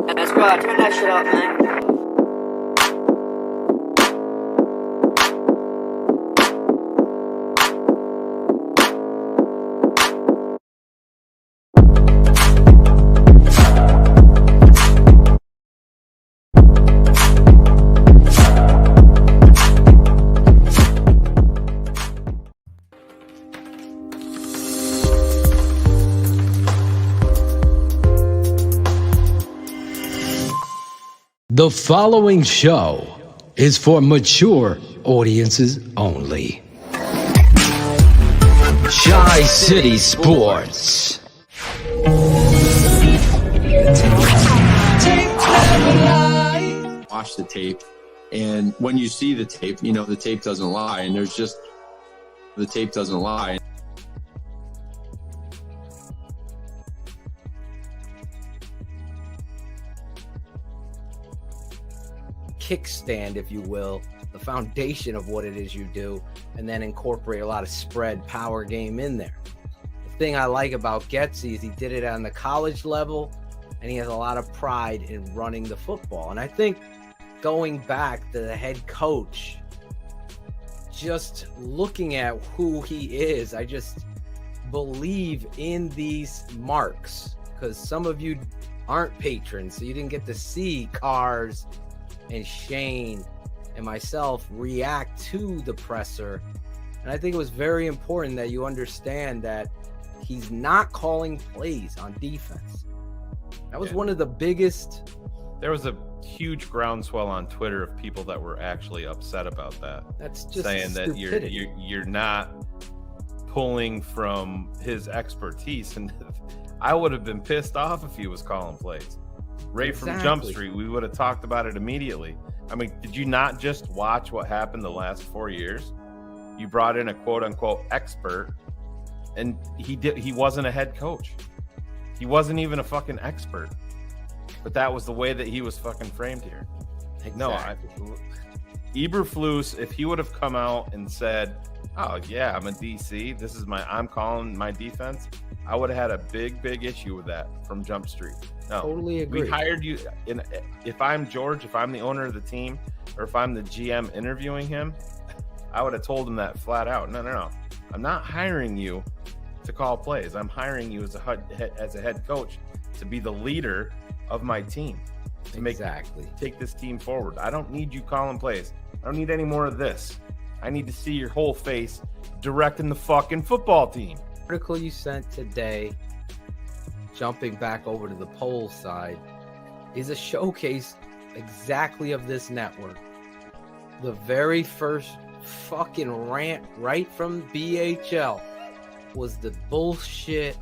That's right, turn that shit up, man. The following show is for mature audiences only. Chi City Sports. Watch the tape, and when you see the tape, you know the tape doesn't lie, and there's just the tape doesn't lie. Kickstand, if you will, the foundation of what it is you do, and then incorporate a lot of spread power game in there. The thing I like about Getsy is he did it on the college level, and he has a lot of pride in running the football. And I think going back to the head coach, just looking at who he is, I just believe in these marks, because some of you aren't patrons, so you didn't get to see Cars and Shayne and myself react to the presser. And I think it was very important that you understand that he's not calling plays on defense. That was one of the biggest. There was a huge groundswell on Twitter of people that were actually upset about that. That's just saying that stupidity. you're not pulling from his expertise. And I would have been pissed off if he was calling plays. Right from Jump Street, we would have talked about it immediately. I mean, did you not just watch what happened the last 4 years? You brought in a quote-unquote expert, and he wasn't a head coach. He wasn't even a fucking expert. But that was the way that he was fucking framed here. Exactly. No, Eberflus, if he would have come out and said, "Oh yeah, I'm a DC. I'm calling my defense," I would have had a big issue with that from Jump Street. No, totally agree. We hired you. If I'm George, if I'm the owner of the team, or if I'm the GM interviewing him, I would have told him that flat out. No. I'm not hiring you to call plays. I'm hiring you as a head coach to be the leader of my team. To take this team forward. I don't need you calling plays. I don't need any more of this. I need to see your whole face directing the fucking football team. Article you sent today, jumping back over to the poll side, is a showcase exactly of this network. The very first fucking rant right from BHL was the bullshit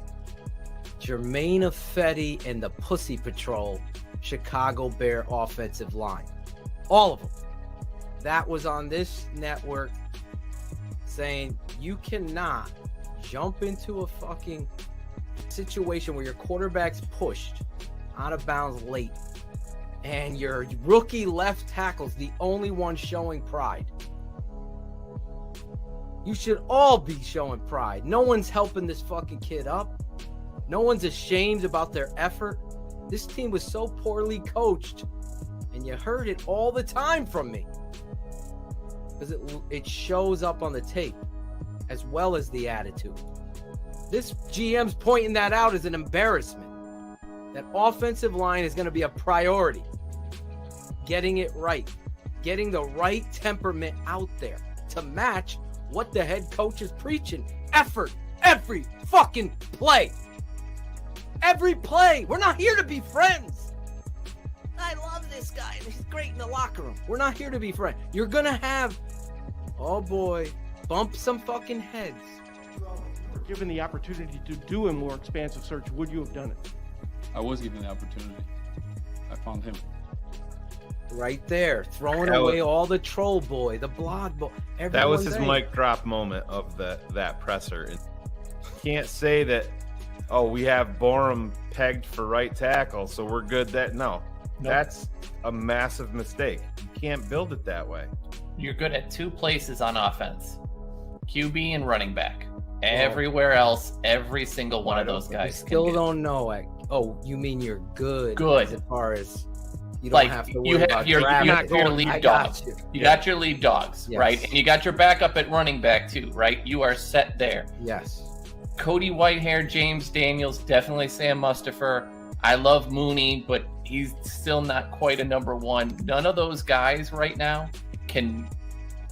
Jermaine Ifedi and the Pussy Patrol Chicago Bear offensive line. All of them. That was on this network, saying you cannot jump into a fucking situation where your quarterback's pushed out of bounds late and your rookie left tackle's the only one showing pride. You should all be showing pride. No one's helping this fucking kid up. No one's ashamed about their effort. This team was so poorly coached, and you heard it all the time from me, because it shows up on the tape as well as the attitude. This GM's pointing that out as an embarrassment. That offensive line is going to be a priority. Getting it right. Getting the right temperament out there to match what the head coach is preaching. Effort. Every fucking play. Every play. We're not here to be friends. I love this guy. He's great in the locker room. We're not here to be friends. You're going to have, oh boy, bump some fucking heads. Given the opportunity to do a more expansive search, would you have done it? I was given the opportunity. I found him. Right there, throwing away all the troll boy, the blog boy. That was his mic drop moment of that presser. You can't say that, oh, we have Borum pegged for right tackle, so we're good. No, that's a massive mistake. You can't build it that way. You're good at two places on offense, QB and running back. Everywhere else, every single one of those guys. Still don't know it. Oh, you mean you're good? Good. As far as you don't Like have to worry you have about your drafting. lead I dogs. got You got your lead dogs, Yes. right? And you got your backup at running back too, right? You are set there. Yes. Cody Whitehair, James Daniels, definitely Sam Mustipher. I love Mooney, but he's still not quite a number one. None of those guys right now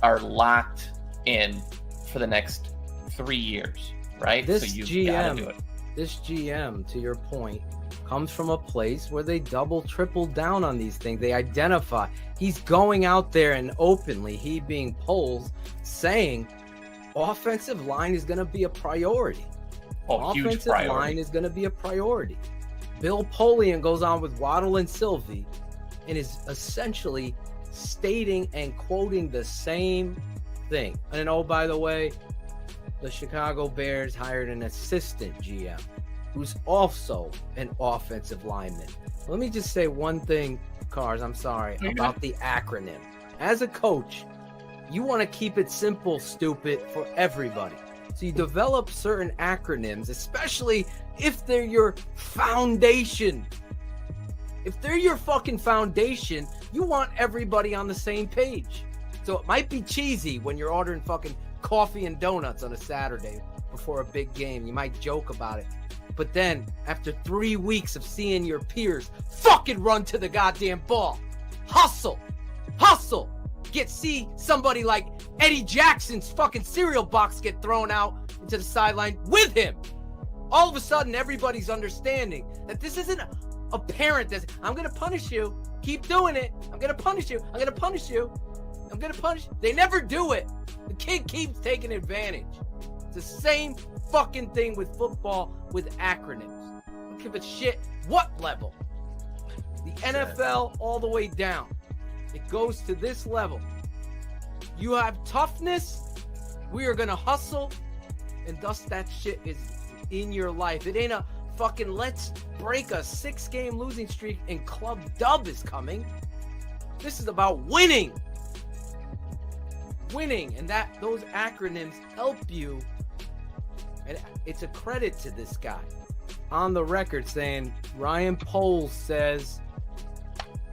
are locked in for the next 3 years, right? This so you've got to do GM, it. this GM, to your point, comes from a place where they double, triple down on these things. They identify. He's going out there and openly, he being polls, saying offensive line is going to be a priority. Oh, huge Offensive priority. line is going to be a priority. Bill Polian goes on with Waddle and Sylvie and is essentially stating and quoting the same thing. And oh, by the way, the Chicago Bears hired an assistant GM who's also an offensive lineman. Let me just say one thing, Cars, I'm sorry, about the acronym. As a coach, you want to keep it simple, stupid, for everybody. So you develop certain acronyms, especially if they're your foundation. If they're your fucking foundation, you want everybody on the same page. So it might be cheesy when you're ordering fucking coffee and donuts on a Saturday before a big game. You might joke about it. But then, after 3 weeks of seeing your peers fucking run to the goddamn ball, hustle, see somebody like Eddie Jackson's fucking cereal box get thrown out into the sideline with him. All of a sudden, everybody's understanding that this isn't a parent that's, I'm going to punish you. Keep doing it. I'm going to punish you. I'm going to punish you. I'm going to punish. They never do it. The kid keeps taking advantage. It's the same fucking thing with football with acronyms. I don't give a shit what level. The NFL all the way down. It goes to this level. You have toughness. We are going to hustle. And thus that shit is in your life. It ain't a fucking let's break a 6-game losing streak and club dub is coming. This is about winning. And that those acronyms help you. And it's a credit to this guy. On the record saying, Ryan Poles says,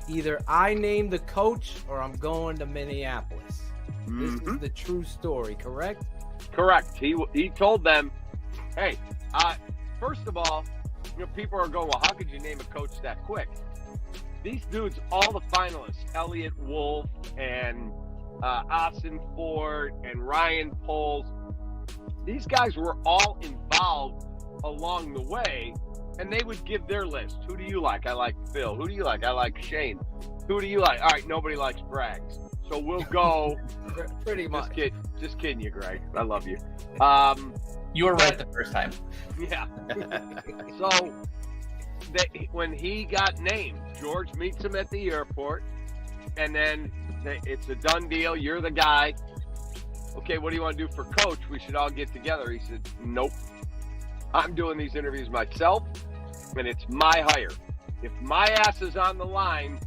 either I name the coach or I'm going to Minneapolis. This is the true story, correct? Correct. He told them, hey, first of all, people are going, well, how could you name a coach that quick? These dudes, all the finalists, Elliott Wolf and Austin Ford and Ryan Poles, these guys were all involved along the way, and they would give their list. Who do you like? I like Phil. Who do you like? I like Shane. Who do you like? All right, nobody likes Braggs. So we'll go. Pretty much. Just kidding you, Greg. I love you. You were right the first time. Yeah. So when he got named, George meets him at the airport, and then it's a done deal. You're the guy. Okay, what do you want to do for coach? We should all get together. He said, nope. I'm doing these interviews myself, and it's my hire. If my ass is on the line,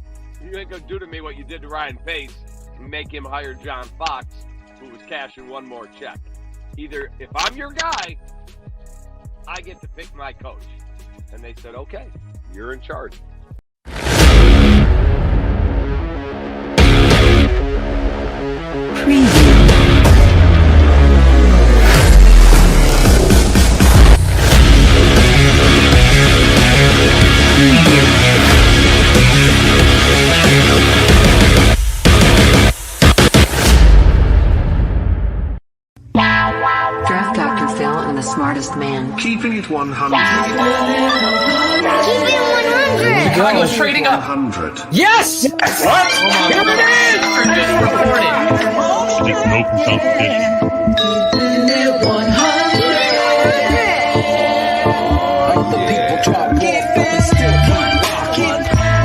you ain't going to do to me what you did to Ryan Pace and make him hire John Fox, who was cashing one more check. Either if I'm your guy, I get to pick my coach. And they said, okay, you're in charge. Draft Dr. Phil and the smartest man. Keeping it 100. I was trading up. 100. Yes! What? Here it is! Stick no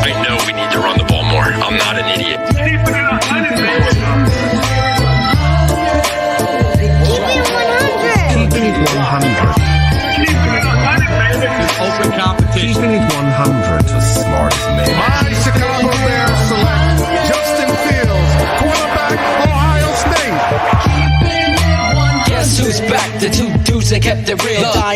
I know we need to run the ball more. I'm not an idiot. Keeping it 100. Open competition. Keeping it 100. The smartest man. My Chicago Bears select Justin Fields, quarterback, Ohio State.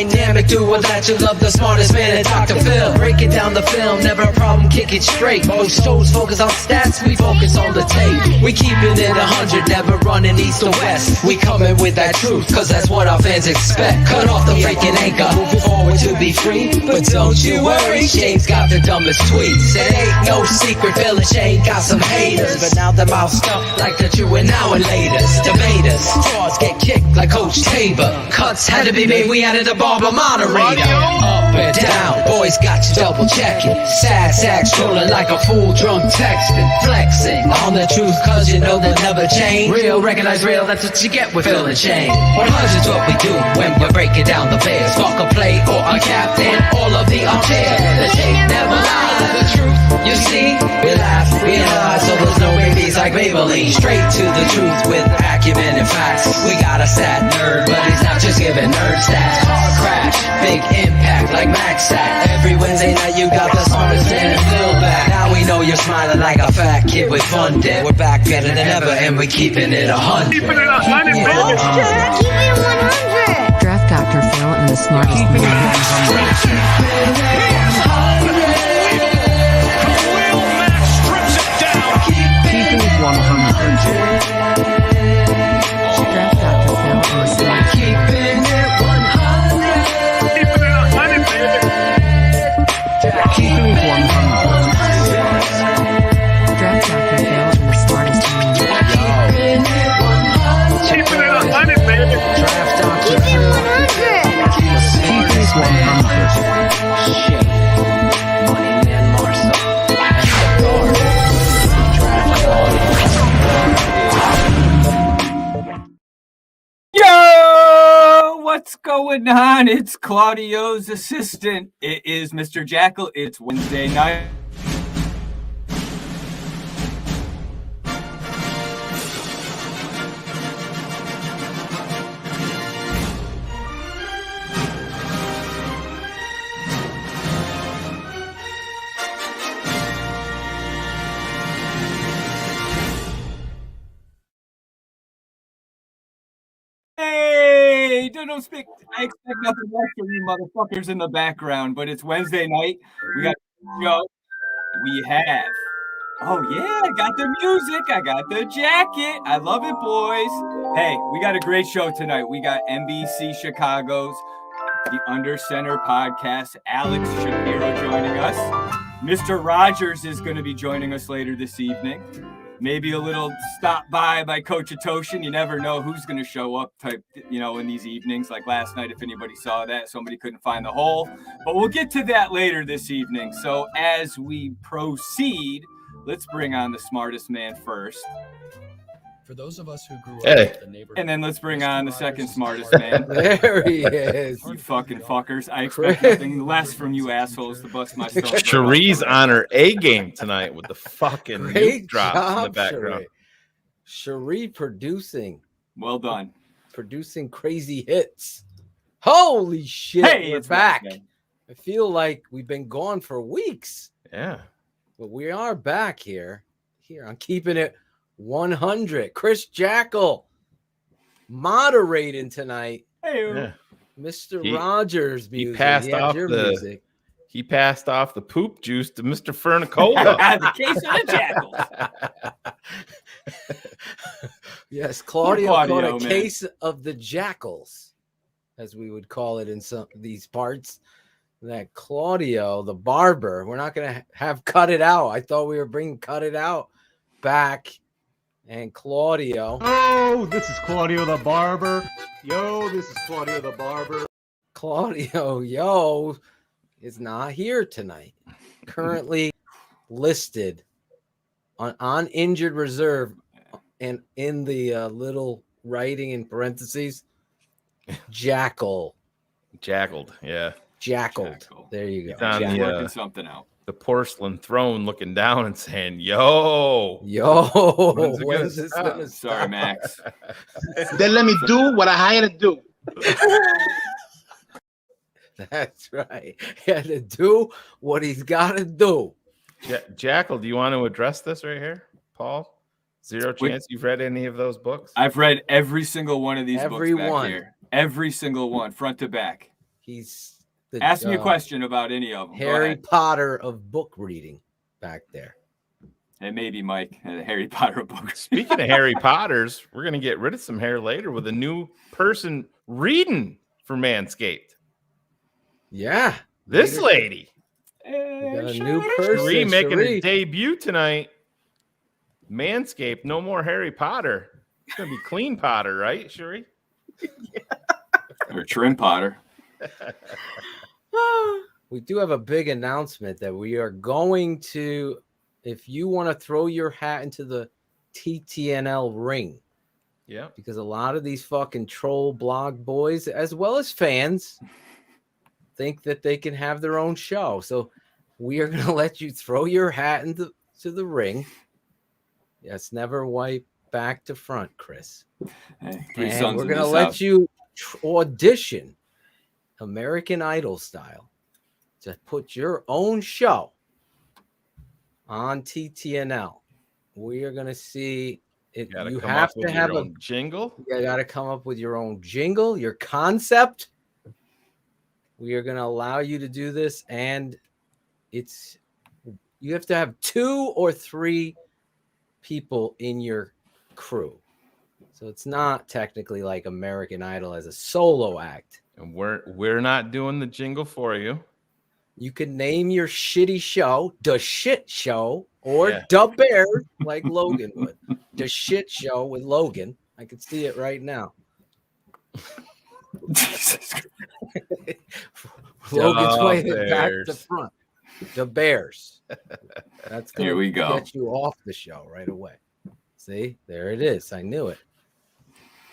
dynamic duo that you love, the smartest man at Dr. Phil. Breaking down the film, never a problem, kick it straight. Most shows focus on stats, we focus on the tape. We keeping it 100, never running east or west. We coming with that truth, cause that's what our fans expect. Cut off the freaking anchor, moving forward to be free. But don't you worry, Shayne's got the dumbest tweets. It ain't no secret, Phil and Shayne got some haters. But now the mouth stuffed like the true and now and latest. Debaters, frauds get kicked like Coach Tabor. Cuts had to be made, we added a barber moderator. Up and down, boys got you double checking. Sad sacks trolling like a fool drunk texting. Flexing on the truth cause you know they'll never change. Real, recognize real, that's what you get with Phil and Shayne. 100's what we do when we're breaking down the bears. Fuck a play or a captain, all of the unfair. The tape never lies, the truth you see. We laugh, we lie, so there's no babies like Maybelline. Straight to the truth with acumen and facts. We got a sad nerd, but he's not just giving nerd stats. Car crash, big impact like Mack sack. Every Wednesday night you got the smartest man Phil back. Now we know you're smiling like a fat kid with fun day. We're back better than ever and we're keeping it 100. Keeping it 100, baby. Keep it 100. Draft Dr. Phil and the smartest man. Keeping it 100. Draft Dr. Phil and the smartest Keeping it 100. Keeping it 100, baby. Keeping it 100. Draft Dr. Phil and the smartest man. Keeping it 100, baby. Draft Dr. Phil. Keeping it 100. Shayne, Money Man Marsaw, and the guard. Yo, what's going on? It's Claudio's assistant. It is Mr. Jackle. It's Wednesday night. Hey, don't speak. I expect nothing less from you motherfuckers in the background, but it's Wednesday night. We got a show. We have. Oh, yeah, I got the music. I got the jacket. I love it, boys. Hey, we got a great show tonight. We got NBC Chicago's The Under Center podcast. Alex Shapiro joining us. Mr. Rogers is going to be joining us later this evening. Maybe a little stop by Coach Atoshin. You never know who's going to show up type, in these evenings. Like last night, if anybody saw that, somebody couldn't find the hole. But we'll get to that later this evening. So as we proceed, let's bring on the smartest man first. For those of us who grew up in the neighborhood, and then let's bring on the second smartest man. There he is. You fucking fuckers. I expect nothing less from you assholes to bust my stomach. Sheri's on her A game tonight with the fucking Great drops job, in the background. Sheri producing. Well done. Producing crazy hits. Holy shit. Hey, we're it's back. Wednesday. I feel like we've been gone for weeks. Yeah. But we are back here on Keeping It 100. Chris Jackle moderating tonight. Hey, Yeah. Mr. He- Rogers music. He passed off music. He passed off the poop juice to Mr. Fernicola. The case of the Jackals. Yes, Claudio Poor caught Claudio, a man. case of the Jackals, as we would call it in some of these parts. That Claudio, the barber, we're not going to have Cut It Out. I thought we were bringing Cut It Out back. And Claudio. Oh, this is Claudio the barber. Yo, this is Claudio the barber. Claudio, is not here tonight. Currently listed on injured reserve, and in the little writing in parentheses, Jackal. Jackled, yeah. Jackled. Jackal. There you go. He's on the, Working something out. the porcelain throne looking down and saying, yo. When's this gonna stop? Sorry, Max. Then let me do what I hired to do. That's right. He had to do what he's got to do. Jackal, do you want to address this right here, Paul? Zero chance you've read any of those books? I've read every single one of these Every books back one. here. Every single one, front to back. He's the, Ask me a question about any of them. Harry Potter of book reading back there. It may be Mike, Harry Potter book. Speaking of Harry Potters, we're going to get rid of some hair later with a new person reading for Manscaped. Yeah. This lady. We got a new person. Sheri making a debut tonight. Manscaped, no more Harry Potter. It's going to be clean Potter, right, Sheri? Or trim Potter. We do have a big announcement that we are going to, if you want to throw your hat into the TTNL ring. Yeah. Because a lot of these fucking troll blog boys, as well as fans, think that they can have their own show. So we are going to let you throw your hat into the ring. Yes, never wipe back to front, Chris. Hey, and we're going to let you audition American Idol style to put your own show on TTNL. We are going to see it. You have to have a jingle. You got to come up with your own jingle, your concept. We are going to allow you to do this, and you have to have 2 or 3 people in your crew. So it's not technically like American Idol as a solo act. And we're not doing the jingle for you. You can name your shitty show The Shit Show or The Bear, like Logan would. The Shit Show with Logan. I can see it right now. Jesus Christ. Logan's playing it back to front. The Bears. That's Here we go. Get you off the show right away. See, there it is. I knew it.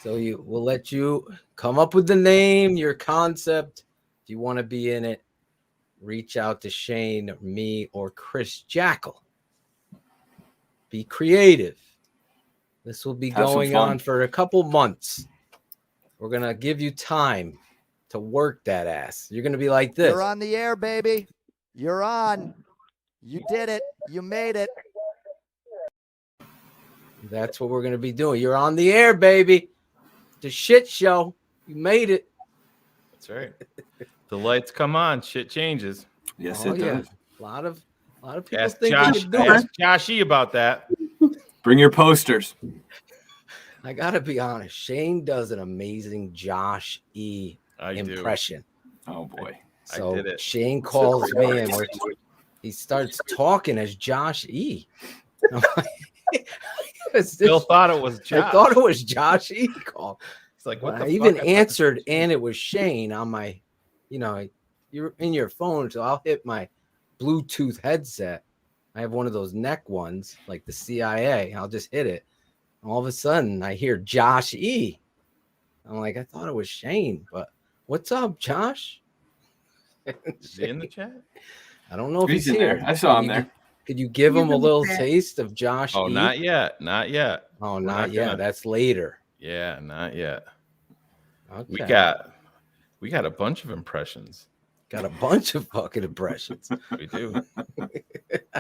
So we'll let you come up with the name, your concept. If you want to be in it, reach out to Shane, me, or Chris Jackle. Be creative. This will be going on for a couple months. We're going to give you time to work that ass. You're going to be like this. You're on the air, baby. You're on. You did it. You made it. That's what we're going to be doing. You're on the air, baby. The Shit Show. You made it. That's right. The lights come on. Shit changes. Yes, it does. A lot of people ask think Josh, they can do it. ask Josh E about that. Bring your posters. I got to be honest. Shane does an amazing Josh E impression. Oh, boy. So I did it. Shane calls me and he starts talking as Josh E. Still thought it was Josh. I thought it was Josh E. call. It's like, what the I fuck? even answered, and it was Shane on my, you're in your phone, so I'll hit my Bluetooth headset. I have one of those neck ones, like the CIA. I'll just hit it. All of a sudden, I hear Josh E. I'm like, I thought it was Shane, but what's up, Josh? Is he in the chat? I don't know if he's in here. there. I saw him there. Could you give him a little taste of Josh? Oh, E? not yet. Not yet. Oh, not yet. That's later. Yeah, not yet. Okay. We got a bunch of impressions. Got a bunch of fucking impressions. We do.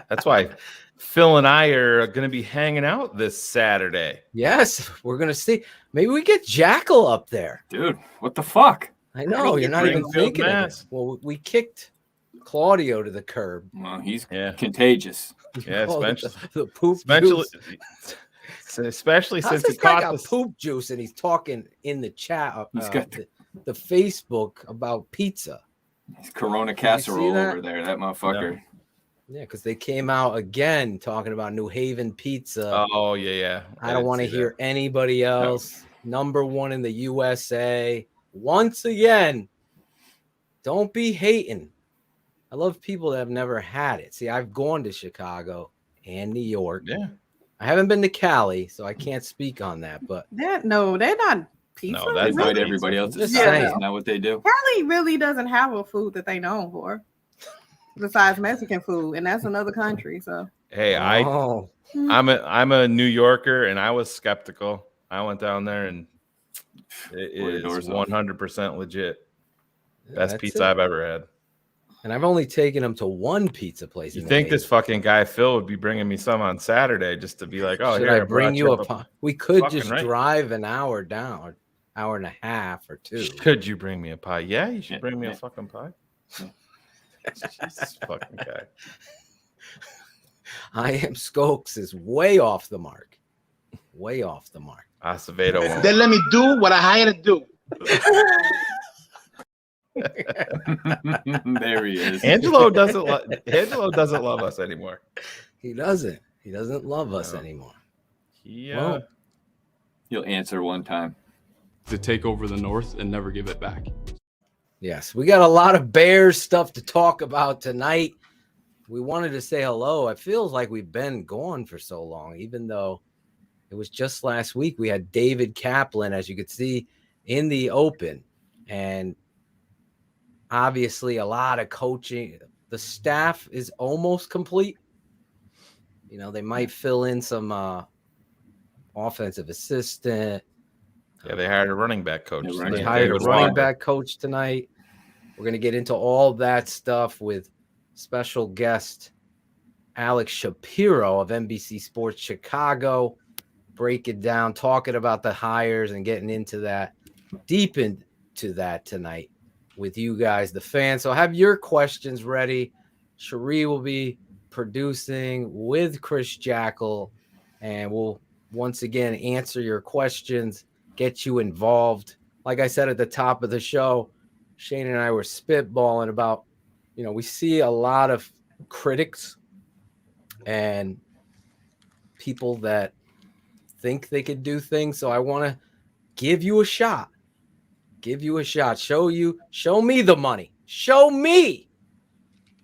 That's why Phil and I are going to be hanging out this Saturday. Yes, we're going to see. Maybe we get Jackle up there. Dude, what the fuck? I know. You're not even thinking of it. Well, we kicked Claudio to the curb. Well, he's contagious. Yeah, the poop juice. Especially How's since he this guy caught got poop juice and he's talking in the chat, He's got the Facebook about pizza. His Corona casserole over there, that motherfucker. Yeah, because they came out again talking about New Haven pizza. Oh, yeah. I don't want to hear anybody else. No. #1 in the USA. Once again, don't be hating. I love people that have never had it. See, I've gone to Chicago and New York. Yeah. I haven't been to Cali, so I can't speak on that. But they're not pizza. No, that's really? not everybody else's. Just saying. That's not what they do. Cali really doesn't have a food that they known for, besides Mexican food, and that's another country. So hey, I'm a New Yorker, and I was skeptical. I went down there, and it is 100% legit. Best pizza I've ever had. And I've only taken them to one pizza place. You think this fucking guy Phil would be bringing me some on Saturday just to be like, oh, should here, I bring you a? We could just right. drive an hour down, hour and a half or 2. Should you bring me a pie? Yeah, you should bring me a fucking pie. Jesus fucking guy. I am Skokes is way off the mark. Way off the mark. Acevedo won't. Then let me do what I hired to do. There he is. Angelo doesn't love us anymore. He doesn't. He doesn't love us anymore. Yeah. He'll answer one time. To take over the North and never give it back. Yes, we got a lot of Bears stuff to talk about tonight. We wanted to say hello. It feels like we've been gone for so long, even though it was just last week. We had David Kaplan, as you could see, in the open. And obviously a lot of coaching. The staff is almost complete. You know, they might fill in some offensive assistant. Yeah, they hired a running back coach. They hired a running back coach tonight. We're going to get into all that stuff with special guest Alex Shapiro of NBC Sports Chicago. Break it down, talking about the hires and getting into that, deep into that tonight with you guys, the fans. So have your questions ready. Sheri will be producing with Chris Jackle, and we'll once again answer your questions, get you involved. Like I said at the top of the show, Shane and I were spitballing about, you know, we see a lot of critics and people that think they could do things. So I want to give you a shot. Give you a shot. Show me the money. Show me.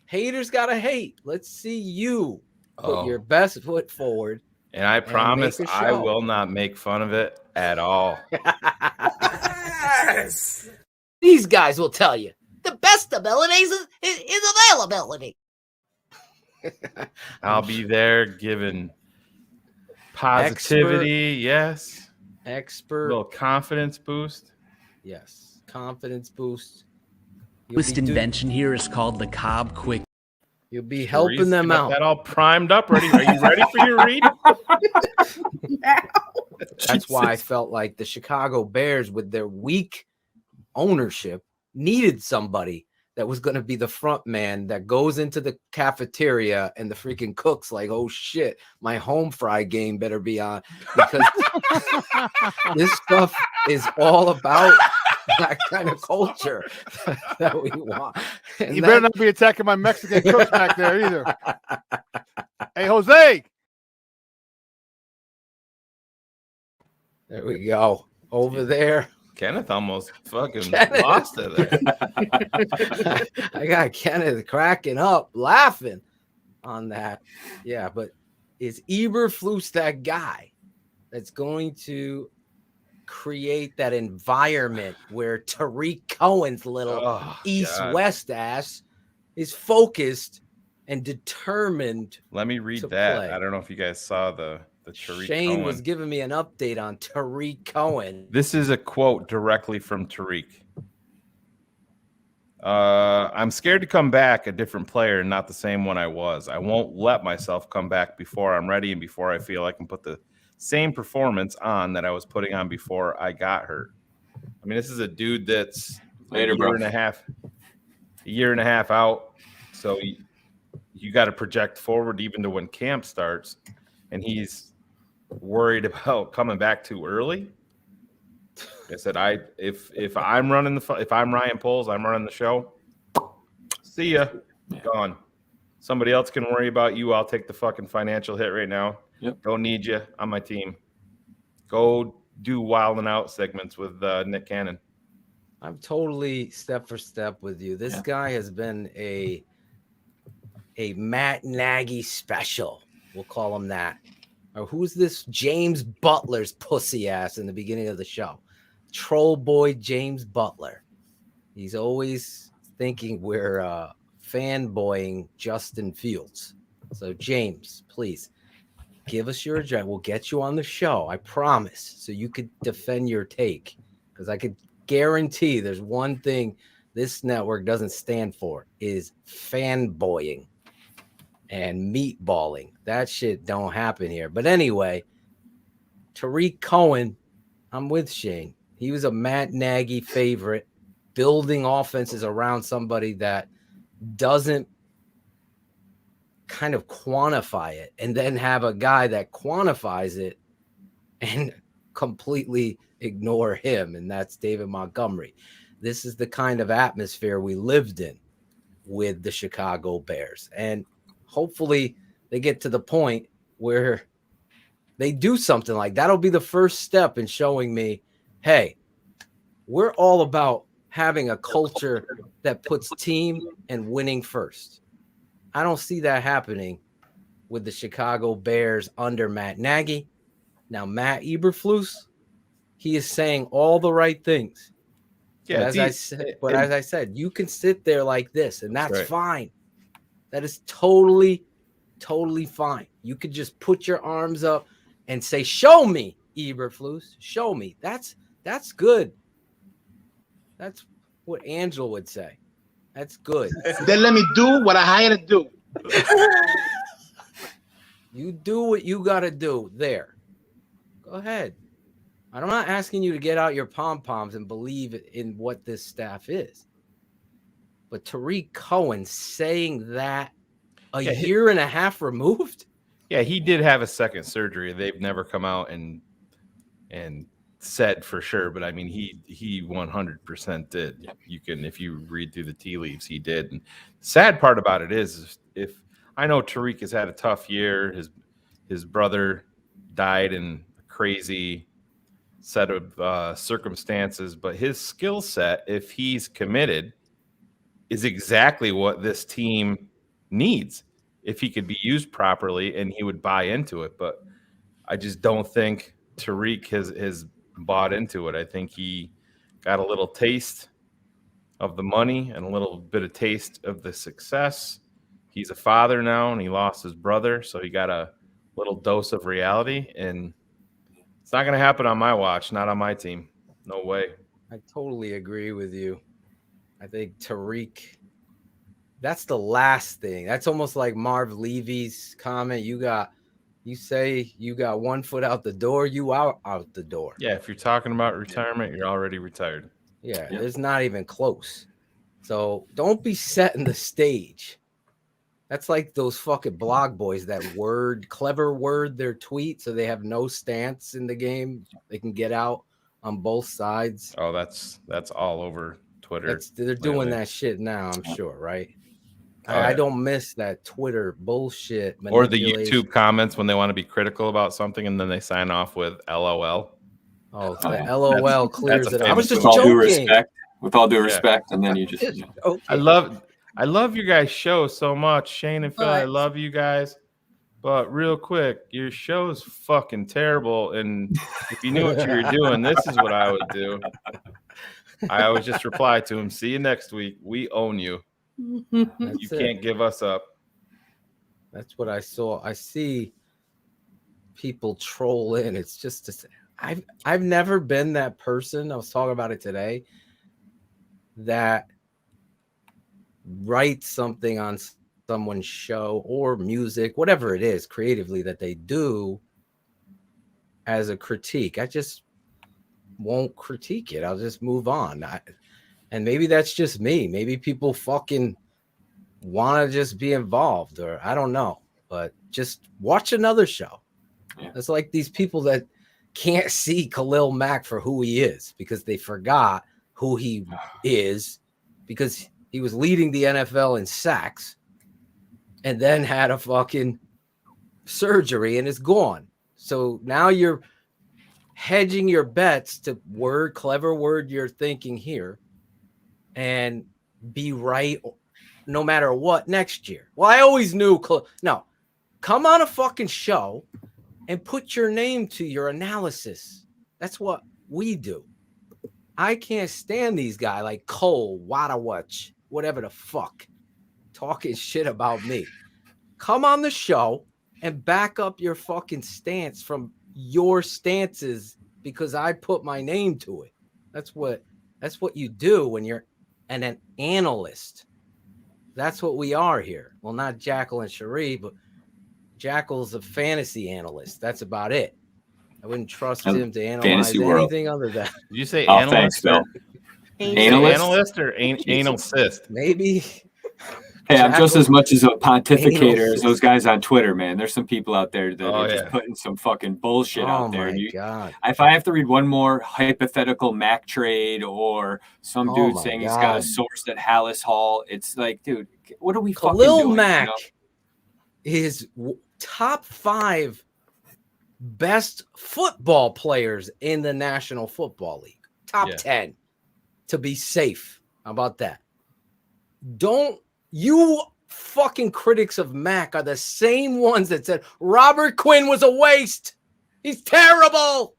Haters got to hate. Let's see you put your best foot forward. And I promise I will not make fun of it at all. Yes. These guys will tell you. The best abilities is availability. I'll be there giving positivity. Yes. Expert. A little confidence boost. Yes. Confidence boost. Newest invention here is called the Cobb Quick. You'll be helping them out. That all primed up, ready. Are you ready for your read? That's why I felt like the Chicago Bears, with their weak ownership, needed somebody that was going to be the front man that goes into the cafeteria and the freaking cooks like, oh shit, my home fry game better be on, because this stuff is all about that kind of culture that we want. And you better not be attacking my Mexican cooks back there either. Hey, Jose. There we go. Over there. Kenneth almost fucking lost it there. I got Kenneth cracking up, laughing on that. Yeah, but is Eberflus that guy that's going to create that environment where Tarik Cohen's little east-west ass is focused and determined? Let me read that. Play. I don't know if you guys saw the Tarik Shane Cohen was giving me an update on Tarik Cohen. This is a quote directly from Tarik. I'm scared to come back a different player, not the same one I was. I won't let myself come back before I'm ready and before I feel I can put the same performance on that I was putting on before I got hurt. I mean, this is a dude that's a year and a half out. So you got to project forward even to when camp starts, and he's worried about coming back too early. I said, if I'm running if I'm Ryan Poles, I'm running the show. See ya. Gone. Somebody else can worry about you. I'll take the fucking financial hit right now. Yep. Don't need you on my team. Go do Wild and Out segments with Nick Cannon. I'm totally step for step with you. This guy has been a Matt Nagy special. We'll call him that. Or who's this James Butler's pussy ass in the beginning of the show? Troll boy James Butler. He's always thinking we're fanboying Justin Fields. So James, please give us your address. We'll get you on the show, I promise, so you could defend your take. Because I could guarantee there's one thing this network doesn't stand for is fanboying and meatballing. That shit don't happen here. But anyway, Tarik Cohen, I'm with Shane. He was a Matt Nagy favorite, building offenses around somebody that doesn't kind of quantify it, and then have a guy that quantifies it and completely ignore him, and that's David Montgomery. This is the kind of atmosphere we lived in with the Chicago Bears, and hopefully they get to the point where they do something like that'll be the first step in showing me, hey, we're all about having a culture that puts team and winning first. I don't see that happening with the Chicago Bears under Matt Nagy. Now, Matt Eberflus, he is saying all the right things. Yeah, as I said, you can sit there like this, and that's fine. That is totally, totally fine. You could just put your arms up and say, "Show me, Eberflus, show me." That's good. That's what Angela would say. That's good. Then let me do what I hired to do. You do what you got to do there. Go ahead. I'm not asking you to get out your pom-poms and believe in what this staff is. But Tarik Cohen saying that a year and a half removed? Yeah, he did have a second surgery. They've never come out and said for sure, but I mean, he 100% did. You can, if you read through the tea leaves, he did. And the sad part about it is, if I know Tarik has had a tough year, his brother died in a crazy set of circumstances, but his skill set, if he's committed, is exactly what this team needs. If he could be used properly, and he would buy into it, but I just don't think Tarik has bought into it. I think he got a little taste of the money and a little bit of taste of the success. He's a father now, and he lost his brother, so he got a little dose of reality, and it's not going to happen on my watch, not on my team. No way. I totally agree with you. I think Tarik, that's the last thing. That's almost like Marv Levy's comment. You say you got 1 foot out the door, you out the door. Yeah, if you're talking about retirement, you're already retired. Yeah, it's not even close. So don't be setting the stage. That's like those fucking blog boys that clever word their tweet so they have no stance in the game. They can get out on both sides. Oh, that's all over Twitter. They're doing that shit now, I'm sure, right? I don't miss that Twitter bullshit. Or the YouTube comments when they want to be critical about something and then they sign off with LOL. Oh, the LOL clears it. I was just with all joking. With all due respect, and then you just. Okay. I love your guys' show so much, Shane and Phil. I love you guys, but real quick, your show's fucking terrible. And if you knew what you were doing, this is what I would do. I always just reply to him. See you next week. We own you. You can't give us up. That's what I saw. I see people troll in. It's just I've never been that person. I was talking about it today. That writes something on someone's show or music, whatever it is, creatively that they do as a critique. I just won't critique it. I'll just move on. And maybe that's just me. Maybe people fucking want to just be involved, or I don't know. But just watch another show. Yeah. It's like these people that can't see Khalil Mack for who he is because they forgot who he is because he was leading the NFL in sacks and then had a fucking surgery and is gone. So now you're hedging your bets to clever word you're thinking here and be right no matter what next year. Well, I always knew. No, come on a fucking show and put your name to your analysis. That's what we do. I can't stand these guys like Cole, Wadawatch, whatever the fuck, talking shit about me. Come on the show and back up your fucking stance from your stances because I put my name to it. That's what you do when you're an analyst. That's what we are here. Well, not Jackle and Sheri, but Jackle's a fantasy analyst. That's about it. I wouldn't trust him to analyze Fantasy world. anything other than that. Did you say Oh, analyst? thanks, Phil. Analyst or anal cyst? Maybe. Hey, I'm just Jackle. as much as a pontificator Anal as those guys on Twitter, man. There's some people out there that Oh, are just yeah. putting some fucking bullshit out there. my And you, God. if I have to read one more hypothetical Mack trade or some Oh dude my saying he's got a God. source at Hallis Hall, it's like, dude, what are we fucking Khalil doing? Mack You know? is top 5 best football players in the National Football League. Top Yeah. 10 to be safe. How about that? Don't you fucking critics of Mack are the same ones that said Robert Quinn was a waste. He's terrible.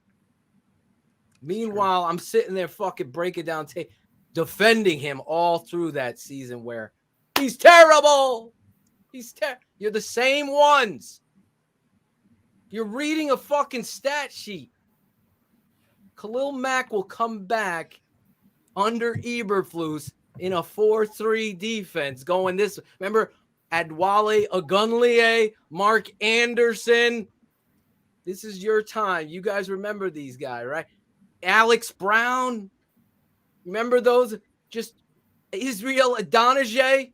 Meanwhile, I'm sitting there fucking breaking down tape, defending him all through that season where he's terrible. You're the same ones. You're reading a fucking stat sheet. Khalil Mack will come back under Eberflus in a 4-3 defense going this. Remember Adwale Ogunleye, Mark Anderson. This is your time. You guys remember these guys, right? Alex Brown. Remember those? Just Israel Adonijah.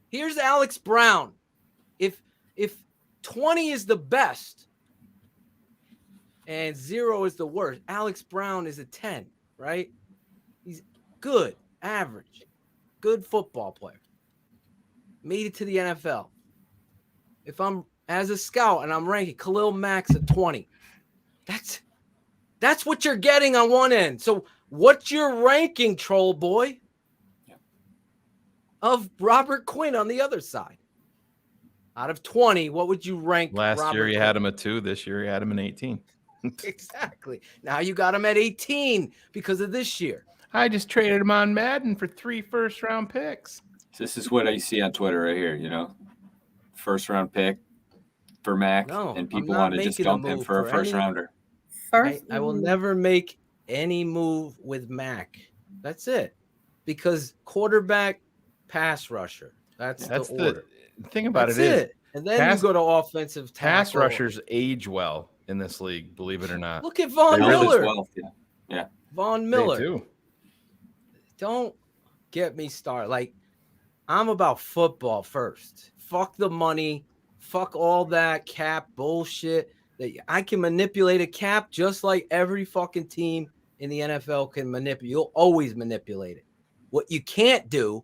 Here's Alex Brown. If 20 is the best and 0 is the worst, Alex Brown is a 10, right? He's good, average, good football player. Made it to the NFL. If I'm as a scout and I'm ranking Khalil Mack's a 20, that's what you're getting on one end. So what's your ranking, troll boy, of Robert Quinn on the other side? Out of 20, what would you rank? Last Robert year you Quinn? had him at 2. This year you had him at 18. Exactly. Now you got him at 18 because of this year. I just traded him on Madden for 3 first-round picks. This is what I see on Twitter right here, you know. First round pick for Mack, No, and I'm people not want to just making a dump him move for a for first any- rounder. I will never make any move with Mack. That's it. Because quarterback, pass rusher. That's the order. The thing about That's it is it. And then you go to offensive pass tackle. rushers age well in this league, believe it or not. Look at Von They really- Miller. Yeah. Von Miller. They do. Don't get me started. Like, I'm about football first. Fuck the money. Fuck all that cap bullshit. I can manipulate a cap just like every fucking team in the NFL can manipulate. You'll always manipulate it. What you can't do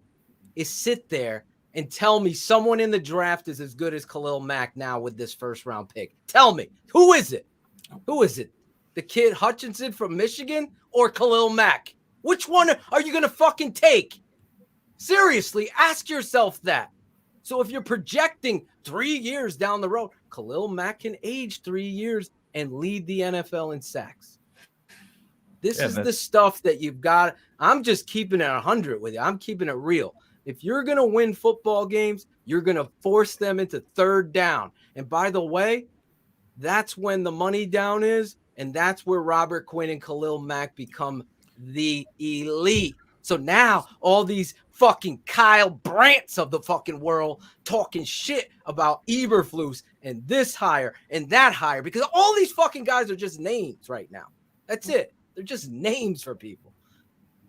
is sit there and tell me someone in the draft is as good as Khalil Mack now with this first round pick. Tell me, who is it? Who is it? The kid Hutchinson from Michigan or Khalil Mack? Which one are you going to fucking take? Seriously, ask yourself that. So if you're projecting 3 years down the road, Khalil Mack can age 3 years and lead the NFL in sacks. This is the stuff that you've got. I'm just keeping it 100 with you. I'm keeping it real. If you're going to win football games, you're going to force them into third down. And by the way, that's when the money down is, and that's where Robert Quinn and Khalil Mack become the elite. So now all these fucking Kyle Brandts of the fucking world talking shit about Eberflus and this hire and that hire, because all these fucking guys are just names right now. That's it. They're just names for people.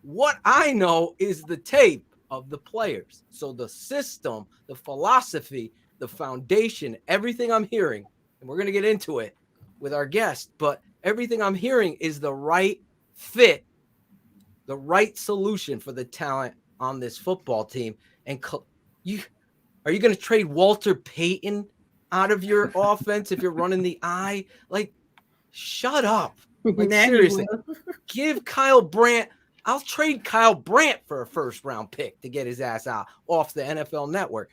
What I know is the tape of the players. So the system, the philosophy, the foundation, everything I'm hearing, and we're going to get into it with our guest, but everything I'm hearing is the right fit, the right solution for the talent on this football team. And are you going to trade Walter Payton out of your offense if you're running the eye? Like, shut up. Like, seriously, give Kyle Brandt. I'll trade Kyle Brandt for a first-round pick to get his ass out off the NFL Network.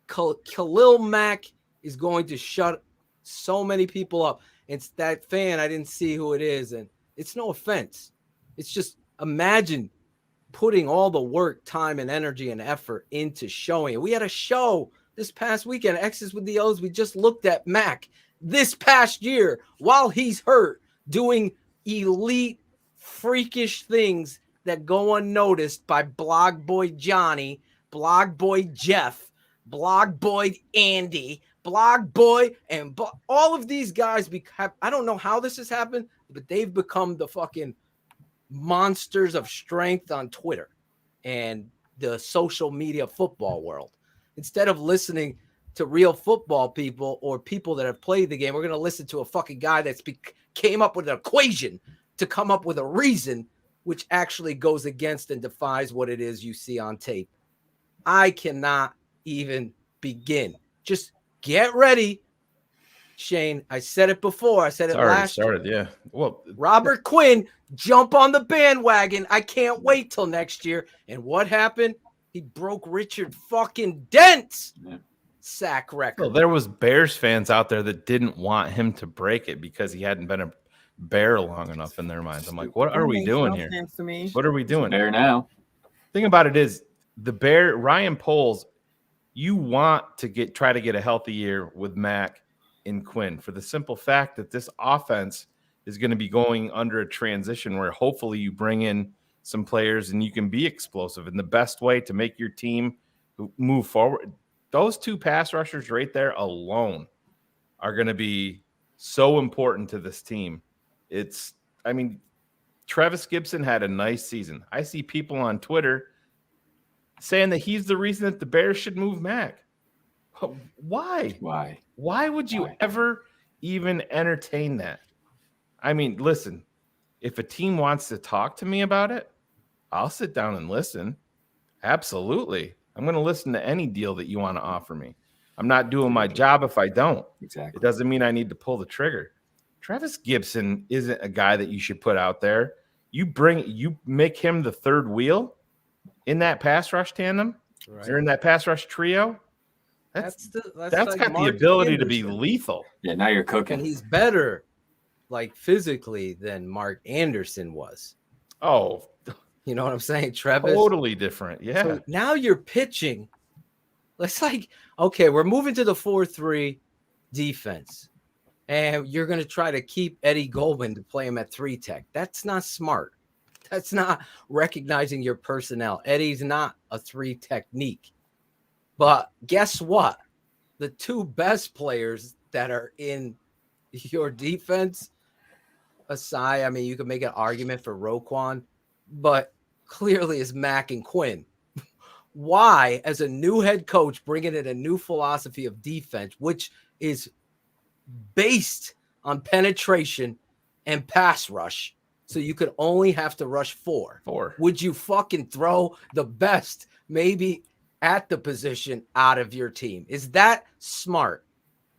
Khalil Mack is going to shut so many people up. It's that fan. I didn't see who it is, and it's no offense. It's just imagine putting all the work, time, and energy and effort into showing it. We had a show this past weekend, X's with the O's. We just looked at Mack this past year while he's hurt, doing elite, freakish things that go unnoticed by Blog Boy Johnny, Blog Boy Jeff, Blog Boy Andy, Blog Boy, and all of these guys. I don't know how this has happened, but they've become the fucking monsters of strength on Twitter and the social media football world. Instead of listening to real football people or people that have played the game, we're going to listen to a fucking guy that's came up with an equation to come up with a reason which actually goes against and defies what it is you see on tape. I cannot even begin. Just get ready, Shane. I said it before. I said it last year. Yeah. Well, Robert Quinn, jump on the bandwagon. I can't wait till next year. And what happened? He broke Richard fucking Dent's sack record. Well, there was Bears fans out there that didn't want him to break it because he hadn't been a Bear long enough in their minds. I'm like, what are we doing here? What are we doing? Bear now. Thing about it is the Bear Ryan Poles, you want to try to get a healthy year with Mack and Quinn for the simple fact that this offense is going to be going under a transition where hopefully you bring in some players and you can be explosive. And the best way to make your team move forward, those two pass rushers right there alone are going to be so important to this team. Travis Gibson had a nice season. I see people on Twitter saying that he's the reason that the Bears should move Mack. Why? Why would you ever even entertain that? I mean, listen, if a team wants to talk to me about it, I'll sit down and listen. Absolutely. I'm going to listen to any deal that you want to offer me. I'm not doing my job if I don't. Exactly. It doesn't mean I need to pull the trigger. Travis Gibson isn't a guy that you should put out there. You make him the third wheel in that pass rush tandem, or in that pass rush trio. That's like got Mark the ability to Anderson. be lethal. Yeah, now you're cooking. And he's better, like physically, than Mark Anderson was. Oh, you know what I'm saying, Travis? Totally different. Yeah. So now you're pitching. It's like, okay, we're moving to the 4-3 defense, and you're going to try to keep Eddie Goldman to play him at 3-tech. That's not smart. That's not recognizing your personnel. Eddie's not a 3 technique. But guess what? The two best players that are in your defense, aside, I mean, you could make an argument for Roquan, but clearly is Mack and Quinn. Why, as a new head coach, bringing in a new philosophy of defense, which is based on penetration and pass rush, so you could only have to rush 4. Would you fucking throw the best, maybe at the position, out of your team? Is that smart?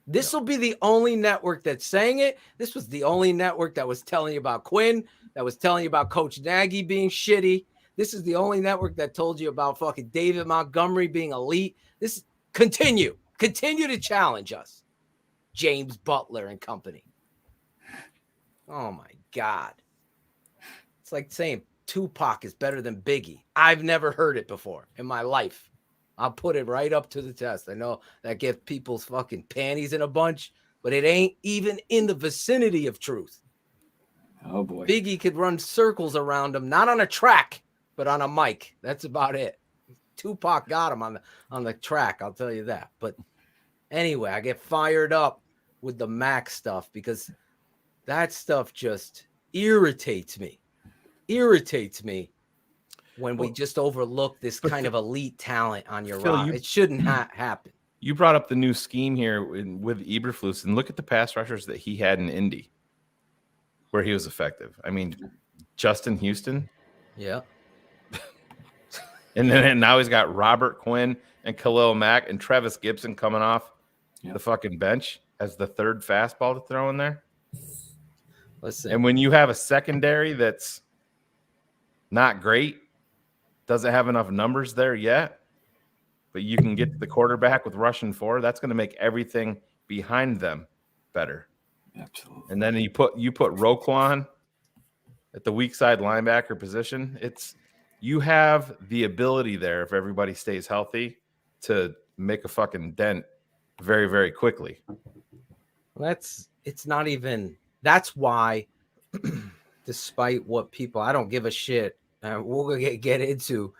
This will be the only network that's saying it. This was the only network that was telling you about Quinn, that was telling you about Coach Nagy being shitty. This is the only network that told you about fucking David Montgomery being elite. This continue to challenge us, James Butler and company. Oh my God. It's like saying Tupac is better than Biggie. I've never heard it before in my life. I'll put it right up to the test. I know that gets people's fucking panties in a bunch, but it ain't even in the vicinity of truth. Oh boy. Biggie could run circles around him, not on a track, but on a mic. That's about it. Tupac got him on the track, I'll tell you that. But anyway, I get fired up with the Mack stuff because that stuff just irritates me. When we just overlook this kind of elite talent on your roster. It shouldn't happen. You brought up the new scheme here with Eberflus, and look at the pass rushers that he had in Indy, where he was effective. I mean, Justin Houston. Yeah. And now he's got Robert Quinn and Khalil Mack and Travis Gibson coming off the fucking bench as the third fastball to throw in there. Listen. And when you have a secondary that's not great, doesn't have enough numbers there yet, but you can get the quarterback with rushing 4, that's going to make everything behind them better. Absolutely. And then you put Roquan at the weak side linebacker position. You have the ability there, if everybody stays healthy, to make a fucking dent very, very quickly. That's why, despite what people, I don't give a shit. We're going to get into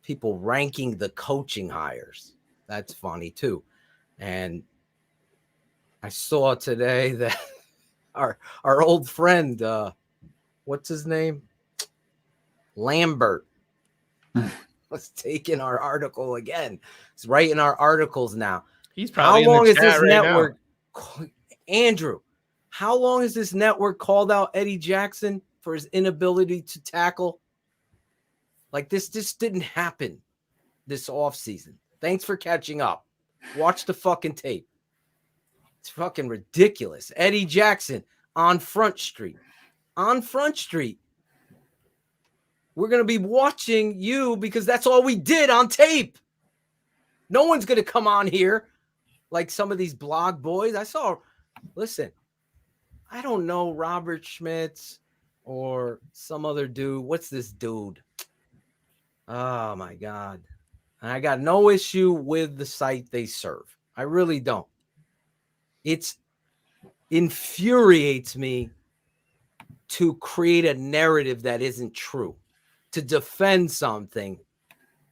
people ranking the coaching hires. That's funny too. And I saw today that our old friend, what's his name? Lambert was taking our article again. He's writing our articles now. He's probably how long in the is this chat right network, Andrew? How long has this network called out Eddie Jackson for his inability to tackle? Like this didn't happen this offseason. Thanks for catching up. Watch the fucking tape. It's fucking ridiculous. Eddie Jackson on Front Street. On Front Street. We're going to be watching you because that's all we did on tape. No one's going to come on here like some of these blog boys. Listen, I don't know Robert Schmitz or some other dude. What's this dude? Oh, my God. And I got no issue with the site they serve. I really don't. It infuriates me to create a narrative that isn't true, to defend something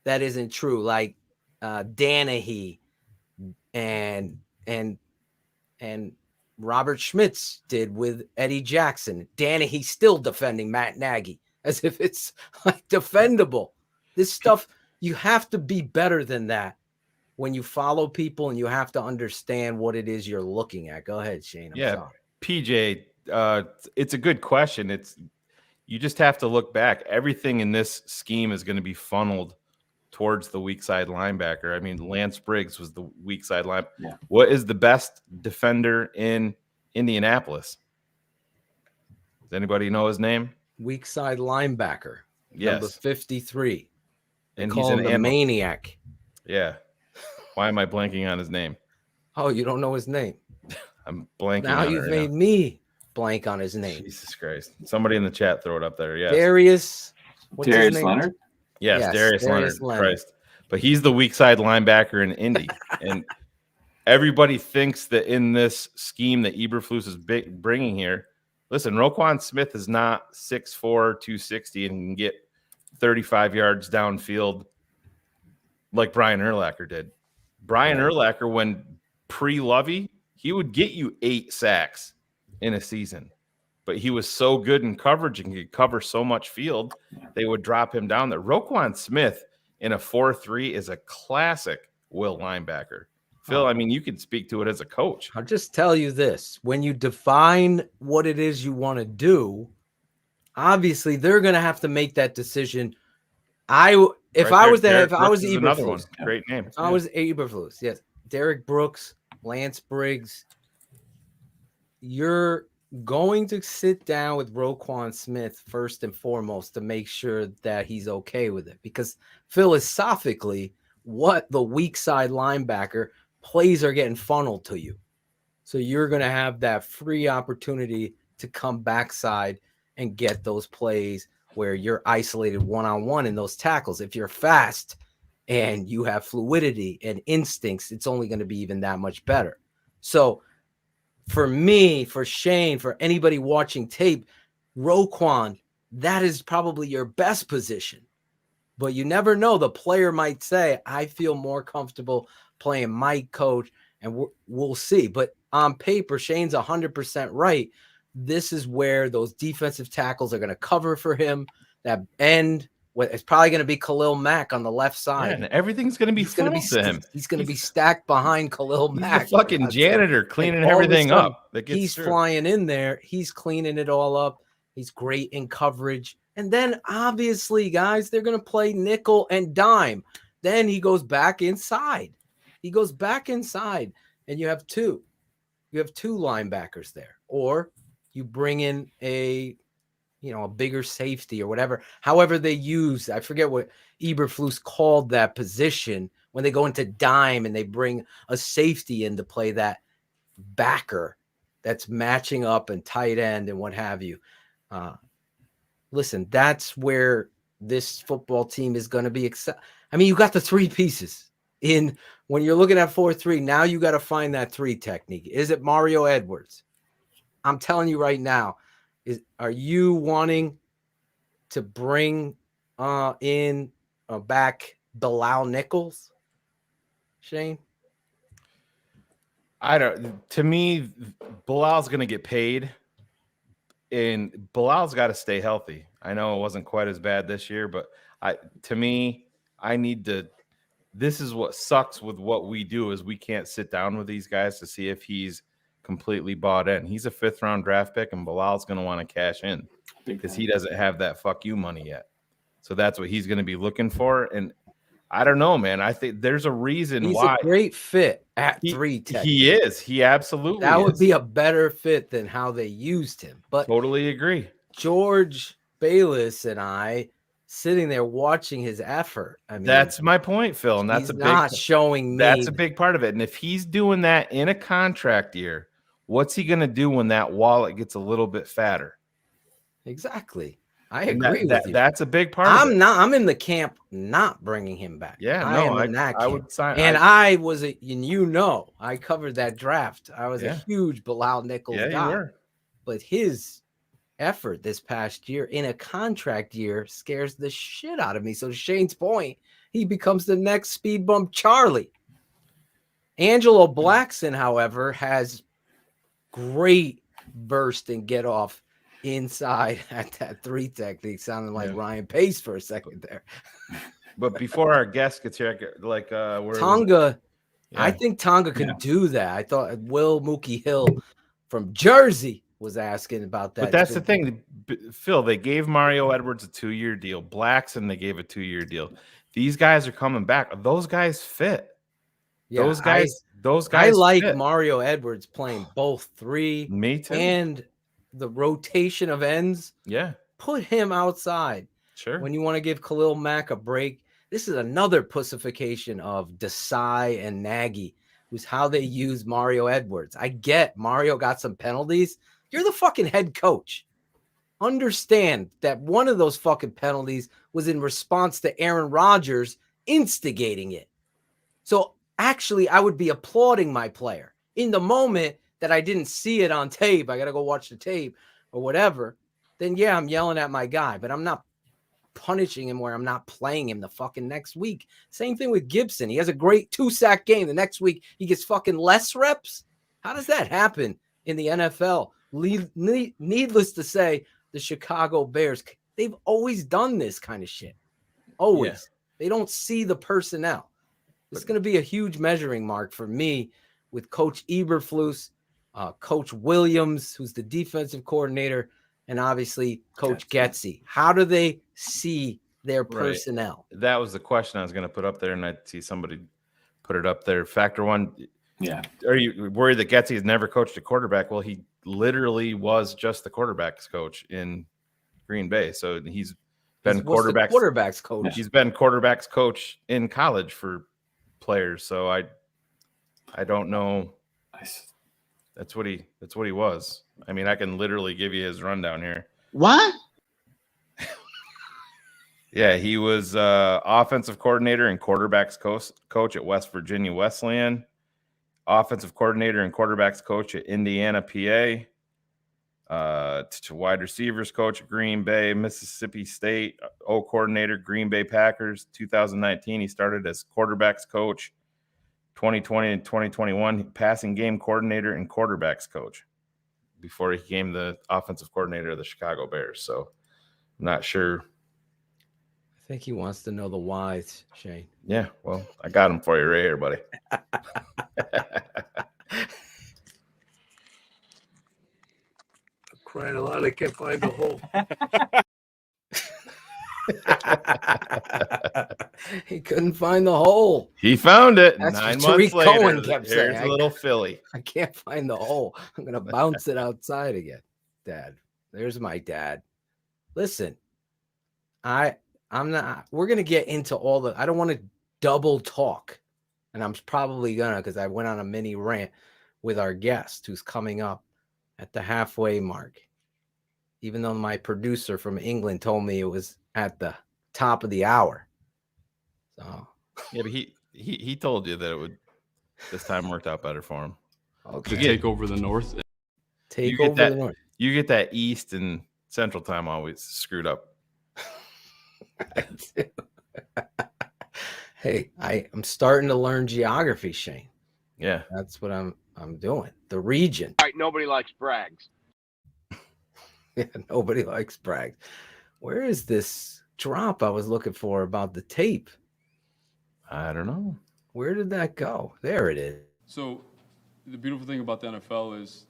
that isn't true, like Danahy and Robert Schmitz did with Eddie Jackson. Danahy still defending Matt Nagy as if it's like defendable. This stuff, you have to be better than that when you follow people, and you have to understand what it is you're looking at. Go ahead, Shane. I'm sorry. PJ, it's a good question. You just have to look back. Everything in this scheme is going to be funneled towards the weak side linebacker. I mean, Lance Briggs was the weak side linebacker. Yeah. What is the best defender in Indianapolis? Does anybody know his name? Weak side linebacker. Yes. Number 53. And call him the maniac. Yeah. Why am I blanking on his name? Oh, you don't know his name? I'm blanking. Now you've made me blank on his name. Jesus Christ. Somebody in the chat throw it up there. Yes. Darius. What's Darius his name? Leonard? Yes, Darius Leonard. Christ. But he's the weak side linebacker in Indy. And everybody thinks that in this scheme that Eberflus is bringing here, listen, Roquan Smith is not 6'4", 260 and can get 35 yards downfield like Brian Urlacher did. Brian Urlacher, when pre-Lovey, he would get you 8 sacks in a season. But he was so good in coverage and could cover so much field, they would drop him down there. Roquan Smith in a 4-3 is a classic will linebacker. Phil, I mean, you can speak to it as a coach. I'll just tell you this. When you define what it is you want to do, obviously they're going to have to make that decision. If I was Eberflus, great name. I was Eberflus. Yes. Derek Brooks, Lance Briggs. You're going to sit down with Roquan Smith first and foremost to make sure that he's okay with it, because philosophically, what the weak side linebacker plays are getting funneled to you. So you're going to have that free opportunity to come backside and get those plays where you're isolated one-on-one in those tackles. If you're fast and you have fluidity and instincts, it's only going to be even that much better. So for me, for Shane, for anybody watching tape, Roquan, that is probably your best position. But you never know. The player might say, I feel more comfortable playing Mike coach, and we'll see. But on paper, Shane's 100% right. This is where those defensive tackles are going to cover for him. That end, it's probably going to be Khalil Mack on the left side. Yeah, and everything's going to be funneled to him. He's going to be stacked behind Khalil Mack. He's the fucking janitor cleaning everything up. He's flying in there. He's cleaning it all up. He's great in coverage. And then, obviously, guys, they're going to play nickel and dime. Then he goes back inside. He goes back inside, and you have two. You have 2 linebackers there. Or you bring in a bigger safety or whatever. However they use, I forget what Eberflus called that position when they go into dime and they bring a safety in to play that backer that's matching up and tight end and what have you. Listen, that's where this football team is going to be. I mean, you got the 3 pieces in when you're looking at 4-3. Now you got to find that 3 technique. Is it Mario Edwards? I'm telling you right now, are you wanting to bring in back Bilal Nichols, Shane? I don't. To me, Bilal's going to get paid, and Bilal's got to stay healthy. I know it wasn't quite as bad this year, but to me, I need to. This is what sucks with what we do is we can't sit down with these guys to see if he's completely bought in. He's a 5th round draft pick, and Bilal's going to want to cash in because he doesn't have that fuck you money yet. So that's what he's going to be looking for. And I don't know, man. I think there's a reason why. He's a great fit at 3 tech. He is. He absolutely That is. would be a better fit than how they used him. But totally agree. George Bayless and I sitting there watching his effort. I mean, that's my point, Phil. And that's not showing me. That's a big part of it. And if he's doing that in a contract year, what's he going to do when that wallet gets a little bit fatter? Exactly. I agree with you. That's a big part of it. I'm in the camp not bringing him back. Yeah, I would sign. And I was I covered that draft. I was a huge Bilal Nichols guy. You were. But his effort this past year in a contract year scares the shit out of me. So to Shane's point, he becomes the next speed bump Charlie. Angelo Blackson, however, has great burst and get off inside at that 3 technique. Sounded like Ryan Pace for a second there. But before our guest gets here, Tonga, I think Tonga can do that. I thought Will Mookie Hill from Jersey was asking about that. But that's the thing, Phil. They gave Mario Edwards a 2-year deal. Blackson, they gave a 2-year deal. These guys are coming back. Those guys fit. Yeah, those guys. I like fit. Mario Edwards playing both 3. Me too. And the rotation of ends. Yeah. Put him outside. Sure. When you want to give Khalil Mack a break. This is another pussification of Desai and Nagy, who's how they use Mario Edwards. I get Mario got some penalties. You're the fucking head coach. Understand that one of those fucking penalties was in response to Aaron Rodgers instigating it. So actually, I would be applauding my player. In the moment that I didn't see it on tape, I got to go watch the tape or whatever, then yeah, I'm yelling at my guy, but I'm not punishing him where I'm not playing him the fucking next week. Same thing with Gibson. He has a great 2-sack game. The next week, he gets fucking less reps. How does that happen in the NFL? Needless to say, the Chicago Bears, they've always done this kind of shit. Always. Yeah. They don't see the personnel. It's going to be a huge measuring mark for me with Coach Eberflus, Coach Williams, who's the defensive coordinator, and obviously Coach Getsy. How do they see their personnel? Right. That was the question I was going to put up there, and I see somebody put it up there. Factor one. Yeah. Are you worried that Getsy has never coached a quarterback? Well, he literally was just the quarterback's coach in Green Bay. So he's been quarterback's coach. He's been quarterback's coach in college for players. So I don't know. That's what he was. I mean, I can literally give you his rundown here. What? Yeah, he was offensive coordinator and quarterbacks coach at West Virginia Wesleyan. Offensive coordinator and quarterbacks coach at Indiana, PA. Wide receivers coach at Green Bay, Mississippi State. Coordinator, Green Bay Packers. 2019, he started as quarterbacks coach. 2020 and 2021, passing game coordinator and quarterbacks coach before he became the offensive coordinator of the Chicago Bears. So I'm not sure. I think he wants to know the whys, Shane. Yeah, well, I got him for you right here, buddy. Crying a lot, I can't find the hole. He couldn't find the hole. He found it. That's 9 what months Tarik later. Cohen kept saying. Here's a little Philly. I can't find the hole. I'm gonna bounce it outside again. Dad, there's my dad. Listen, I'm not. We're gonna get into all the. I don't want to double talk, and I'm probably gonna because I went on a mini rant with our guest who's coming up at the halfway mark. Even though my producer from England told me it was at the top of the hour. So yeah, but he told you that it would this time worked out better for him. Okay. Take over the north. Take over the north. You get that East and Central time always screwed up. Hey, I'm starting to learn geography, Shane. Yeah. That's what I'm I'm doing the region. All right, nobody likes brags. Yeah, nobody likes brag. Where is this drop I was looking for about the tape? I don't know. Where did that go? There it is. So the beautiful thing about the NFL is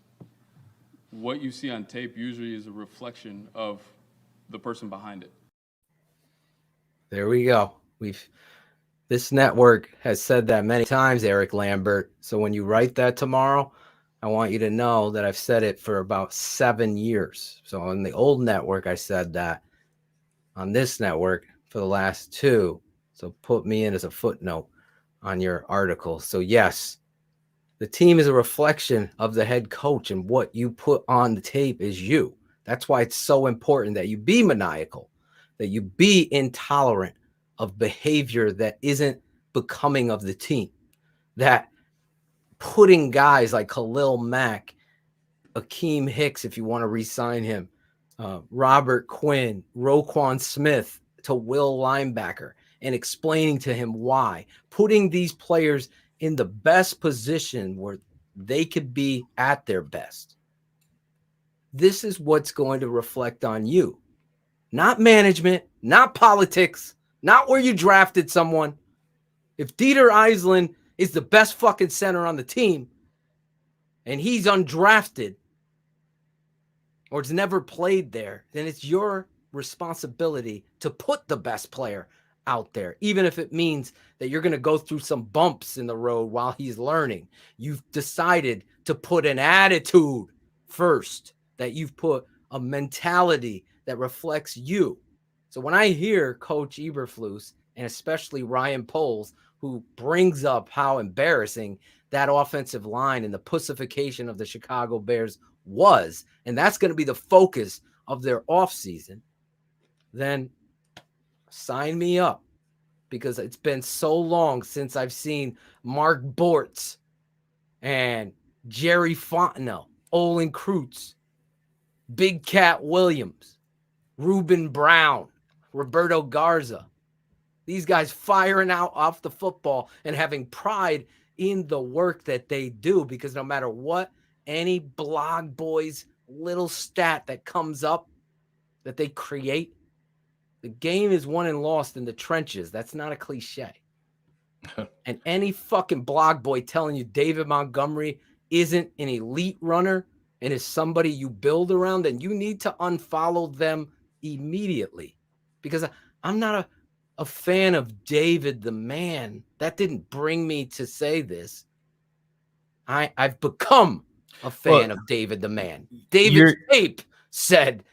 what you see on tape usually is a reflection of the person behind it. There we go. This network has said that many times, Eric Lambert. So when you write that tomorrow, I want you to know that I've said it for about 7 years. So on the old network, I said that. On this network for the last 2. So put me in as a footnote on your article. So yes, the team is a reflection of the head coach, and what you put on the tape is you. That's why it's so important that you be maniacal, that you be intolerant of behavior that isn't becoming of the team, that putting guys like Khalil Mack, Akeem Hicks, if you want to re-sign him, Robert Quinn, Roquan Smith to will linebacker, and explaining to him why, putting these players in the best position where they could be at their best. This is what's going to reflect on you, not management, not politics, not where you drafted someone. If Dieter Eisland is the best fucking center on the team and he's undrafted or it's never played there, then it's your responsibility to put the best player out there, even if it means that you're going to go through some bumps in the road while he's learning. You've decided to put an attitude first, that you've put a mentality that reflects you. So when I hear Coach Eberflus, and especially Ryan Poles, who brings up how embarrassing that offensive line and the pussification of the Chicago Bears was, and that's going to be the focus of their offseason, then sign me up, because it's been so long since I've seen Mark Bortz and Jerry Fontenot, Olin Kreutz, Big Cat Williams, Reuben Brown, Roberto Garza. These guys firing out off the football and having pride in the work that they do, because no matter what any blog boy's little stat that comes up that they create, the game is won and lost in the trenches. That's not a cliche. And any fucking blog boy telling you David Montgomery isn't an elite runner and is somebody you build around, then you need to unfollow them immediately, because I'm not a fan of David the man. That didn't bring me to say this. I've become a fan of David the man. David's tape said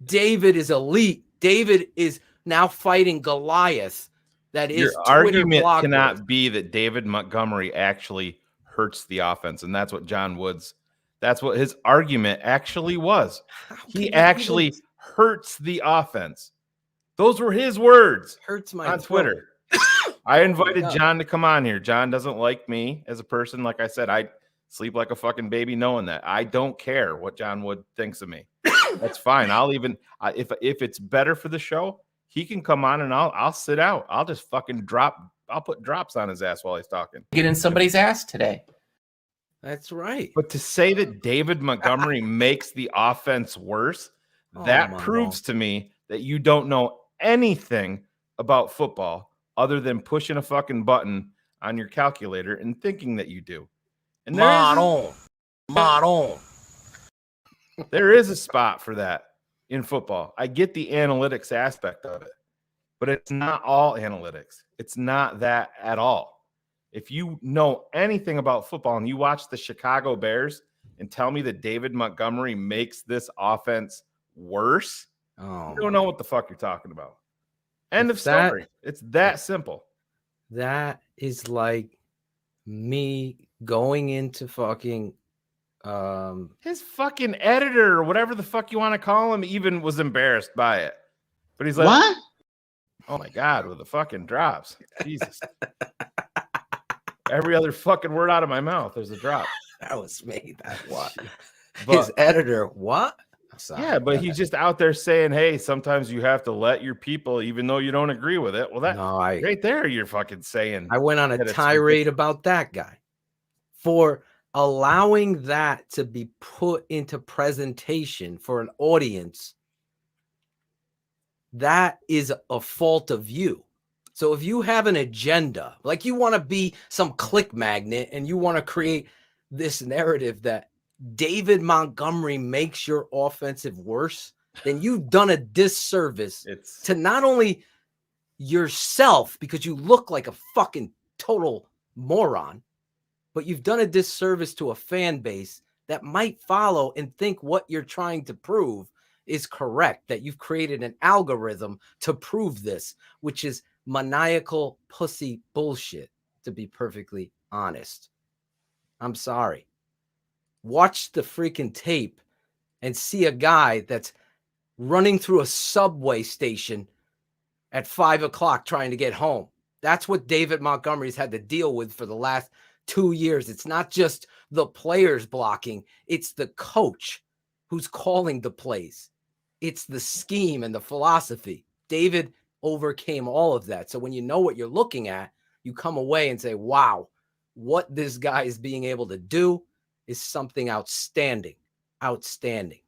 David is elite. David is now fighting Goliath. That is, your argument cannot be that David Montgomery actually hurts the offense, and that's what John Woods. That's what his argument actually was. He actually hurts the offense. Those were his words. Hurts my on Twitter. I invited John to come on here. John doesn't like me as a person. Like I said, I sleep like a fucking baby knowing that. I don't care what John Wood thinks of me. That's fine. I'll even if it's better for the show, he can come on and I'll sit out. I'll just fucking I'll put drops on his ass while he's talking. Get in somebody's ass today. That's right. But to say that David Montgomery makes the offense worse, that proves to me that you don't know anything about football other than pushing a fucking button on your calculator and thinking that you do. And there is a spot for that in football. I get the analytics aspect of it, but it's not all analytics. It's not that at all. If you know anything about football and you watch the Chicago Bears and tell me that David Montgomery makes this offense worse, you don't know what the fuck you're talking about. End of story. It's that simple. That is like me going into fucking his fucking editor or whatever the fuck you want to call him even was embarrassed by it. But he's like, what? Oh my God, with the fucking drops. Jesus. Every other fucking word out of my mouth, there's a drop. That was me. That what? But, his editor, what? Sorry, yeah, but he's just out there saying, hey, sometimes you have to let your people, even though you don't agree with it. Well, that right there, you're fucking saying. I went on a tirade about that guy for allowing that to be put into presentation for an audience, that is a fault of you. So if you have an agenda, like you want to be some click magnet and you want to create this narrative that David Montgomery makes your offensive worse, then you've done a disservice to not only yourself, because you look like a fucking total moron, but you've done a disservice to a fan base that might follow and think what you're trying to prove is correct, that you've created an algorithm to prove this, which is maniacal pussy bullshit, to be perfectly honest. I'm sorry. Watch the freaking tape and see a guy that's running through a subway station at 5 o'clock trying to get home. That's what David Montgomery's had to deal with for the last 2 years. It's not just the players blocking, it's the coach who's calling the plays. It's the scheme and the philosophy. David overcame all of that. So when you know what you're looking at, you come away and say, wow, what this guy is being able to do is something outstanding. Outstanding.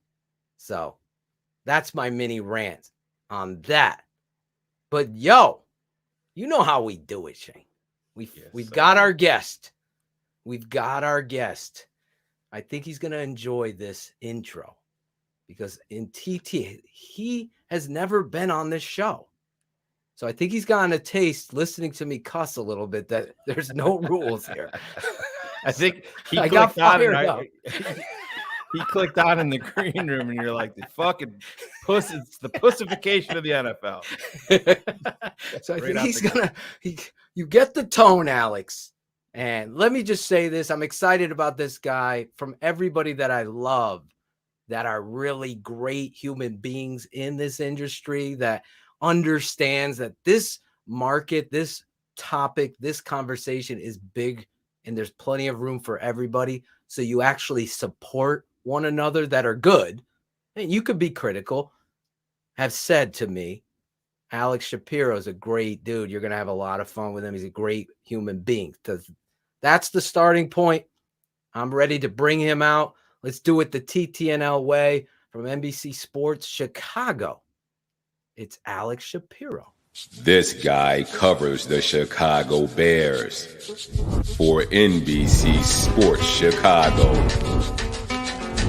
So that's my mini rant on that. But yo, you know how we do it, Shane. We've got our guest. We've got our guest. I think he's going to enjoy this intro because in TT, he has never been on this show. So I think he's gotten a taste listening to me cuss a little bit that there's no rules here. I think I got fired up. He clicked on in the green room, and you're like, the fucking puss. It's the pussification of the NFL. So I think he's gonna. You get the tone, Alex. And let me just say this: I'm excited about this guy. From everybody that I love, that are really great human beings in this industry, that understands that this market, this topic, this conversation is big, and there's plenty of room for everybody. So you actually support one another that are good, and you could be critical, have said to me, Alex Shapiro is a great dude. You're going to have a lot of fun with him. He's a great human being. That's the starting point. I'm ready to bring him out. Let's do it the TTNL way from NBC Sports Chicago. It's Alex Shapiro. This guy covers the Chicago Bears for NBC Sports Chicago.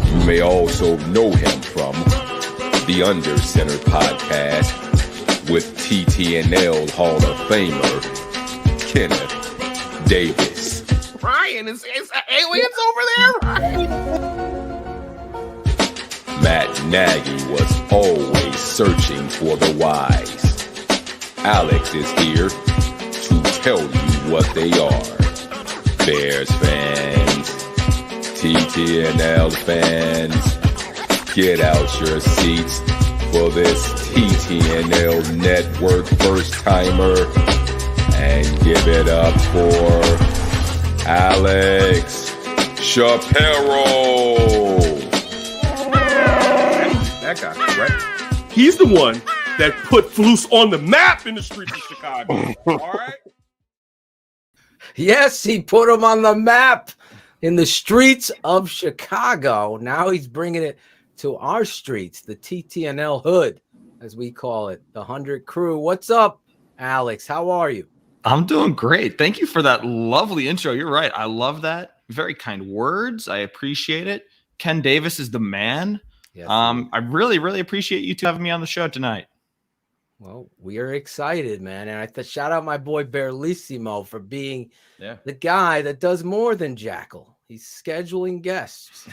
You may also know him from the Under Center podcast with TTNL Hall of Famer Kenneth Davis. Ryan, is aliens over there? Matt Nagy was always searching for the wise. Alex is here to tell you what they are. Bears fans, TTNL fans, get out your seats for this TTNL Network first-timer and give it up for Alex Shapiro. That guy, right? He's the one that put Flus on the map in the streets of Chicago. All right? Yes, he put him on the map in the streets of Chicago. Now he's bringing it to our streets, the TTNL hood, as we call it, the 100 crew. What's up, Alex? How are you? I'm doing great. Thank you for that lovely intro. You're right. I love that. Very kind words. I appreciate it. Ken Davis is the man. Yes, I really, really appreciate you two having me on the show tonight. Well, we are excited, man. And I shout out my boy Berlissimo for being the guy that does more than Jackle. He's scheduling guests.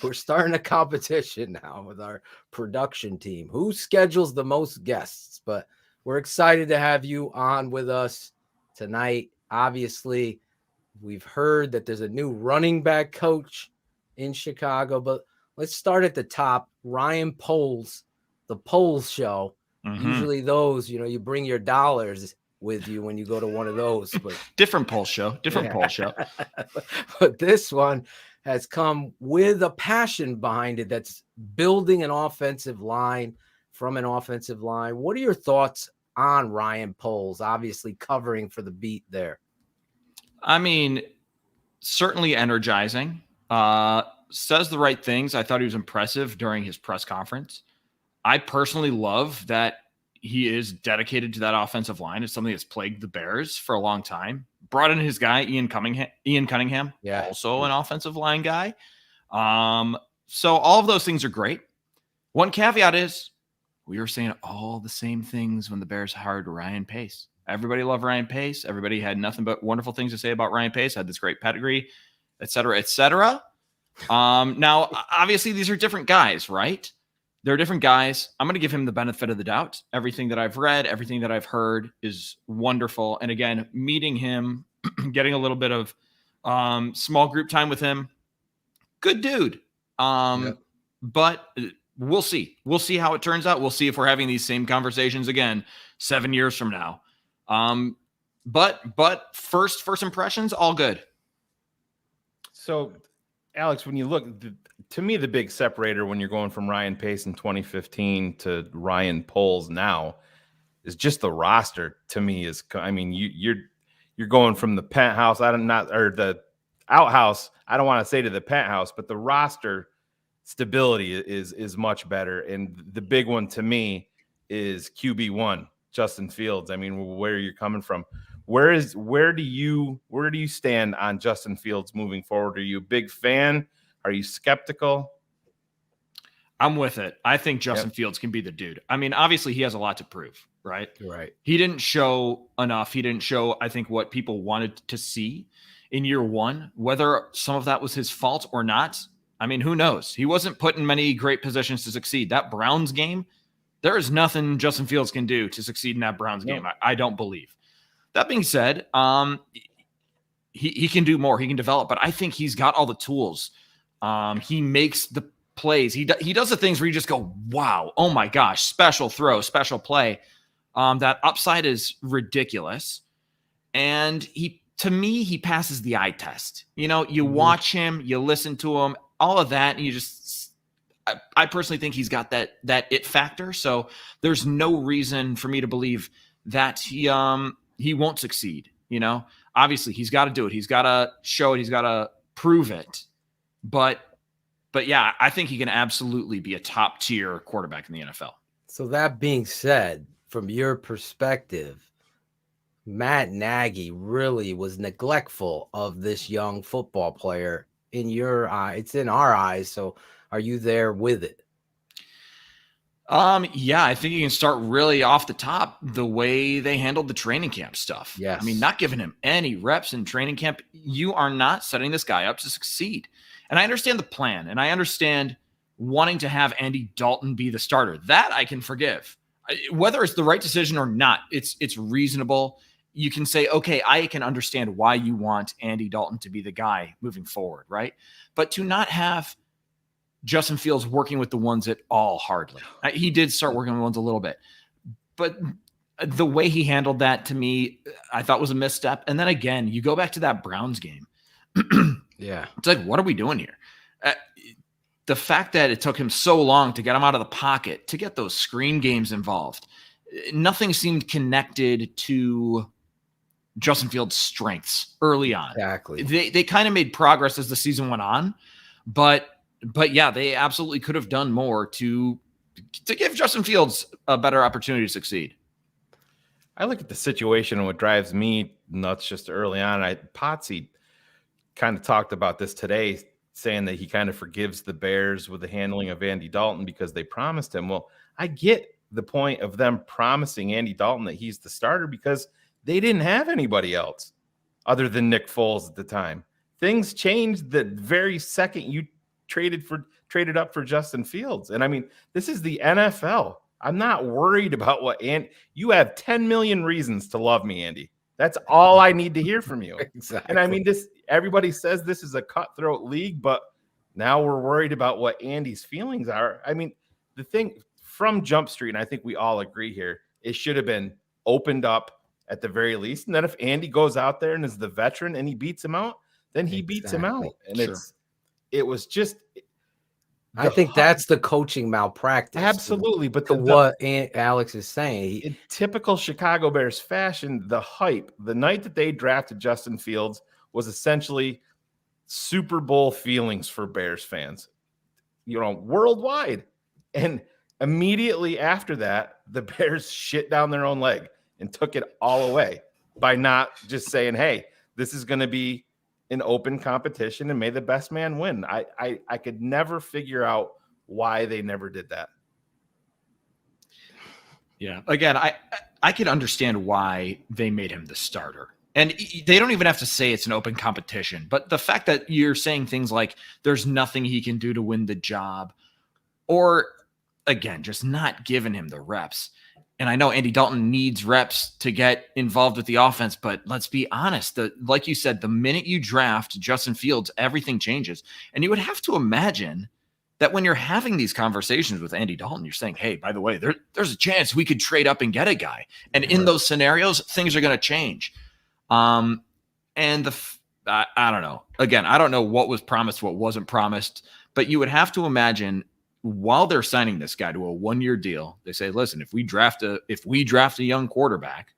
We're starting a competition now with our production team. Who schedules the most guests? But we're excited to have you on with us tonight. Obviously, we've heard that there's a new running back coach in Chicago, but let's start at the top. Ryan Poles, the Poles show. Mm-hmm. Usually those, you bring your dollars with you when you go to one of those. But different Poles show. But this one has come with a passion behind it that's building an offensive line from an offensive line. What are your thoughts on Ryan Poles, obviously covering for the beat there? I mean, certainly energizing. Says the right things. I thought he was impressive during his press conference. I personally love that he is dedicated to that offensive line. It's something that's plagued the Bears for a long time. Brought in his guy, Ian Cunningham, also an offensive line guy. So all of those things are great. One caveat is we were saying all the same things when the Bears hired Ryan Pace. Everybody loved Ryan Pace. Everybody had nothing but wonderful things to say about Ryan Pace, had this great pedigree, et cetera, et cetera. Now, obviously, these are different guys, right? They're different guys. I'm going to give him the benefit of the doubt. Everything that I've read, everything that I've heard is wonderful. And again, meeting him, getting a little bit of small group time with him, good dude. But we'll see. We'll see how it turns out. We'll see if we're having these same conversations again 7 years from now. But first impressions, all good. So, Alex, when you look, to me, the big separator when you're going from Ryan Pace in 2015 to Ryan Poles now is just the roster. To me, you're going from the penthouse. The outhouse. I don't want to say to the penthouse, but the roster stability is much better. And the big one to me is QB1, Justin Fields. I mean, where you're coming from. Where do you stand on Justin Fields moving forward? Are you a big fan? Are you skeptical? I'm with it. I think Justin Fields can be the dude. I mean, obviously he has a lot to prove, right? Right. He didn't show enough. He didn't show, I think, what people wanted to see in year one. Whether some of that was his fault or not, I mean, who knows? He wasn't put in many great positions to succeed. That Browns game, there is nothing Justin Fields can do to succeed in that Browns game. I don't believe. That being said, he can do more. He can develop, but I think he's got all the tools. He makes the plays. He does the things where you just go, wow, oh my gosh, special throw, special play. That upside is ridiculous. And to me, he passes the eye test. You know, you watch him, you listen to him, all of that, and you just, I personally think he's got that it factor. So there's no reason for me to believe that he won't succeed. You know, obviously he's got to do it. He's got to show it. He's got to prove it. But yeah, I think he can absolutely be a top tier quarterback in the NFL. So that being said, from your perspective, Matt Nagy really was neglectful of this young football player in your eye. It's in our eyes. So are you there with it? Yeah, I think you can start really off the top, the way they handled the training camp stuff. Yes. I mean, not giving him any reps in training camp. You are not setting this guy up to succeed. And I understand the plan, and I understand wanting to have Andy Dalton be the starter. That I can forgive. Whether it's the right decision or not, it's reasonable. You can say, okay, I can understand why you want Andy Dalton to be the guy moving forward, right? But to not have Justin Fields working with the ones at all, hardly. He did start working with the ones a little bit. But the way he handled that, to me, I thought was a misstep. And then again, you go back to that Browns game. Yeah. It's like, what are we doing here? The fact that it took him so long to get him out of the pocket, to get those screen games involved, nothing seemed connected to Justin Fields' strengths early on. Exactly. They kind of made progress as the season went on, but yeah, they absolutely could have done more to give Justin Fields a better opportunity to succeed. I look at the situation and what drives me nuts just early on. Potsy kind of talked about this today, saying that he kind of forgives the Bears with the handling of Andy Dalton because they promised him. Well, I get the point of them promising Andy Dalton that he's the starter because they didn't have anybody else other than Nick Foles at the time. Things changed the very second you traded up for Justin Fields. And I mean, this is the NFL. I'm not worried about you have 10 million reasons to love me, Andy. That's all I need to hear from you. Exactly. And I mean, everybody says this is a cutthroat league, but now we're worried about what Andy's feelings are. I mean, the thing from Jump Street, and I think we all agree here, it should have been opened up at the very least. And then if Andy goes out there and is the veteran and he beats him out, then he beats him out. And it was just. I think that's the coaching malpractice. Absolutely. But what Alex is saying, in typical Chicago Bears fashion, the hype, the night that they drafted Justin Fields was essentially Super Bowl feelings for Bears fans, worldwide. And immediately after that, the Bears shit down their own leg and took it all away by not just saying, hey, this is going to be an open competition and may the best man win. I could never figure out why they never did that. Yeah. Again, I could understand why they made him the starter. And they don't even have to say it's an open competition. But the fact that you're saying things like there's nothing he can do to win the job, or again, just not giving him the reps. And I know Andy Dalton needs reps to get involved with the offense, but let's be honest. Like you said, the minute you draft Justin Fields, everything changes. And you would have to imagine that when you're having these conversations with Andy Dalton, you're saying, hey, by the way, there's a chance we could trade up and get a guy. And in those scenarios, things are going to change. I don't know. Again, I don't know what was promised, what wasn't promised, but you would have to imagine while they're signing this guy to a 1-year deal, they say, listen, if we draft a young quarterback,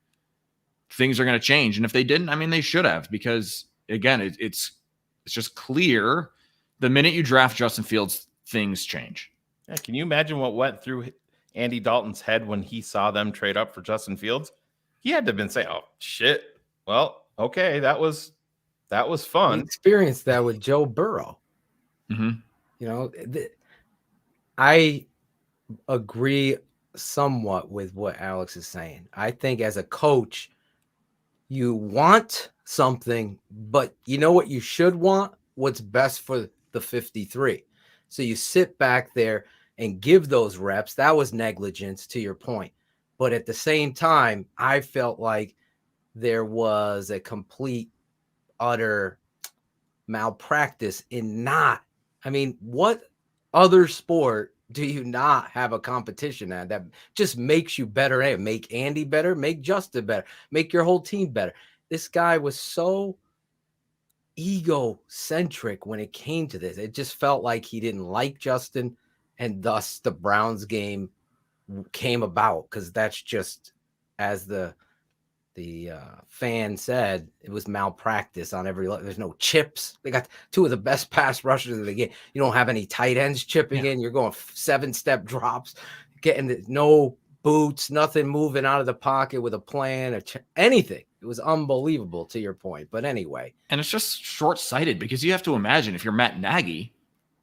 things are going to change. And if they didn't, I mean, they should have, because again, it's just clear the minute you draft Justin Fields, things change. Yeah, can you imagine what went through Andy Dalton's head when he saw them trade up for Justin Fields? He had to have been saying, oh shit. Well, okay, that was fun. We experienced that with Joe Burrow. Mm-hmm. I agree somewhat with what Alex is saying. I think as a coach, you want something, but you know what you should want? What's best for the 53. So you sit back there and give those reps. That was negligence, to your point. But at the same time, I felt like there was a complete, utter malpractice in not. I mean, what other sport do you not have a competition at that just makes you better? Hey, make Andy better, make Justin better, make your whole team better. This guy was so egocentric when it came to this. It just felt like he didn't like Justin, and thus the Browns game came about, because that's just, as the fan said, it was malpractice on every level. There's no chips. They got two of the best pass rushers of the game. You don't have any tight ends chipping in. You're going 7-step drops, getting no boots, nothing moving out of the pocket with a plan, anything. It was unbelievable, to your point. But anyway. And it's just short-sighted, because you have to imagine, if you're Matt Nagy,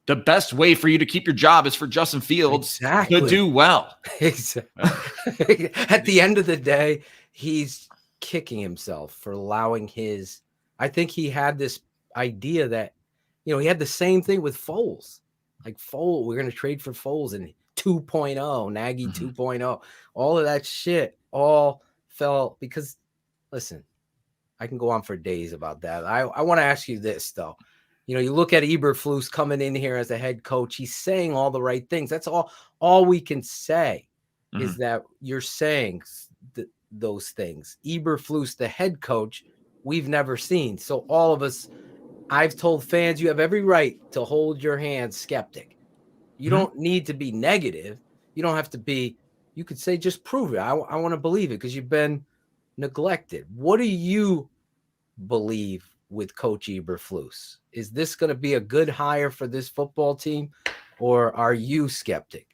the best way for you to keep your job is for Justin Fields to do well. Exactly. At the end of the day, he's kicking himself for allowing I think he had this idea that, he had the same thing with Foles. Like Foles, we're going to trade for Foles and 2.0, Nagy 2.0. All of that shit all fell because, listen, I can go on for days about that. I want to ask you this, though. You look at Eberflus coming in here as a head coach. He's saying all the right things. That's all we can say is that you're saying those things. Eberflus, the head coach, we've never seen. So all of us, I've told fans, you have every right to hold your hand skeptic. You don't need to be negative. You don't have to be, you could say, just prove it. I want to believe it because you've been neglected. What do you believe with Coach Eberflus? Is this going to be a good hire for this football team, or are you skeptic?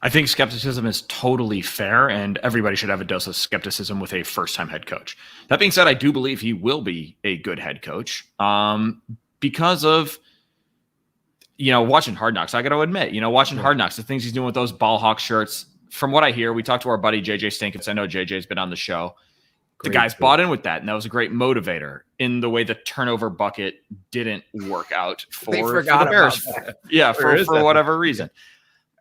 I think skepticism is totally fair, and everybody should have a dose of skepticism with a first-time head coach. That being said, I do believe he will be a good head coach because of, watching Hard Knocks. I got to admit, watching Hard Knocks, the things he's doing with those ball hawk shirts. From what I hear, we talked to our buddy JJ Stinkins. I know JJ's been on the show. The guys bought in with that, and that was a great motivator in the way the turnover bucket didn't work out for the Bears. Yeah, for whatever reason.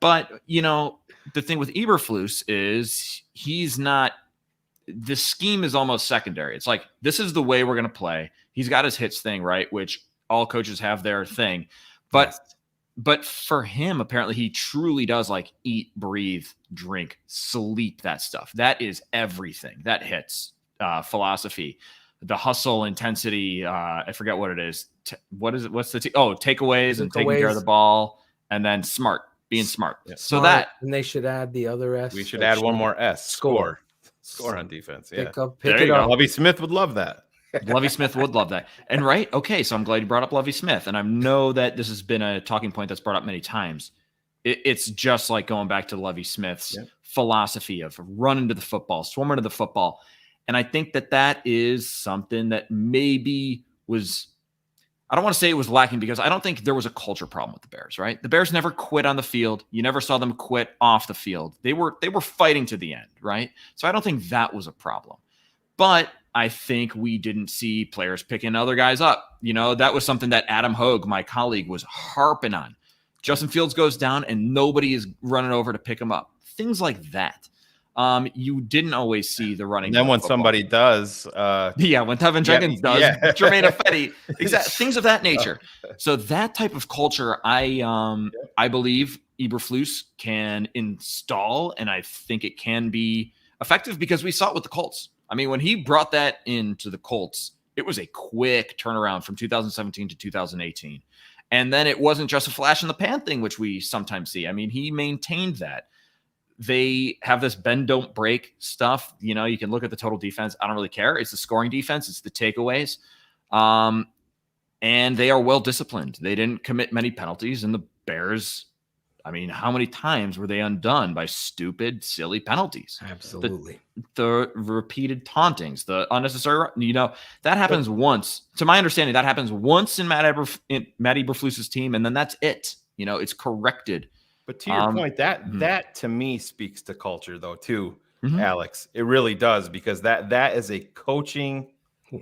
But, the thing with Eberflus is he's not – the scheme is almost secondary. It's like, this is the way we're going to play. He's got his hits thing, right, which all coaches have their thing. But for him, apparently, he truly does eat, breathe, drink, sleep, that stuff. That is everything. That hits. Philosophy, the hustle, intensity. I forget what it is. What is it? What's the takeaways and taking care of the ball, and then being smart. Yeah. So that, and they should add the other S. We should add one more S. Score on defense. Yeah, pick it up. Lovie Smith would love that. Lovie Smith would love that. And right, okay, so I'm glad you brought up Lovie Smith. And I know that this has been a talking point that's brought up many times. It's just like going back to Lovie Smith's philosophy of running to the football, swimming to the football. And I think that is something that maybe was, I don't want to say it was lacking, because I don't think there was a culture problem with the Bears, right? The Bears never quit on the field. You never saw them quit off the field. They were fighting to the end, right? So I don't think that was a problem. But I think we didn't see players picking other guys up. That was something that Adam Hogue, my colleague, was harping on. Justin Fields goes down and nobody is running over to pick him up. Things like that. You didn't always see the running. And then when somebody does, when Tevin Jenkins does, Jermaine Ifedi, things of that nature. So that type of culture, I believe Eberflus can install, and I think it can be effective because we saw it with the Colts. I mean, when he brought that into the Colts, it was a quick turnaround from 2017 to 2018. And then it wasn't just a flash in the pan thing, which we sometimes see. I mean, he maintained that. They have this bend, don't break stuff. You can look at the total defense. I don't really care. It's the scoring defense. It's the takeaways. And they are well disciplined. They didn't commit many penalties. And the Bears, I mean, how many times were they undone by stupid, silly penalties? Absolutely. The repeated tauntings, the unnecessary, that happens once. To my understanding, that happens once in Matt Eberflus's team, and then that's it. It's corrected. But to your point, that to me speaks to culture, though, too, Alex. It really does, because that is a coaching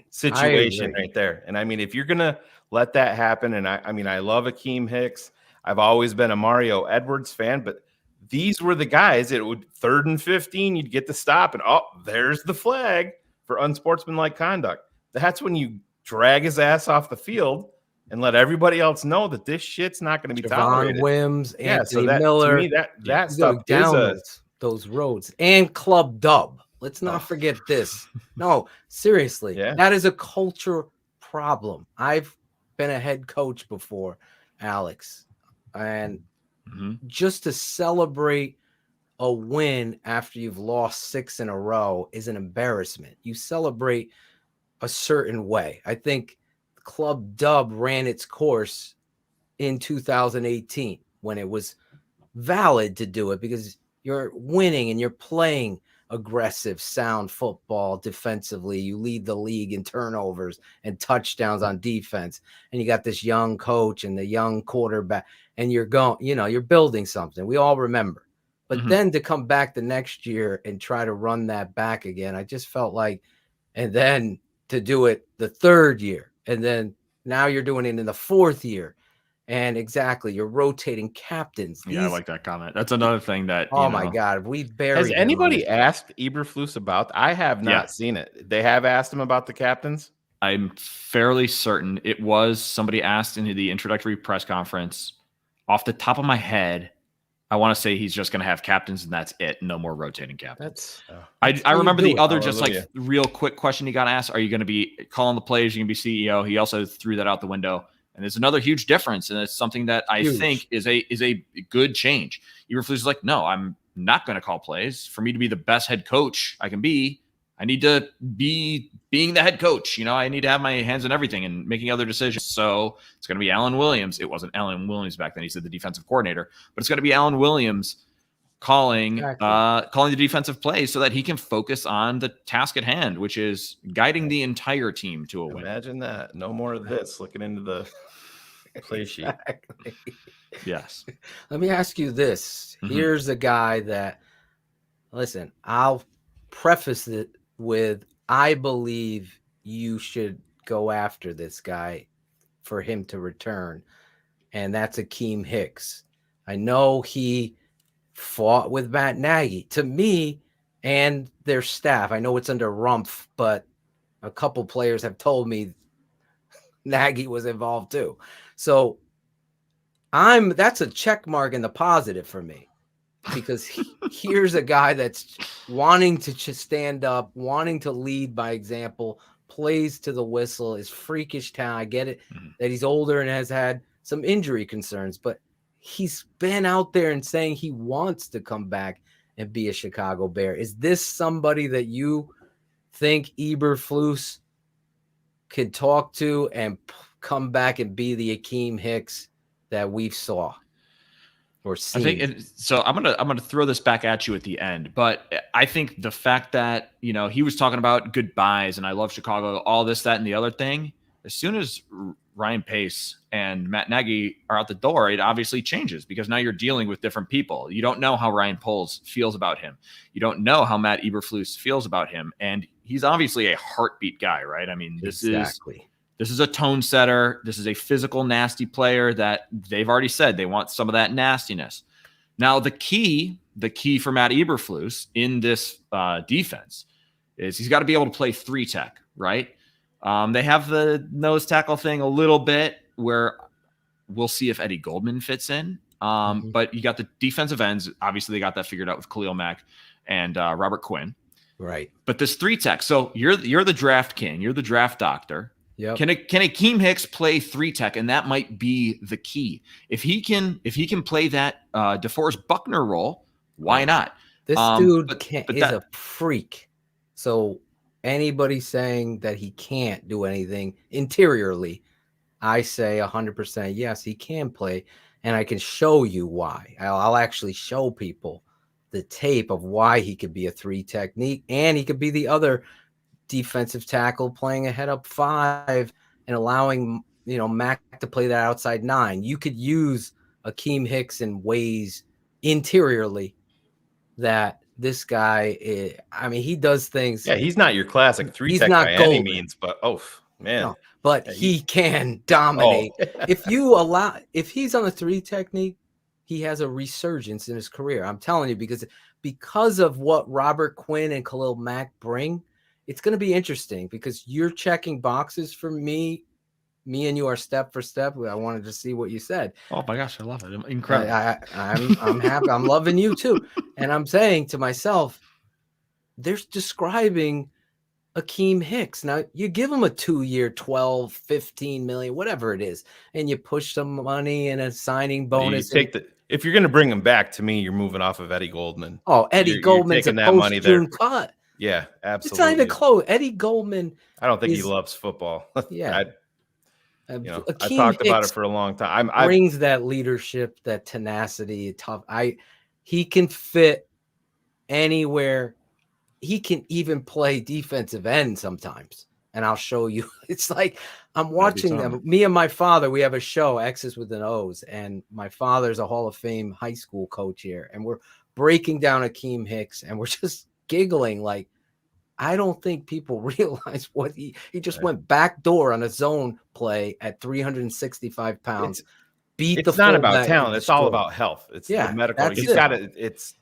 situation right there. And I mean, if you're gonna let that happen, and I love Akeem Hicks. I've always been a Mario Edwards fan, but these were the guys. It would 3rd and 15, you'd get the stop, and there's the flag for unsportsmanlike conduct. That's when you drag his ass off the field and let everybody else know that this shit's not going to be tolerated. Wims, Anthony Miller. To me, that stuff down those roads. And Club Dub. Let's not forget this. No, seriously. That is a culture problem. I've been a head coach before, Alex. And just to celebrate a win after you've lost 6 in a row is an embarrassment. You celebrate a certain way. I think Club Dub ran its course in 2018 when it was valid to do it, because you're winning and you're playing aggressive, sound football defensively. You lead the league in turnovers and touchdowns on defense. And you got this young coach and the young quarterback, and you're going, you're building something. We all remember. But then to come back the next year and try to run that back again, I just felt like, and then to do it the 3rd year, and then now you're doing it in the 4th year. And exactly, you're rotating captains. I like that comment. That's another thing that, my God, we've buried. Has anybody asked Eberflus about? I have not seen it. They have asked him about the captains. I'm fairly certain it was somebody asked in the introductory press conference. Off the top of my head, I want to say he's just going to have captains and that's it. No more rotating captains. I remember the other just like real quick question he got asked. Are you going to be calling the plays? Are you going to be CEO? He also threw that out the window. And there's another huge difference. And it's something that I think is a good change. Eberflus is like, no, I'm not going to call plays. For me to be the best head coach I can be, I need to be being the head coach. I need to have my hands in everything and making other decisions. So it's going to be Alan Williams. It wasn't Alan Williams back then. He said the defensive coordinator, but it's going to be Alan Williams calling the defensive plays so that he can focus on the task at hand, which is guiding the entire team to a win. Imagine that. No more of this, looking into the play sheet. Yes. Let me ask you this. Here's a guy that, listen, I'll preface it with, I believe you should go after this guy for him to return, and that's Akeem Hicks. I know he fought with Matt Nagy. To me and their staff, I know it's under Rumpf, but a couple players have told me Nagy was involved too. So that's a check mark in the positive for me, because here's a guy that's wanting to just stand up, wanting to lead by example, plays to the whistle, is freakish talent. I get it that he's older and has had some injury concerns, but he's been out there and saying he wants to come back and be a Chicago Bear. Is this somebody that you think Eberflus could talk to and come back and be the Akeem Hicks that we've saw or seen. I think so. I'm gonna throw this back at you at the end, but I think the fact that he was talking about goodbyes and I love Chicago, all this, that, and the other thing. As soon as Ryan Pace and Matt Nagy are out the door, it obviously changes because now you're dealing with different people. You don't know how Ryan Poles feels about him. You don't know how Matt Eberflus feels about him, and he's obviously a heartbeat guy, right? I mean, this is a tone setter. This is a physical, nasty player that they've already said they want some of that nastiness. Now, the key for Matt Eberflus in this defense is he's got to be able to play 3-tech, right? They have the nose tackle thing a little bit where we'll see if Eddie Goldman fits in. But you got the defensive ends. Obviously, they got that figured out with Khalil Mack and Robert Quinn. Right. But this 3-tech. So you're the draft king. You're the draft doctor. Yep. Can Akeem Hicks play 3-tech? And that might be the key. If he can play that DeForest Buckner role, why not? This dude is a freak. So anybody saying that he can't do anything interiorly, I say 100% yes, he can play. And I can show you why. I'll actually show people the tape of why he could be a 3 technique, and he could be the other defensive tackle playing a head up 5 and allowing Mack to play that outside 9. You could use Akeem Hicks in ways interiorly that this guy he does things. Yeah, he's not your classic 3-tech by any means, but man. But he can dominate. If he's on a 3 technique, he has a resurgence in his career. I'm telling you, because of what Robert Quinn and Khalil Mack bring, it's going to be interesting because you're checking boxes for me. Me and you are step for step. I wanted to see what you said. Oh my gosh, I love it. Incredible. I'm happy. I'm loving you too. And I'm saying to myself, they're describing Akeem Hicks. Now you give him a 2-year, 12, 15 million, whatever it is, and you push some money and a signing bonus. If you're going to bring him back, to me, you're moving off of Eddie Goldman. Oh, Eddie Goldman's a post-June cut. Yeah, absolutely. It's not even close. Eddie Goldman. I don't think he loves football. Yeah. I talked about it for a long time. Brings that leadership, that tenacity, tough. He can fit anywhere. He can even play defensive end sometimes. And I'll show you. It's like I'm watching them. Me and my father, we have a show, X's with an O's. And my father's a Hall of Fame high school coach here. And we're breaking down Akeem Hicks. And we're just giggling like, I don't think people realize what he just went backdoor on a zone play at 365 pounds. It's not about talent. It's all about health. It's the medical. He's got it.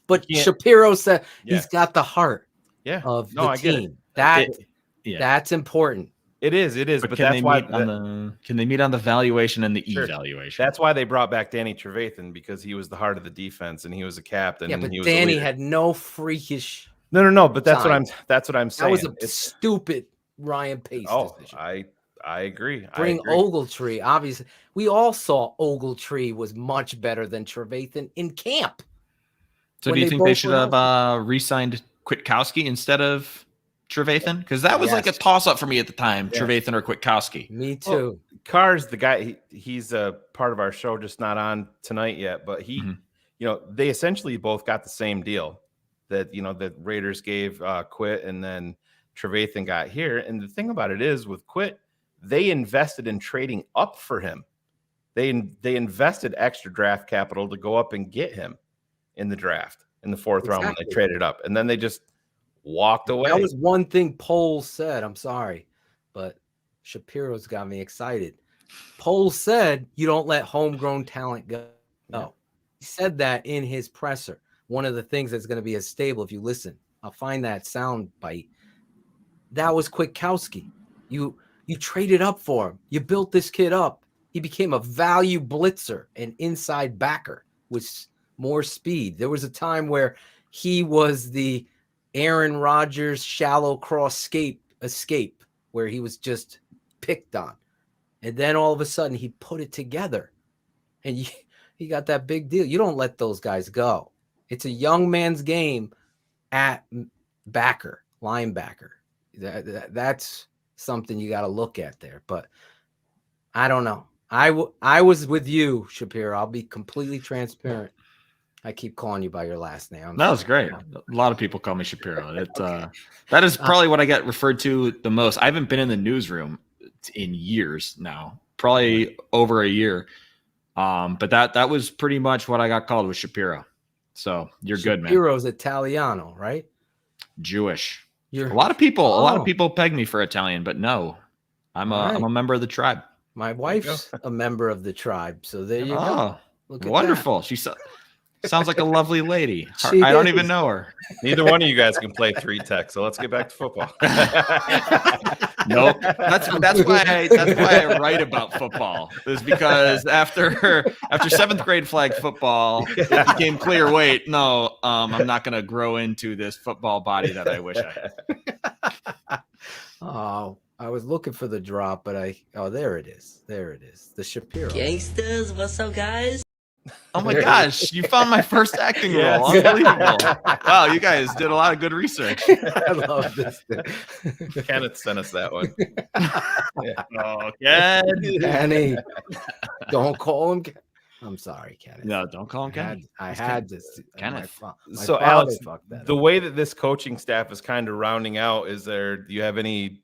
But Shapiro said he's got the heart of the team. That's important. It is. But that's why can they meet on the valuation and the evaluation? That's why they brought back Danny Trevathan, because he was the heart of the defense and he was a captain. Yeah, and but he was Danny had no freakish. No. But that's what I'm saying. That was a stupid Ryan Pace decision. I agree. Bring Ogletree. Obviously, we all saw Ogletree was much better than Trevathan in camp. So do you think they should have re-signed Kwiatkowski instead of Trevathan? Because that was like a toss-up for me at the time, Trevathan or Kwiatkowski. Me too. Well, Carr's the guy. He's a part of our show, just not on tonight yet. But they essentially both got the same deal that the Raiders gave Quit, and then Trevathan got here. And the thing about it is, with Quit, they invested in trading up for him. They invested extra draft capital to go up and get him in the draft in the 4th round when they traded up, and then they just walked away. That was one thing Poles said. I'm sorry, but Shapiro's got me excited. Poles said you don't let homegrown talent go. No, he said that in his presser. One of the things that's going to be a stable, if you listen, I'll find that sound bite. That was Kwiatkowski. You traded up for him. You built this kid up. He became a value blitzer, an inside backer with more speed. There was a time where he was the Aaron Rodgers shallow cross escape where he was just picked on. And then all of a sudden he put it together and he got that big deal. You don't let those guys go. It's a young man's game at linebacker. That's something you got to look at there. But I don't know. I was with you, Shapiro. I'll be completely transparent. I keep calling you by your last name. That was great. A lot of people call me Shapiro. That is probably what I get referred to the most. I haven't been in the newsroom in years now, probably over a year. But that was pretty much what I got called, was Shapiro. So you're good, man. Shapiro's Italiano, right? Jewish. A lot of people peg me for Italian, but no, I'm a member of the tribe. My wife's a member of the tribe, so there you go. Look at Wonderful. that. She sounds like a lovely lady. She I don't is. even know her. Neither one of you guys can play 3-tech, so let's get back to football. Nope. That's why I write about football, is because after 7th grade flag football, it became clear, wait, no, I'm not going to grow into this football body that I wish I had. Oh, I was looking for the drop, but there it is. There it is. The Shapiro. Gangsters, what's up, guys? Oh my gosh, you found my first acting role. Unbelievable. Wow, you guys did a lot of good research. I love this thing. Kenneth sent us that one. Oh, Kenny. Don't call him. I'm sorry, Kenneth. No, don't call him Kenneth. I had to. Kenneth. So, Alex, the way that this coaching staff is kind of rounding out, do you have any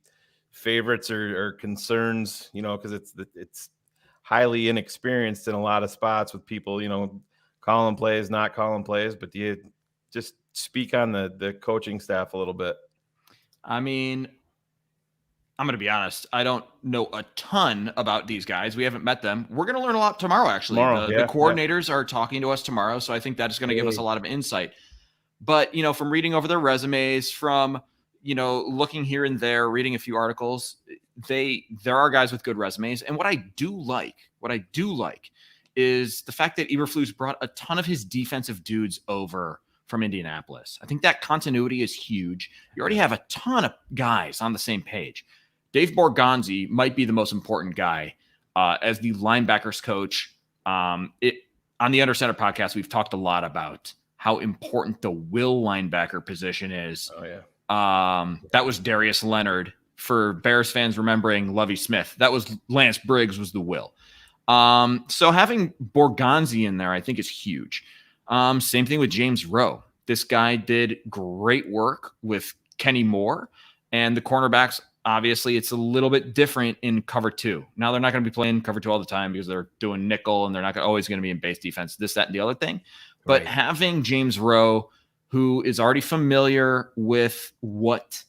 favorites or concerns? Because it's highly inexperienced in a lot of spots with people, calling plays, not calling plays. But do you just speak on the coaching staff a little bit? I mean, I'm going to be honest. I don't know a ton about these guys. We haven't met them. We're going to learn a lot tomorrow, actually. The coordinators are talking to us tomorrow, so I think that is going to give us a lot of insight. But, from reading over their resumes, from, looking here and there, reading a few articles, there are guys with good resumes. And what I do like is the fact that Eberflus brought a ton of his defensive dudes over from Indianapolis. I think that continuity is huge. You already have a ton of guys on the same page. Dave Borgonzi might be the most important guy as the linebackers coach. On the Under Center podcast, we've talked a lot about how important the will linebacker position is. Oh, yeah. That was Darius Leonard. For Bears fans remembering Lovie Smith, that was Lance Briggs was the will. So having Borgonzi in there, I think, is huge. Same thing with James Rowe. This guy did great work with Kenny Moore, and the cornerbacks, obviously, it's a little bit different in cover 2. Now they're not going to be playing cover 2 all the time because they're doing nickel and they're not always going to be in base defense, this, that, and the other thing. But having James Rowe, who is already familiar with what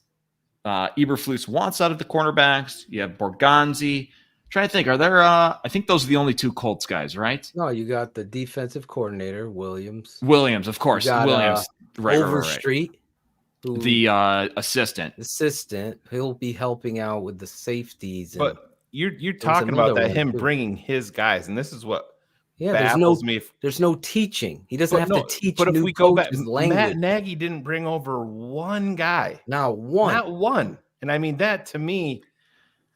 Eberflus wants out of the cornerbacks. You have Borgonzi. Trying to think, are there? I think those are the only 2 Colts guys, right? No, you got the defensive coordinator, Williams. Williams, of course. Williams, right. Overstreet, the assistant. He'll be helping out with the safeties. But you're talking about that him bringing his guys, and this is what there's no teaching. He doesn't have to teach. But if we go back, language. Matt Nagy didn't bring over one guy. Not one. And I mean, that to me,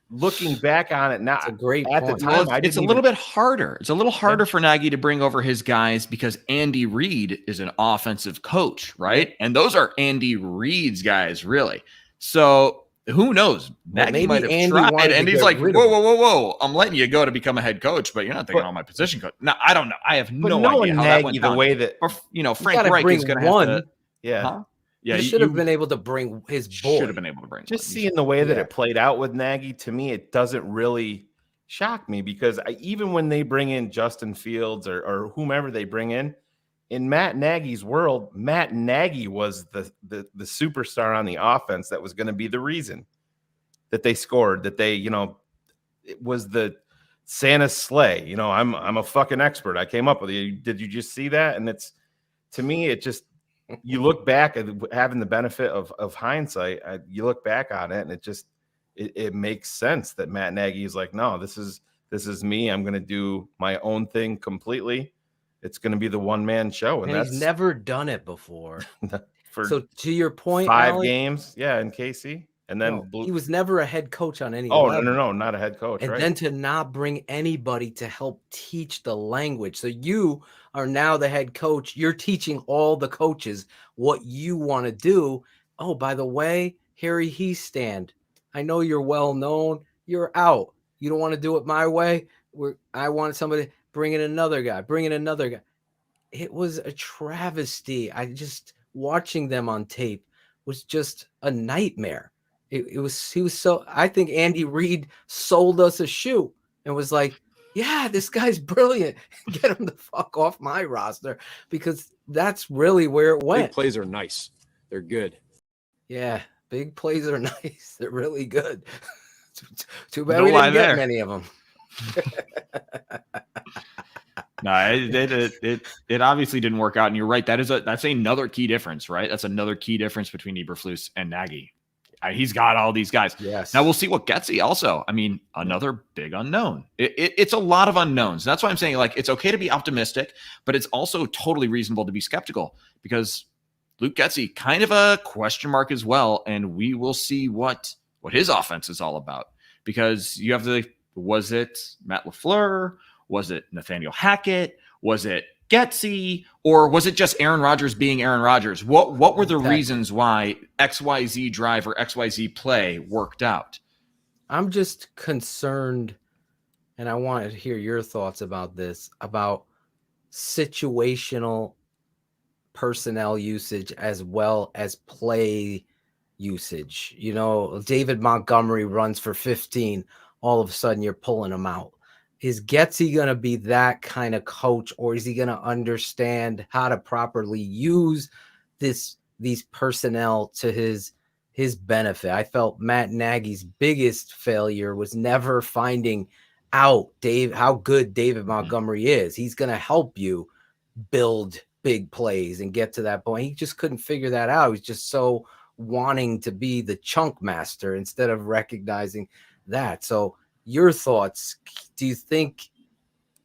looking back on it now, it's a great at point. the time. It's a little bit harder. It's a little harder for Nagy to bring over his guys because Andy Reid is an offensive coach, right? And those are Andy Reid's guys, really. So who knows? Nagy might have tried, and he's like, whoa. I'm letting you go to become a head coach, but you're not taking on my position coach. No, I don't know. I have no idea how that went down. The way that, or, Frank Reich is going to have to. Yeah. Huh? Yeah, he should have been able to bring his boy. Should have been able to bring. Just seeing the way that it played out with Nagy, to me, it doesn't really shock me because even when they bring in Justin Fields or whomever they bring in Matt Nagy's world, Matt Nagy was the superstar on the offense that was going to be the reason that they scored. That they, it was the Santa's sleigh. I'm a fucking expert. I came up with it. Did you just see that? And it's, to me, it just. You look back at having the benefit of hindsight, you look back on it and it makes sense that Matt Nagy is like, no, this is me. I'm going to do my own thing completely. It's going to be the one-man show. And he's never done it before. So to your point, 5 Alex, games. Yeah. In KC. And then he was never a head coach on any level. No, not a head coach. And then to not bring anybody to help teach the language. So you are now the head coach. You're teaching all the coaches what you want to do. Oh, by the way, Harry Heastand, I know you're well known. You're out. You don't want to do it my way. I want somebody, bring in another guy, It was a travesty. Watching them on tape was just a nightmare. He was so, I think Andy Reid sold us a shoe and was like, yeah, this guy's brilliant. Get him the fuck off my roster, because that's really where it went. Big plays are nice. They're good. Yeah, big plays are nice. They're really good. Too bad we didn't get many of them. No, it obviously didn't work out, and you're right. That's another key difference, right? That's another key difference between Eberflus and Nagy. He's got all these guys. Yes. Now we'll see what Getsy also. I mean, another big unknown. It's a lot of unknowns. That's why I'm saying, like, it's okay to be optimistic, but it's also totally reasonable to be skeptical, because Luke Getsy, kind of a question mark as well, and we will see what his offense is all about. Because you have was it Matt LaFleur? Was it Nathaniel Hackett? Was it Getsy? Or was it just Aaron Rodgers being Aaron Rodgers? What were the reasons why XYZ drive or XYZ play worked out? I'm just concerned, and I want to hear your thoughts about this, about situational personnel usage as well as play usage. You know, David Montgomery runs for 15. All of a sudden, you're pulling him out. Is Getsy going to be that kind of coach, or is he going to understand how to properly use these personnel to his benefit? I felt Matt Nagy's biggest failure was never finding out how good David Montgomery is. He's going to help you build big plays and get to that point. He just couldn't figure that out. He's just so wanting to be the chunk master instead of recognizing that. So your thoughts, do you think,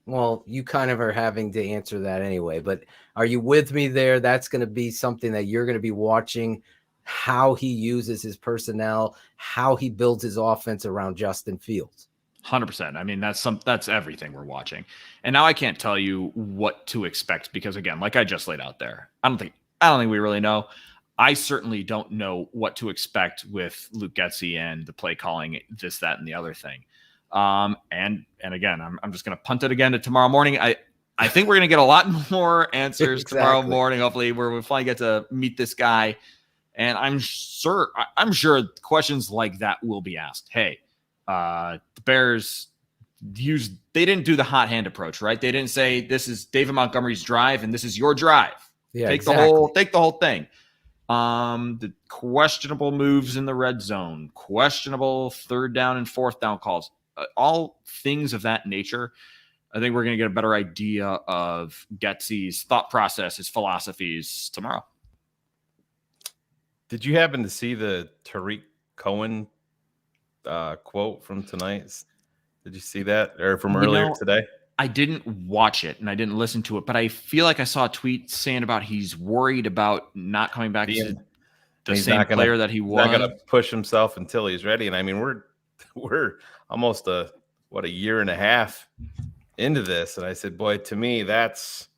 well, you kind of are having to answer that anyway, but are you with me there? That's going to be something that you're going to be watching, how he uses his personnel, how he builds his offense around Justin Fields. 100%. I mean, that's everything we're watching. And now I can't tell you what to expect, because again, like I just laid out there, I don't think we really know. I certainly don't know what to expect with Luke Getsy and the play calling, this, that, and the other thing. And again, I'm just going to punt it again to tomorrow morning. I think we're going to get a lot more answers tomorrow morning. Hopefully we'll finally get to meet this guy. And I'm sure questions like that will be asked. Hey, the Bears they didn't do the hot hand approach, right? They didn't say, this is David Montgomery's drive and this is your drive. Yeah, take the whole thing. The questionable moves in the red zone, questionable 3rd down and 4th down calls, all things of that nature. I think we're going to get a better idea of Getsy's thought process, his philosophies tomorrow. Did you happen to see the Tarik Cohen quote from tonight? Did you see that, or from earlier today? I didn't watch it and I didn't listen to it, but I feel like I saw a tweet saying about he's worried about not coming back to the same player that he was. He's not going to push himself until he's ready. And I mean, we're almost a year and a half into this. And I said, boy, to me, that's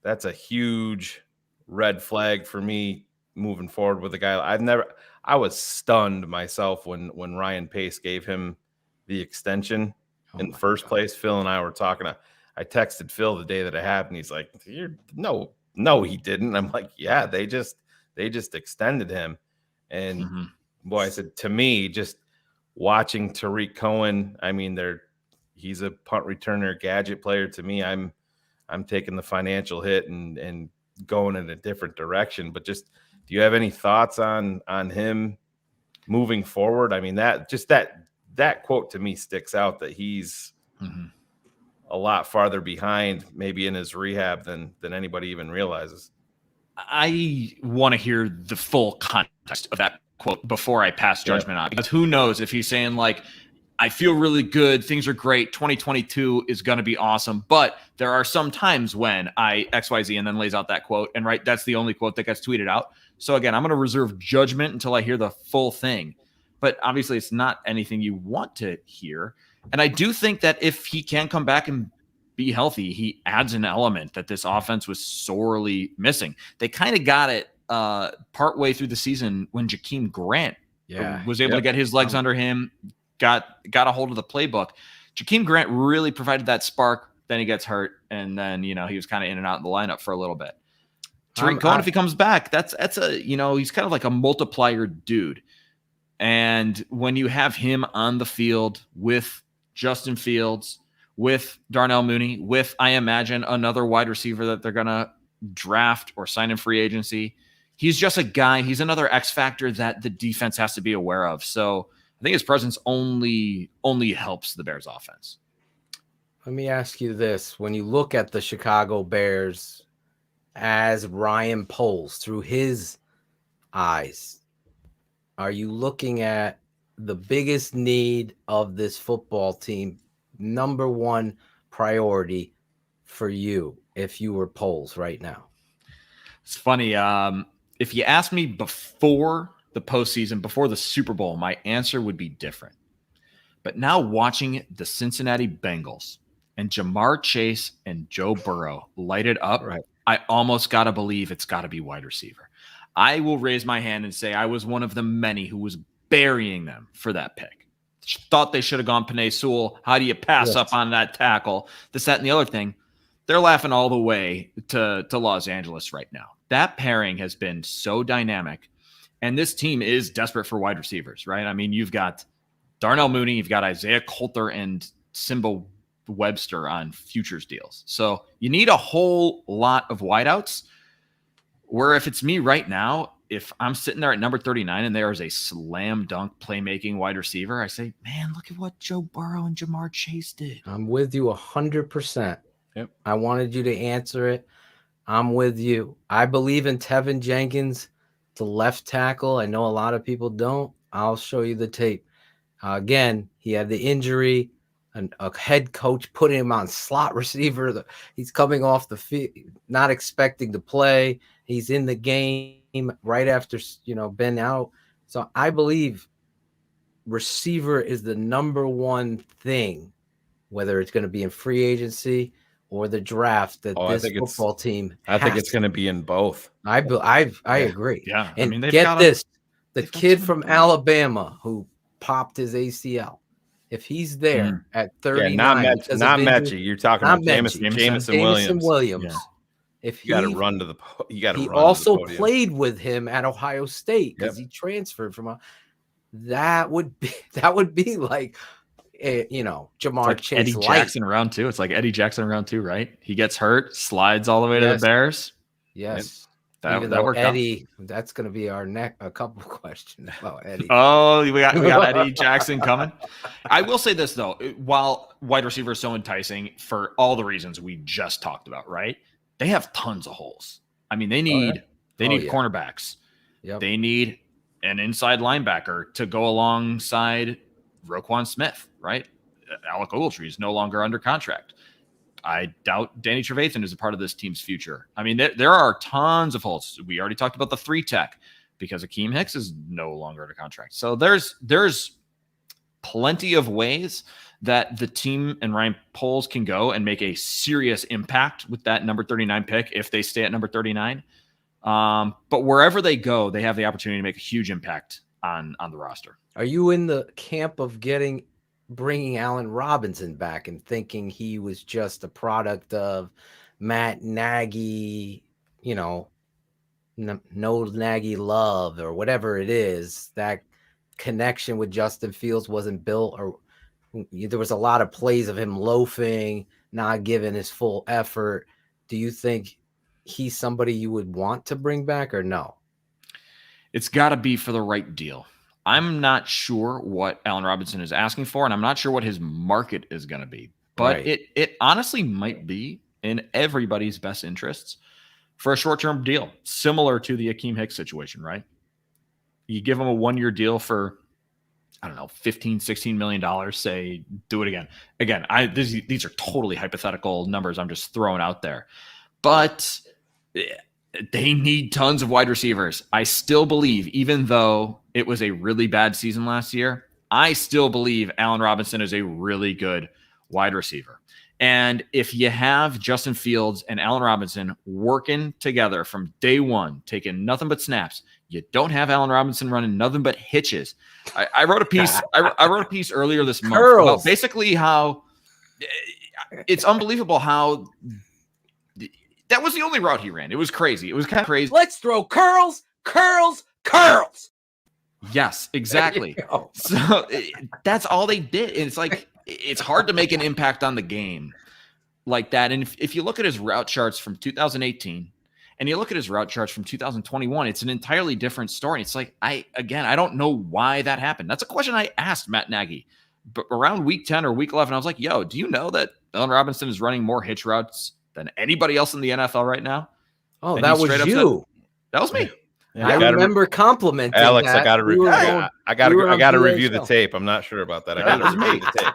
a huge red flag for me moving forward with a guy. I was stunned myself when Ryan Pace gave him the extension in the first place. Phil and I were talking. I texted Phil the day that it happened. He's like, no, he didn't. I'm like, yeah, they just extended him. And boy, I said, to me, just watching Tarik Cohen, I mean, he's a punt returner, gadget player. To me, I'm taking the financial hit and going in a different direction. But just, do you have any thoughts on him moving forward? I mean, that quote to me sticks out, that he's a lot farther behind maybe in his rehab than anybody even realizes. I want to hear the full context of that quote before I pass judgment on it, because who knows if he's saying like, I feel really good, things are great, 2022 is going to be awesome, but there are some times when I XYZ, and then lays out that quote, and right, that's the only quote that gets tweeted out. So again, I'm going to reserve judgment until I hear the full thing. But obviously it's not anything you want to hear. And I do think that if he can come back and be healthy, he adds an element that this offense was sorely missing. They kind of got it partway through the season when Akeem Grant was able to get his legs under him, got a hold of the playbook. Jakeem Grant really provided that spark. Then he gets hurt, and then he was kind of in and out of the lineup for a little bit. Tarik Cohen, if he comes back, that's a he's kind of like a multiplier dude. And when you have him on the field with Justin Fields, with Darnell Mooney, with, I imagine, another wide receiver that they're gonna draft or sign in free agency, he's just a guy. He's another X factor that the defense has to be aware of. So I think his presence only helps the Bears offense. Let me ask you this. When you look at the Chicago Bears as Ryan Poles through his eyes, are you looking at the biggest need of this football team, number one priority for you if you were Poles right now? It's funny. If you asked me before the postseason, before the Super Bowl, my answer would be different. But now watching the Cincinnati Bengals and Jamar Chase and Joe Burrow light it up, I almost got to believe it's got to be wide receiver. I will raise my hand and say I was one of the many who was burying them for that pick. Thought they should have gone Penei Sewell. How do you pass up on that tackle? This, that, and the other thing. They're laughing all the way to Los Angeles right now. That pairing has been so dynamic. And this team is desperate for wide receivers, right? I mean, you've got Darnell Mooney, you've got Isaiah Coulter and Simba Webster on futures deals. So you need a whole lot of wideouts. Where if it's me right now, if I'm sitting there at number 39 and there is a slam dunk playmaking wide receiver, I say, man, look at what Joe Burrow and Jamar Chase did. I'm with you 100%. Yep. I wanted you to answer it. I'm with you. I believe in Tevin Jenkins, the left tackle. I know a lot of people don't. I'll show you the tape. Again, he had the injury, and a head coach put him on slot receiver. He's coming off the field, not expecting to play. He's in the game right after, been out. So I believe receiver is the number one thing, whether it's going to be in free agency or the draft, that this football team I think it's going to be in both. I agree. Yeah. And I mean, get this, the kid from Alabama who popped his ACL, if he's there at 39, not Mechie. You're talking about Jameson Williams. Yeah. If you got to run to the, he also played with him at Ohio State because he transferred from that would be like, Jamar like Chase, Eddie Jackson round two. It's like Eddie Jackson round two, right? He gets hurt, slides all the way to the Bears. Yes. That worked Eddie, that's going to be our a couple of questions about Eddie. Oh, we got Eddie Jackson coming. I will say this though, while wide receiver is so enticing for all the reasons we just talked about, right? They have tons of holes. I mean, they need cornerbacks. Yep. They need an inside linebacker to go alongside Roquan Smith, right? Alec Ogletree is no longer under contract. I doubt Danny Trevathan is a part of this team's future. I mean, there are tons of holes. We already talked about the 3-tech because Akeem Hicks is no longer under contract. So there's plenty of ways that the team and Ryan Poles can go and make a serious impact with that number 39 pick if they stay at number 39. But wherever they go, they have the opportunity to make a huge impact on the roster. Are you in the camp of bringing Allen Robinson back and thinking he was just a product of Matt Nagy, no Nagy love or whatever it is, that connection with Justin Fields wasn't built, or there was a lot of plays of him loafing, not giving his full effort? Do you think he's somebody you would want to bring back or no? It's got to be for the right deal. I'm not sure what Allen Robinson is asking for, and I'm not sure what his market is going to be. But it honestly might be in everybody's best interests for a short-term deal, similar to the Akeem Hicks situation, right? You give him a one-year deal for, I don't know, $15, $16 million, say, do it again. Again, these are totally hypothetical numbers I'm just throwing out there. But they need tons of wide receivers. I still believe, even though it was a really bad season last year, I still believe Allen Robinson is a really good wide receiver. And if you have Justin Fields and Allen Robinson working together from day one, taking nothing but snaps, You don't have Allen Robinson running nothing but hitches. I wrote a piece. I wrote a piece earlier this month about basically how it's unbelievable how that was the only route he ran. It was crazy. It was kind of crazy. Let's throw curls. Yes, exactly. So that's all they did. And it's like, it's hard to make an impact on the game like that. And if you look at his route charts from 2018 and you look at his route charts from 2021, it's an entirely different story. It's like, I don't know why that happened. That's a question I asked Matt Nagy. But around week 10 or week 11, I was like, yo, do you know that Allen Robinson is running more hitch routes than anybody else in the NFL right now? Oh, And that he was straight up you. said, that was me. Yeah, I remember complimenting Alex. that. I got to review. I got to review the tape. I'm not sure about that. I got to review the tape.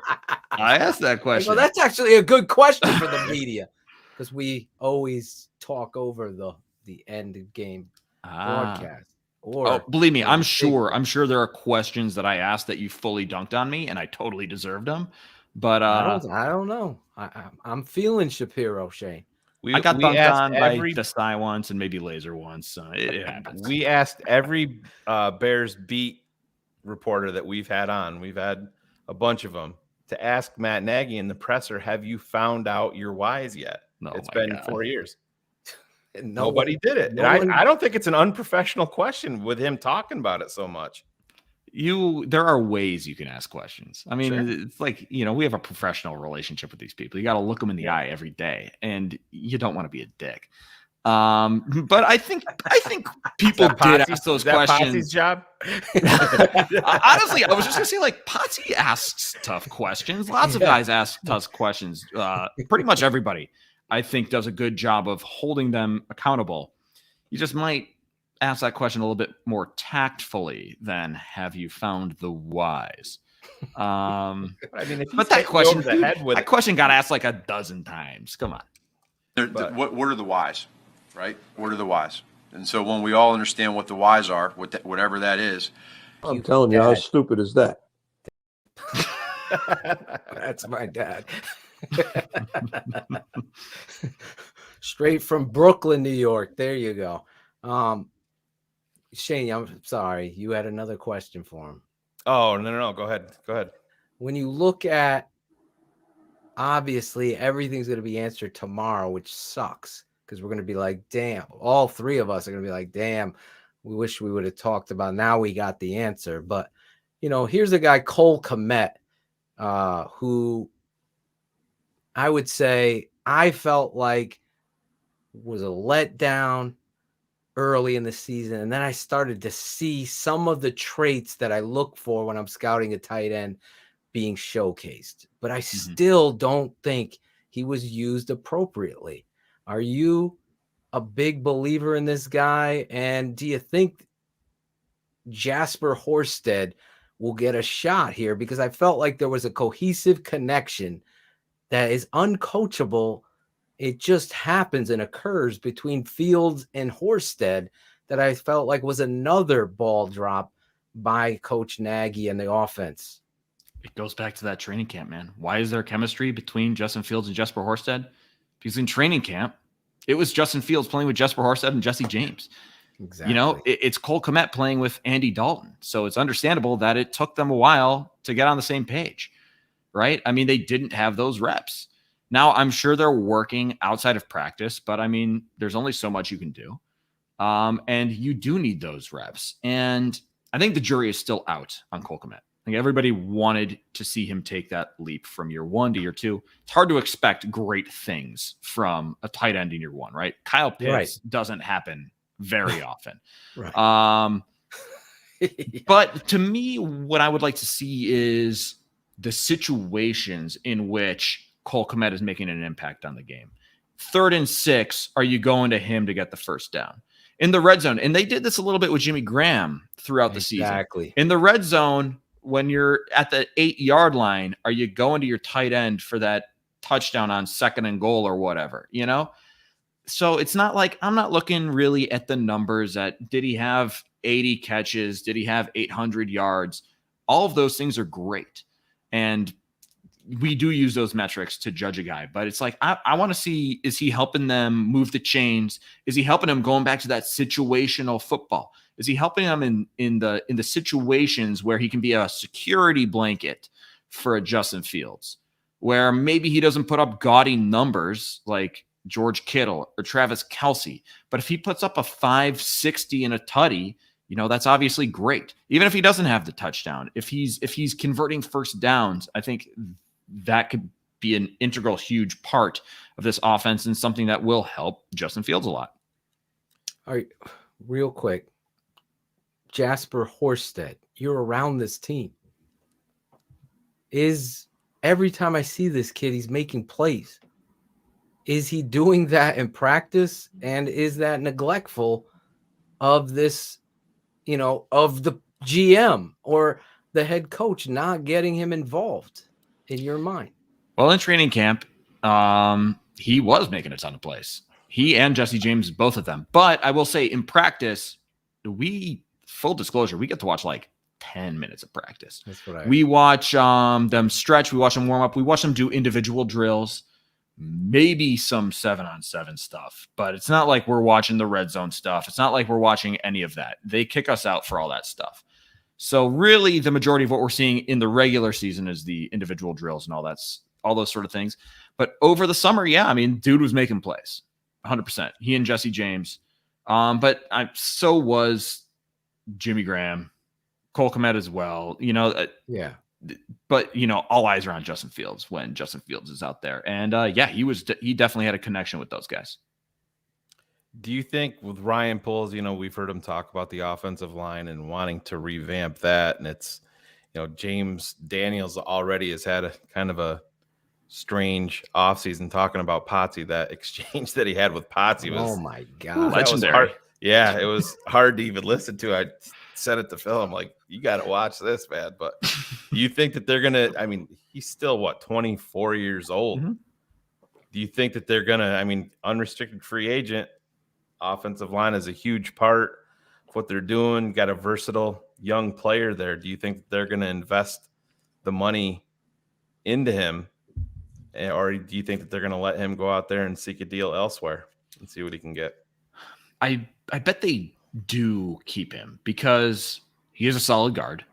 I asked that question. Well, that's actually a good question for the media because we always talk over the end of game broadcast. Or believe me, I'm sure there are questions that I asked that you fully dunked on me, and I totally deserved them. But I don't know. I'm feeling Shapiro, Shane. I got dunked on by Desai once and maybe Laser once. So it happens. We asked every Bears beat reporter that we've had on. We've had a bunch of them to ask Matt Nagy in the presser, have you found out your whys yet? No, it's been 4 years. And nobody did it. And I don't think it's an unprofessional question with him talking about it so much. There are ways you can ask questions. I mean, it's like, we have a professional relationship with these people. You got to look them in the eye every day, and you don't want to be a dick. But I think people did ask those questions. Potsy's job? Honestly, I was just gonna say, like, Potsy asks tough questions. Lots of guys ask tough questions. Pretty much everybody, I think, does a good job of holding them accountable. You just might ask that question a little bit more tactfully than have you found the whys. I mean, but that question got asked like a dozen times. Come on. What are the whys, right? What are the whys? And so when we all understand what the whys are, whatever that is. I'm telling you, how stupid is that? That's my dad. Straight from Brooklyn, New York. There you go. Shane, I'm sorry. You had another question for him. Oh, no. Go ahead. When you look at, obviously, everything's going to be answered tomorrow, which sucks because we're going to be like, damn. All three of us are going to be like, damn, we wish we would have talked about. Now we got the answer. But, here's a guy, Cole Kmet, who I would say I felt like was a letdown early in the season. And then I started to see some of the traits that I look for when I'm scouting a tight end being showcased. But I still don't think he was used appropriately. Are you a big believer in this guy? And do you think Jesper Horsted will get a shot here? Because I felt like there was a cohesive connection that is uncoachable. It just happens and occurs between Fields and Horsted that I felt like was another ball drop by Coach Nagy and the offense. It goes back to that training camp, man. Why is there chemistry between Justin Fields and Jesper Horsted? Because in training camp, it was Justin Fields playing with Jesper Horsted and Jesse James. Exactly. It's Cole Kmet playing with Andy Dalton. So it's understandable that it took them a while to get on the same page, right? I mean, they didn't have those reps. Now, I'm sure they're working outside of practice, but I mean, there's only so much you can do. And you do need those reps. And I think the jury is still out on Cole Kmet. I think everybody wanted to see him take that leap from year 1 to year 2. It's hard to expect great things from a tight end in year 1, right? Kyle Pitts doesn't happen very often. Right. But to me, what I would like to see is the situations in which Cole Kmet is making an impact on the game. 3rd and 6, are you going to him to get the first down? In the red zone, and they did this a little bit with Jimmy Graham throughout the season. Exactly. In the red zone, when you're at the 8-yard line, are you going to your tight end for that touchdown on 2nd and goal or whatever, So it's not like I'm not looking really at the numbers did he have 80 catches? Did he have 800 yards? All of those things are great. And we do use those metrics to judge a guy, but it's like I want to see, is he helping them move the chains? Is he helping them going back to that situational football? Is he helping them in the situations where he can be a security blanket for a Justin Fields, where maybe he doesn't put up gaudy numbers like George Kittle or Travis Kelce, but if he puts up a 560 and a tutty, that's obviously great. Even if he doesn't have the touchdown, if he's converting first downs, I think that could be an integral, huge part of this offense and something that will help Justin Fields a lot. All right, real quick. Jesper Horsted, you're around this team. Every time I see this kid, he's making plays. Is he doing that in practice? And is that neglectful of this, of the GM or the head coach not getting him involved in your mind? Well, in training camp, he was making a ton of plays. He and Jesse James, both of them. But I will say in practice, full disclosure, we get to watch like 10 minutes of practice. That's what we watch them stretch. We watch them warm up. We watch them do individual drills, maybe some 7-on-7 stuff, but it's not like we're watching the red zone stuff. It's not like we're watching any of that. They kick us out for all that stuff. So really the majority of what we're seeing in the regular season is the individual drills and all those sort of things. But over the summer, dude was making plays 100%. He and Jesse James. But so was Jimmy Graham, Cole Kmet as well, yeah. But all eyes are on Justin Fields when Justin Fields is out there, and he definitely had a connection with those guys. Do you think with Ryan Poles, we've heard him talk about the offensive line and wanting to revamp that, and it's James Daniels already has had a kind of a strange offseason talking about Potsy. That exchange that he had with Potsy was, oh my god, legendary. Yeah, it was hard to even listen to. I said it to Phil. I'm like, you got to watch this, man. But you think that they're going to, he's still, 24 years old. Mm-hmm. Do you think that they're going to, unrestricted free agent, offensive line is a huge part of what they're doing. Got a versatile young player there. Do you think that they're going to invest the money into him? Or do you think that they're going to let him go out there and seek a deal elsewhere and see what he can get? I bet they do keep him because he is a solid guard.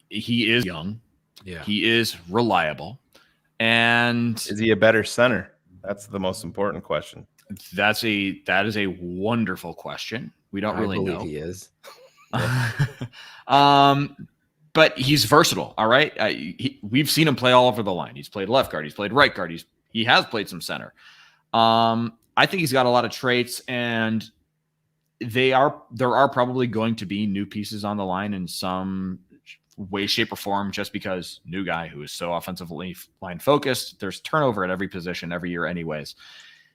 He is young. Yeah. He is reliable. And is he a better center? That's the most important question. That is a wonderful question. We don't really know. He is. But he's versatile. All right. We've seen him play all over the line. He's played left guard. He's played right guard. He has played some center. I think he's got a lot of traits, and there are probably going to be new pieces on the line in some way, shape, or form, just because new guy who is so offensively line focused. There's turnover at every position every year anyways.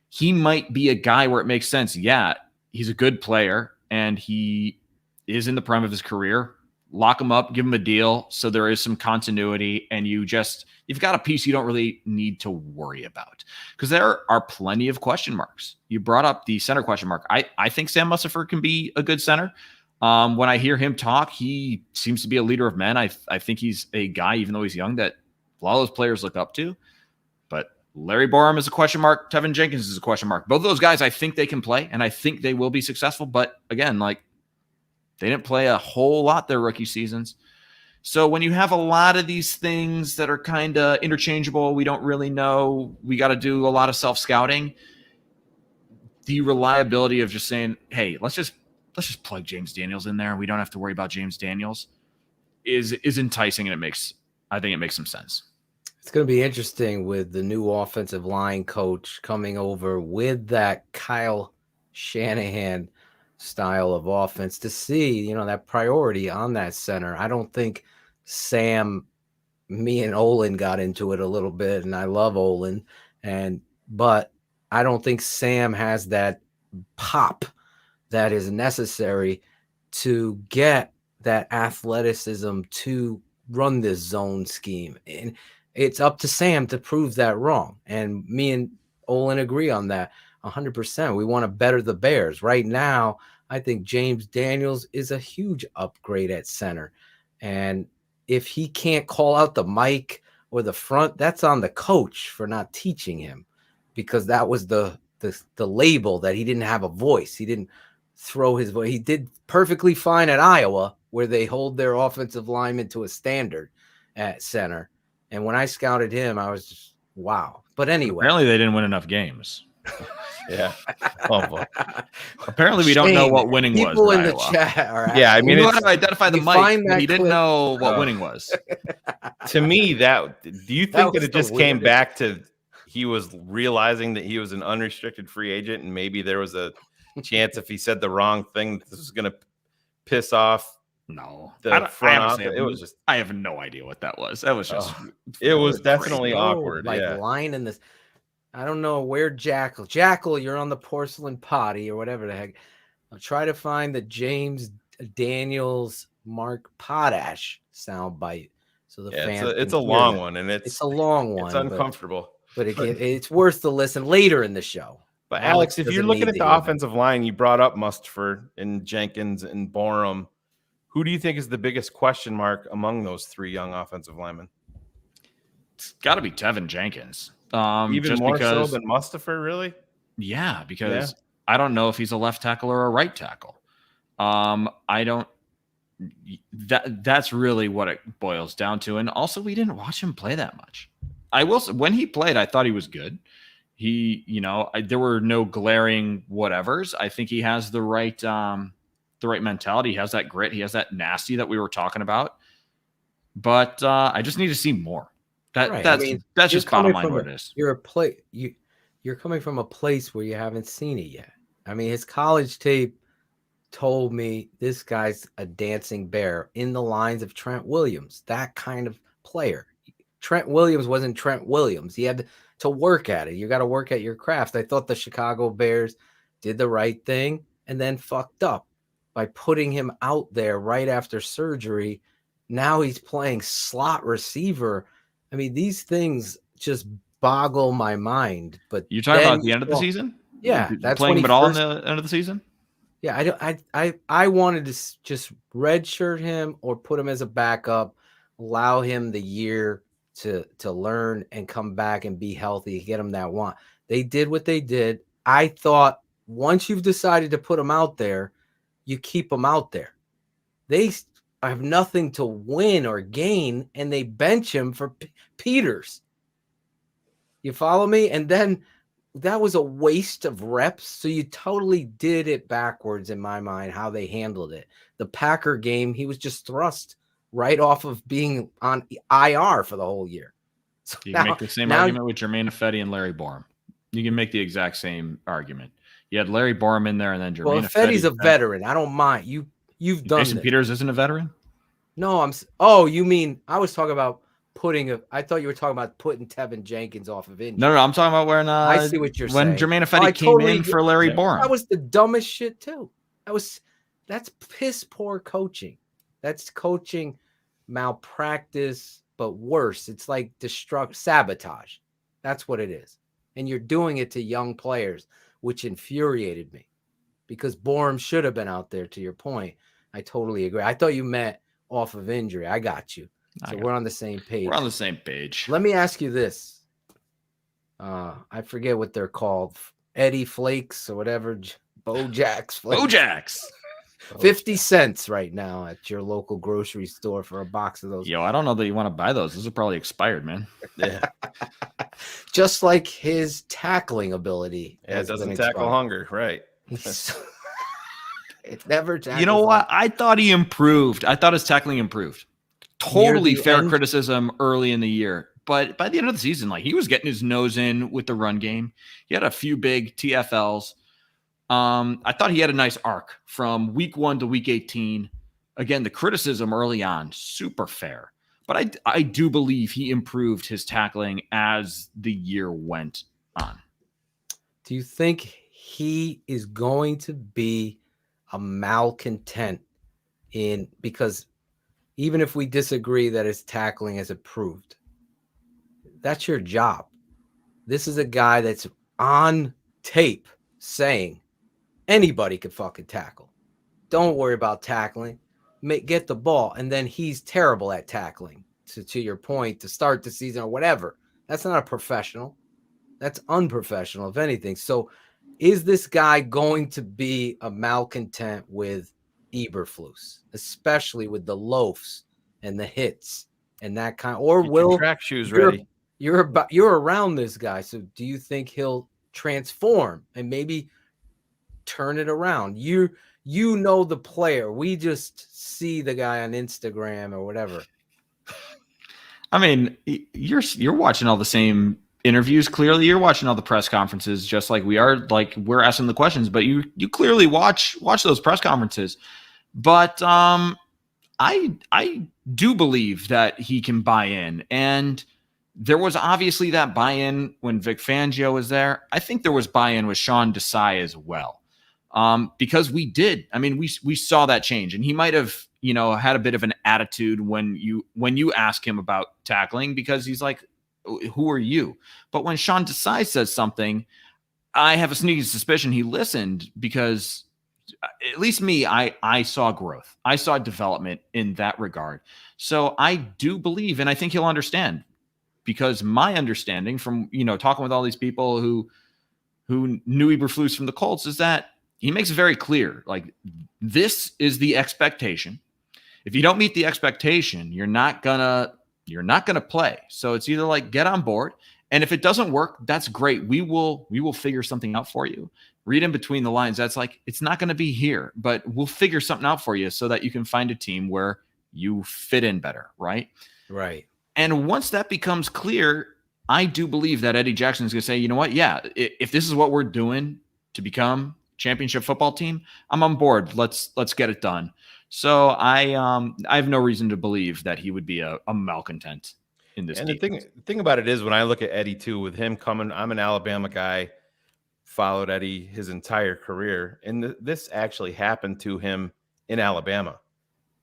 He might be a guy where it makes sense. Yeah, he's a good player, and he is in the prime of his career. Lock him up, give him a deal so there is some continuity, and you've got a piece you don't really need to worry about, because there are plenty of question marks. You brought up the center question mark. I think Sam Mustipher can be a good center. When I hear him talk, he seems to be a leader of men. I think he's a guy, even though he's young, that a lot of those players look up to. But Larry Borum is a question mark. Tevin Jenkins is a question mark. Both of those guys, I think they can play, and I think they will be successful. But again, they didn't play a whole lot their rookie seasons. So when you have a lot of these things that are kind of interchangeable, we don't really know, we got to do a lot of self-scouting. The reliability of just saying, hey, let's just plug James Daniels in there. We don't have to worry about James Daniels is enticing, and I think it makes some sense. It's going to be interesting with the new offensive line coach coming over with that Kyle Shanahan style of offense to see, that priority on that center. I don't think me and Olin got into it a little bit, and I love Olin, but I don't think Sam has that pop that is necessary to get that athleticism to run this zone scheme. And it's up to Sam to prove that wrong. And me and Olin agree on that 100%. We want to better the Bears. Right now, I think James Daniels is a huge upgrade at center. And if he can't call out the mic or the front, that's on the coach for not teaching him, because that was the label that he didn't have a voice. He didn't throw his voice. He did perfectly fine at Iowa, where they hold their offensive lineman to a standard at center. And when I scouted him, I was just, wow. But anyway. Apparently they didn't win enough games. Yeah. Oh, boy. Apparently we don't know what winning was. People in the chat are yeah, I mean, we know how to identify the mic, but he didn't know what winning was. To me, do you think that was it just the came weirdest. back to he was realizing that he was an unrestricted free agent, and maybe there was a chance if he said the wrong thing, this was going to piss off the front office? It was just, I have no idea what that was. That was just it was definitely Oh, awkward. like Yeah. line in this. I don't know where Jackle, you're on the porcelain potty or whatever the heck. I'll try to find the James Daniels Mark Potash soundbite. So the fans it's can a hear long that. one, and it's a long one. It's uncomfortable. But it's worth the listen later in the show. But Alex, if you're doesn't looking need at to the hear that. offensive line, you brought up Mustipher and Jenkins and Borum. Who do you think is the biggest question mark among those three young offensive linemen? It's got to be Tevin Jenkins. Even just more because, so than Mustipher, really? Yeah, because I don't know if he's a left tackle or a right tackle. I don't. That's really what it boils down to. And also, we didn't watch him play that much. I will say, when he played, I thought he was good. He, there were no glaring whatevers. I think he has the right mentality. He has that grit. He has that nasty that we were talking about. But I just need to see more. That's just bottom line what it is. You're coming from a place where you haven't seen it yet. I mean, his college tape told me this guy's a dancing bear in the lines of Trent Williams, that kind of player. Trent Williams wasn't Trent Williams. He had to work at it. You got to work at your craft. I thought the Chicago Bears did the right thing and then fucked up by putting him out there right after surgery. Now he's playing slot receiver. I mean, these things just boggle my mind. But you're talking about at the end of the season? Yeah, that's playing when him at all in the end of the season. Yeah, I wanted to just redshirt him or put him as a backup, allow him the year to learn and come back and be healthy, get him that want. They did what they did. I thought once you've decided to put him out there, you keep him out there. They have nothing to win or gain, and they bench him for Peters. You follow me? And then that was a waste of reps. So you totally did it backwards in my mind, how they handled it. The Packer game, he was just thrust right off of being on IR for the whole year. So you can make the same argument with Jermaine Ifedi and Larry Borum. You can make the exact same argument. You had Larry Borum in there, and then Jermaine Ifedi's a veteran. I don't mind. You've done Jason Peters isn't a veteran? No, you mean I was talking about I thought you were talking about putting Tevin Jenkins off of injury. No, I'm talking about when I see what you're when saying. Jermaine Ifedi came in for Larry Borum. That was the dumbest shit too. That's piss poor coaching. That's coaching malpractice, but worse. It's like sabotage. That's what it is. And you're doing it to young players, which infuriated me because Borum should have been out there, to your point. I totally agree. I thought you meant off of injury. I got you. So we're on the same page. We're on the same page. Let me ask you this. I forget what they're called. Eddie Flakes or whatever. Bojack's Flakes. Bojack's. 50 cents right now at your local grocery store for a box of those. Yo, I don't know that you want to buy those. Those are probably expired, man. Yeah. Just like his tackling ability. Yeah, it doesn't tackle hunger, right? It's never tackles. You know what? I thought he improved. I thought his tackling improved. Totally fair criticism early in the year. But by the end of the season, he was getting his nose in with the run game. He had a few big TFLs. I thought he had a nice arc from week 1 to week 18. Again, the criticism early on, super fair. But I do believe he improved his tackling as the year went on. Do you think he is going to be a malcontent because even if we disagree that his tackling has improved, that's your job. This is a guy that's on tape saying anybody can fucking tackle. Don't worry about tackling. Get the ball. And then he's terrible at tackling. to your point, to start the season or whatever. That's not a professional. That's unprofessional, if anything. So is this guy going to be a malcontent with Eberflus, especially with the loafs and the hits and that kind? Or Get will your track shoes ready? You're around this guy, so do you think he'll transform and maybe turn it around? You know the player. We just see the guy on Instagram or whatever. I mean, you're watching all the same interviews. Clearly, you're watching all the press conferences, just like we are. Like, we're asking the questions, but you clearly watch those press conferences. But I do believe that he can buy in, and there was obviously that buy-in when Vic Fangio was there. I think there was buy-in with Sean Desai as well, because we did. I mean, we saw that change, and he might have, had a bit of an attitude when you ask him about tackling, because he's like, who are you? But when Sean Desai says something, I have a sneaky suspicion he listened, because at least me, I saw growth. I saw development in that regard. So I do believe, and I think he'll understand, because my understanding from, talking with all these people who knew Eberflus from the Colts is that he makes it very clear, like, this is the expectation. If you don't meet the expectation, you're not gonna play. So it's either like, get on board, and if it doesn't work, that's great. We will figure something out for you. Read in between the lines. That's like, it's not going to be here, but we'll figure something out for you so that you can find a team where you fit in better, right? Right. And once that becomes clear, I do believe that Eddie Jackson is going to say, you know what? Yeah, if this is what we're doing to become championship football team, I'm on board. Let's get it done. So I have no reason to believe that he would be a malcontent in this. And the thing about it is, when I look at Eddie too, with him coming, I'm an Alabama guy, followed Eddie his entire career, and this actually happened to him in Alabama.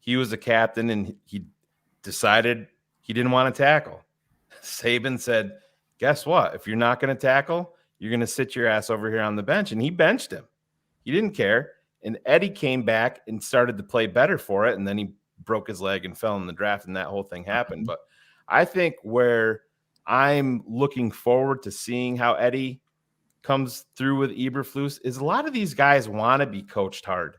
He was a captain, and he decided he didn't want to tackle. Saban said, guess what? If you're not going to tackle, you're going to sit your ass over here on the bench. And he benched him. He didn't care. And Eddie came back and started to play better for it. And then he broke his leg and fell in the draft, and that whole thing happened. But I think where I'm looking forward to seeing how Eddie comes through with Eberflus is, a lot of these guys want to be coached hard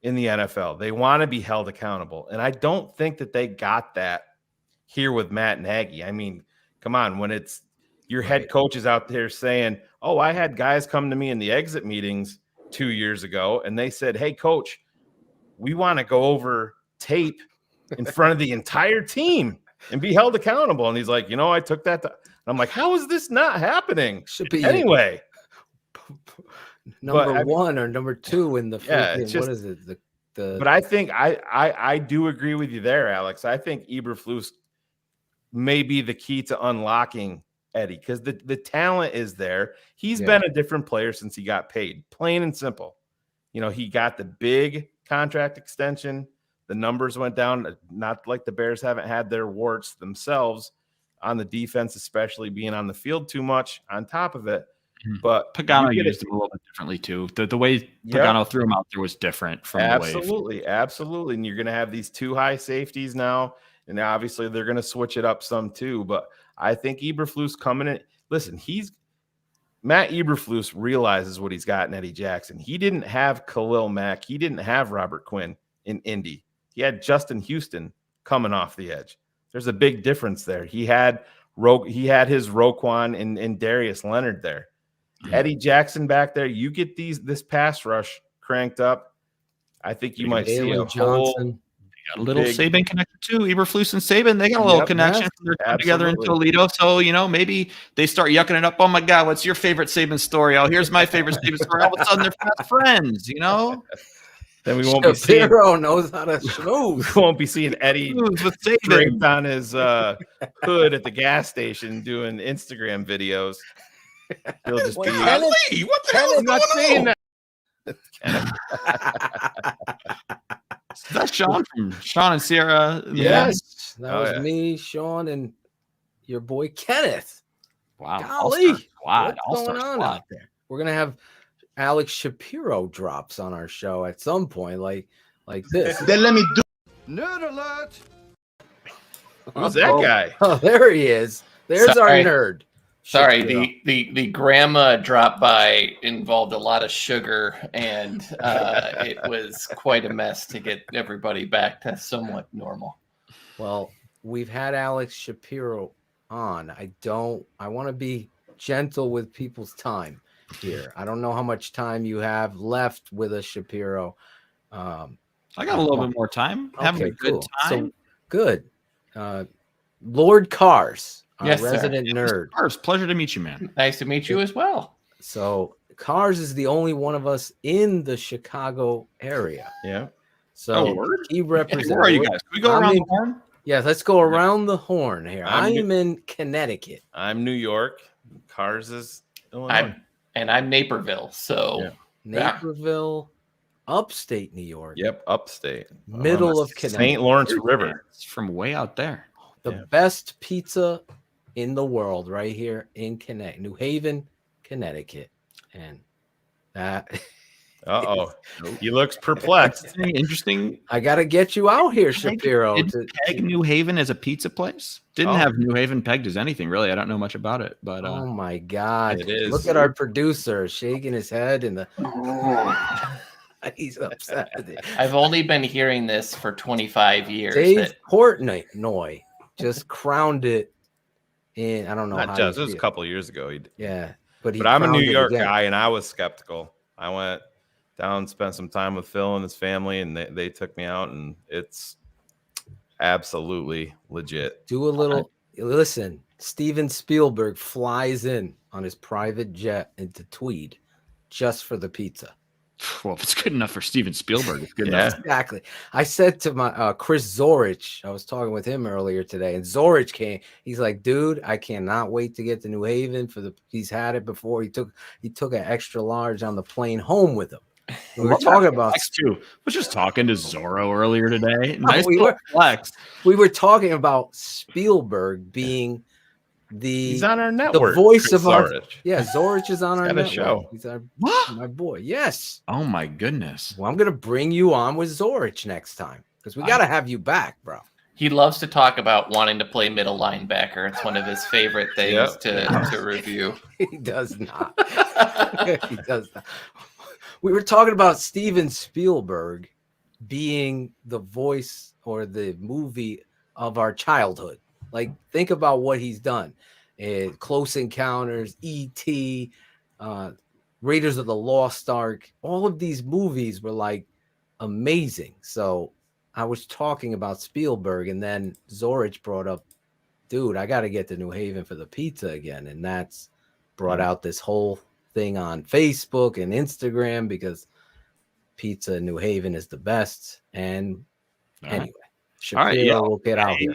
in the NFL. They want to be held accountable. And I don't think that they got that here with Matt Nagy. I mean, come on, when it's your head coach is out there saying, oh, I had guys come to me in the exit meetings 2 years ago, and they said, hey, coach, we want to go over tape in front of the entire team and be held accountable. And he's like, I took that. And I'm like, how is this not happening? Should be anyway. Number one or number two in the freaking, what is it? But I think I do agree with you there, Alex. I think Eberflus may be the key to unlocking Eddie, because the talent is there. He's been a different player since he got paid, plain and simple. He got the big contract extension. The numbers went down, not like the Bears haven't had their warts themselves on the defense, especially being on the field too much on top of it. But Pagano used him a little bit differently too. The way Pagano threw him out there was different from absolutely. And you're going to have these two high safeties now, and obviously they're going to switch it up some too. But I think Eberflus coming in. Listen, Matt Eberflus realizes what he's got in Eddie Jackson. He didn't have Khalil Mack. He didn't have Robert Quinn in Indy. He had Justin Houston coming off the edge. There's a big difference there. He had his Roquan and Darius Leonard there. Eddie Jackson back there. You get this pass rush cranked up. I think you might see a Johnson. Got a little Saban connection too. Eberflus and Saban, they got a little connection. They're together in Toledo. So, maybe they start yucking it up. Oh my God, what's your favorite Saban story? Oh, here's my favorite Saban story. All of a sudden they're fast friends, Then we won't be seeing Shapiro knows how to schmooze. We won't be seeing Eddie draped on his hood at the gas station doing Instagram videos. He'll just be what the hell is going on? Is that Sean from Sean and Sierra? Yes, that was me, Sean, and your boy Kenneth. Wow, golly, what's going on out there? We're gonna have Alex Shapiro drops on our show at some point, like this. Then let me do. Nerd alert! Who's that guy? Oh, there he is. There's Sorry. our nerd. Sorry, Shapiro. the grandma drop by involved a lot of sugar, and it was quite a mess to get everybody back to somewhat normal. Well, we've had Alex Shapiro on. I want to be gentle with people's time here. I don't know how much time you have left with us, Shapiro. I got a little bit more time. Having a good time. So, good. Lord Cars, our Yes, sir. resident nerd. Cars, pleasure to meet you, man. Nice to meet you as well. So Cars is the only one of us in the Chicago area. Yeah. So word? he represents. Where are you guys? Can we go around the horn? Yeah, let's go around the horn here. I I'm am in Connecticut. I'm New York. Cars is Illinois. I'm Naperville, so Naperville, upstate New York. Yep, upstate. Middle On of the Connecticut. St. Lawrence River. It's from way out there. The best pizza in the world right here in New Haven, Connecticut. And that Uh-oh. He looks perplexed. Interesting. I got to get you out here, Shapiro. Didn't peg New Haven as a pizza place. Didn't have New Haven pegged as anything, really. I don't know much about it, but oh my God. it is. Look at our producer shaking his head in the he's upset with it. I've only been hearing this for 25 years. Dave Portnoy just crowned it in, I don't know Not how just, you it was a feel. couple years ago. Yeah, But I'm a crowned New it York again. guy, and I was skeptical. I went down, spent some time with Phil and his family, and they took me out, and it's absolutely legit. Do a little listen. Steven Spielberg flies in on his private jet into Tweed just for the pizza. Well, if it's good enough for Steven Spielberg, it's good enough. Exactly. I said to my Chris Zorich, I was talking with him earlier today, and Zorich came. He's like, dude, I cannot wait to get to New Haven for the. He's had it before. He took an extra large on the plane home with him. We were talking about too. Was just talking to Zorro earlier today. Nice we little were flex. We were talking about Spielberg being He's on our network. the voice Chris of our Zorich. Zorich is on our got a network. show. He's my boy. Yes. Oh my goodness. Well, I'm gonna bring you on with Zorich next time because we got to have you back, bro. He loves to talk about wanting to play middle linebacker. It's one of his favorite things to review. He does not. He does not. We were talking about Steven Spielberg being the voice or the movie of our childhood. Like, think about what he's done. Close Encounters, E.T., Raiders of the Lost Ark. All of these movies were like amazing. So I was talking about Spielberg, and then Zorich brought up, dude, I got to get to New Haven for the pizza again. And that's brought out this whole thing on Facebook and Instagram because pizza in New Haven is the best. And anyway, Shapiro will get out here.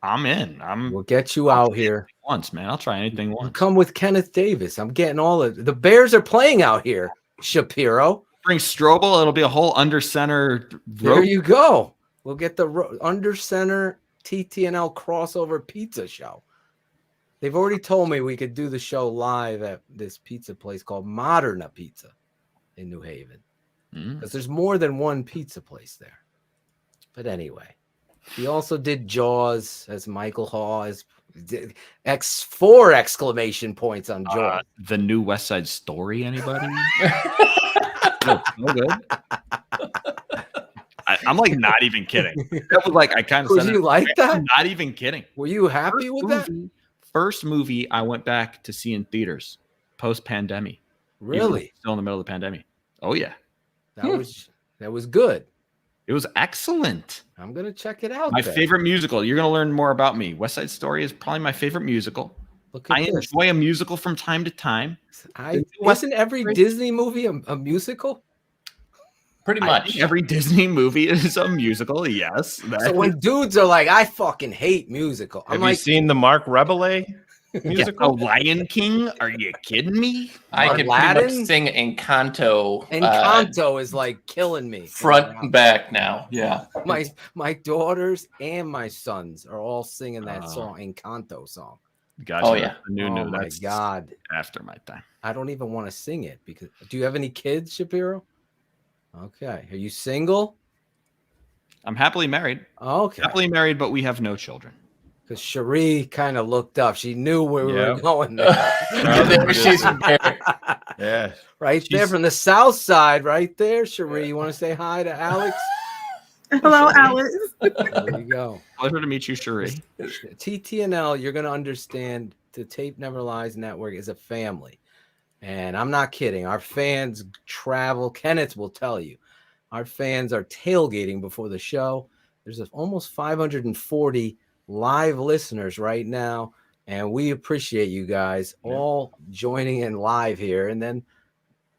I'm in. We'll get you out here once, man. I'll try anything once. Come with Kenneth Davis. I'm getting all of the Bears are playing out here. Shapiro, bring Strobel. It'll be a whole under center. There you go. We'll get the under center TTNL crossover pizza show. They've already told me we could do the show live at this pizza place called Moderna Pizza in New Haven because there's more than one pizza place there. But anyway. He also did Jaws as Michael Hall as four exclamation points on Jaws. The new West Side Story, anybody? No good. I'm like not even kidding. That was like I kind of Was you like that? I'm not even kidding. Were you happy with that? First movie I went back to see in theaters post pandemic. Really? Still in the middle of the pandemic. Oh yeah. That was good. It was excellent. I'm gonna check it out. My favorite musical. You're gonna learn more about me. West Side Story is probably my favorite musical. I enjoy a musical from time to time. Wasn't every Disney movie a musical? Pretty much. Every Disney movie is a musical. Yes. So when dudes are like, I fucking hate musical. I'm Have like, you seen the Mark Rebelay musical? The Lion King? Are you kidding me? I can pretty much sing Encanto. Encanto is like killing me. Front and back now. Yeah. My daughters and my sons are all singing that song, Encanto song. Gotcha. Oh yeah. New. My That's God. After my time. I don't even want to sing it because do you have any kids, Shapiro? Okay. Are you single? I'm happily married. Okay. Happily married, but we have no children. Because Sheri kind of looked up. She knew where we were Yep. going there. She's there. Yeah. Right there from the south side, right there. Sheri, you want to say hi to Alex? Hello, Alex. There you go. Pleasure to meet you, Sheri. TTNL, you're going to understand the Tape Never Lies Network is a family. And I'm not kidding. Our fans travel. Kenneth will tell you. Our fans are tailgating before the show. There's almost 540 live listeners right now. And we appreciate you guys all joining in live here. And then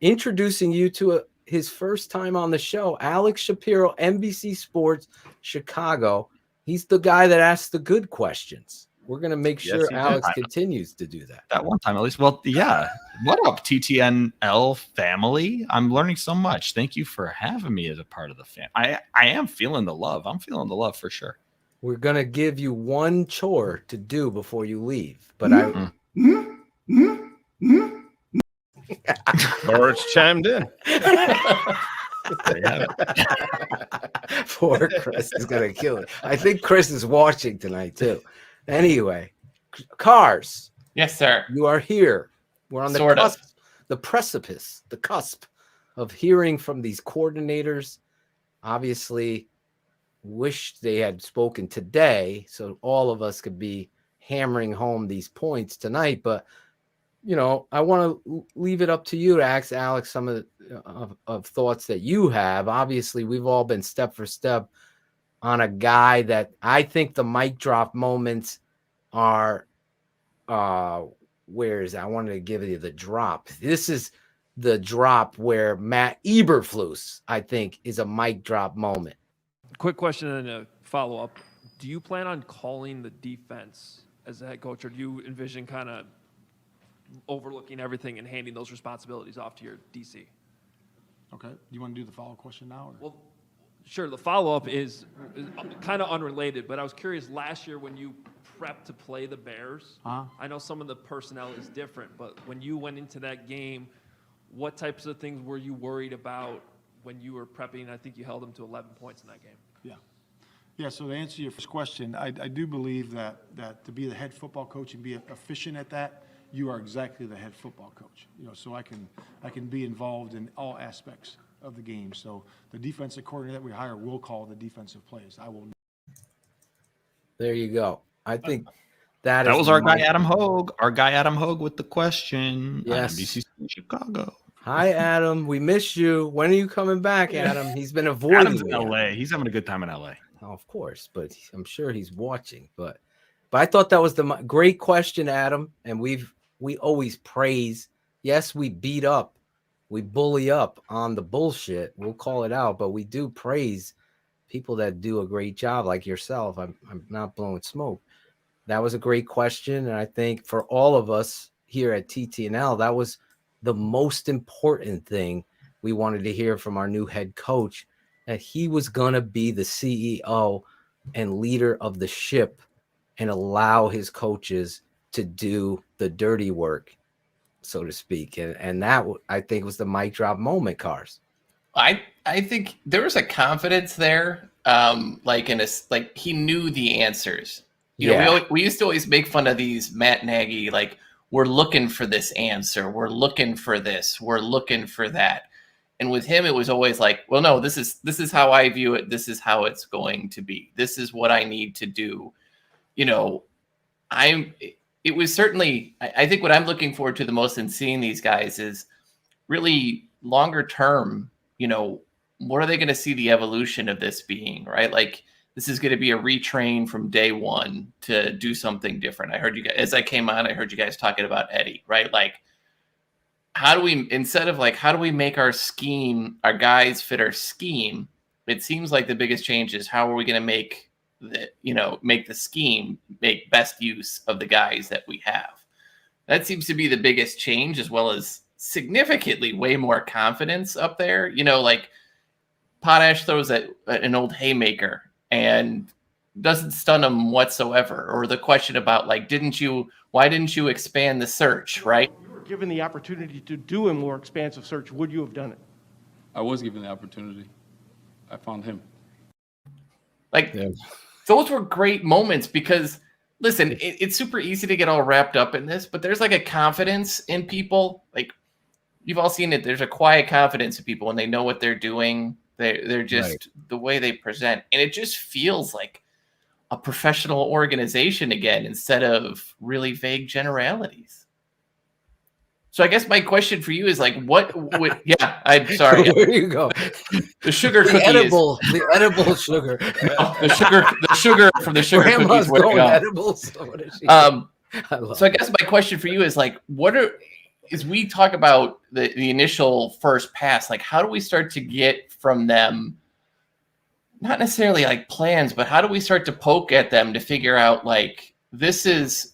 introducing you to his first time on the show, Alex Shapiro, NBC Sports, Chicago. He's the guy that asks the good questions. We're going to make sure Alex continues to do that. That one time, at least. Well, yeah. What up, TTNL family? I'm learning so much. Thank you for having me as a part of the fam. I am feeling the love. I'm feeling the love for sure. We're going to give you one chore to do before you leave. But Or it's chimed in. Poor Chris is going to kill it. I think Chris is watching tonight, too. Anyway, Cars. Yes, sir. You are here. We're on the cusp, the precipice, the cusp of hearing from these coordinators. Obviously, wish they had spoken today so all of us could be hammering home these points tonight. But, you know, I want to leave it up to you to ask Alex some of thoughts that you have. Obviously, we've all been step for step on a guy that I think the mic drop moments are, where is it? I wanted to give you the drop. This is the drop where Matt Eberflus, I think, is a mic drop moment. Quick question and a follow-up. Do you plan on calling the defense as a head coach, or do you envision kind of overlooking everything and handing those responsibilities off to your DC? Okay. Do you want to do the follow-up question now? Or? Well, sure. The follow-up is kind of unrelated, but I was curious last year when you prepped to play the Bears. I know some of the personnel is different, but when you went into that game, what types of things were you worried about when you were prepping? I think you held them to 11 points in that game. Yeah. Yeah, so to answer your first question, I do believe that to be the head football coach and be efficient at that, you are exactly the head football coach. You know, so I can be involved in all aspects of the game. So the defensive coordinator that we hire will call the defensive plays. I will. There you go. I think that was our guy Adam Hogue. Our guy Adam Hogue with the question. Yes. NBC Chicago. Hi, Adam. We miss you. When are you coming back, Adam? He's been avoiding Adam's in me. LA. He's having a good time in LA. Oh, of course, but I'm sure he's watching. But I thought that was the great question, Adam. And we always praise. Yes, we beat up, we bully up on the bullshit. We'll call it out, but we do praise people that do a great job, like yourself. I'm not blowing smoke. That was a great question, and I think for all of us here at TTNL, that was the most important thing we wanted to hear from our new head coach, that he was going to be the CEO and leader of the ship and allow his coaches to do the dirty work, so to speak. And that, I think, was the mic drop moment, Cars. I think there was a confidence there, like he knew the answers. You know, we used to always make fun of these Matt Nagy, like, we're looking for this answer, we're looking for this, we're looking for that. And with him, it was always like, well, no, this is how I view it. This is how it's going to be. This is what I need to do. You know, it was certainly, I think what I'm looking forward to the most in seeing these guys is really longer term, you know, what are they going to see the evolution of this being, right? Like, this is going to be a retrain from day one to do something different. I heard you guys, as I came on, I heard you guys talking about Eddie, right? Like, how do we, instead of like, how do we make our scheme, our guys fit our scheme? It seems like the biggest change is how are we going to make the scheme make best use of the guys that we have. That seems to be the biggest change, as well as significantly way more confidence up there. You know, like Potash throws an old haymaker and doesn't stun him whatsoever. Or the question about like, why didn't you expand the search, right? If you were given the opportunity to do a more expansive search, would you have done it? I was given the opportunity. I found him. Like, those were great moments because listen, it's super easy to get all wrapped up in this, but there's like a confidence in people. Like you've all seen it. There's a quiet confidence in people when they know what they're doing. They're just the way they present. And it just feels like a professional organization again, instead of really vague generalities. So I guess my question for you is like, yeah, I'm sorry. There you go. The sugar cookie the edible sugar. The sugar from the sugar Grandma's cookies. going edibles. So what is she I guess my question for you is like, as we talk about the initial first pass, like how do we start to get from them, not necessarily like plans, but how do we start to poke at them to figure out like, this is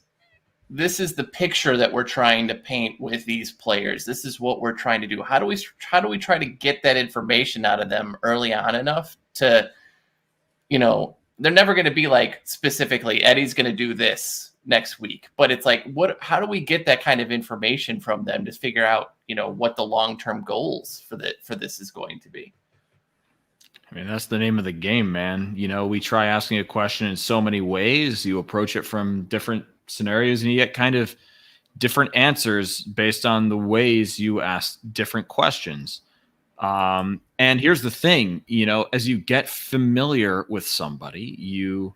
the picture that we're trying to paint with these players. This is what we're trying to do. How do we try to get that information out of them early on enough to, they're never going to be like specifically Eddie's going to do this next week, but it's like, how do we get that kind of information from them to figure out, what the long-term goals for this is going to be? I mean, that's the name of the game, man. We try asking a question in so many ways. You approach it from different scenarios and you get kind of different answers based on the ways you ask different questions. And here's the thing, as you get familiar with somebody, you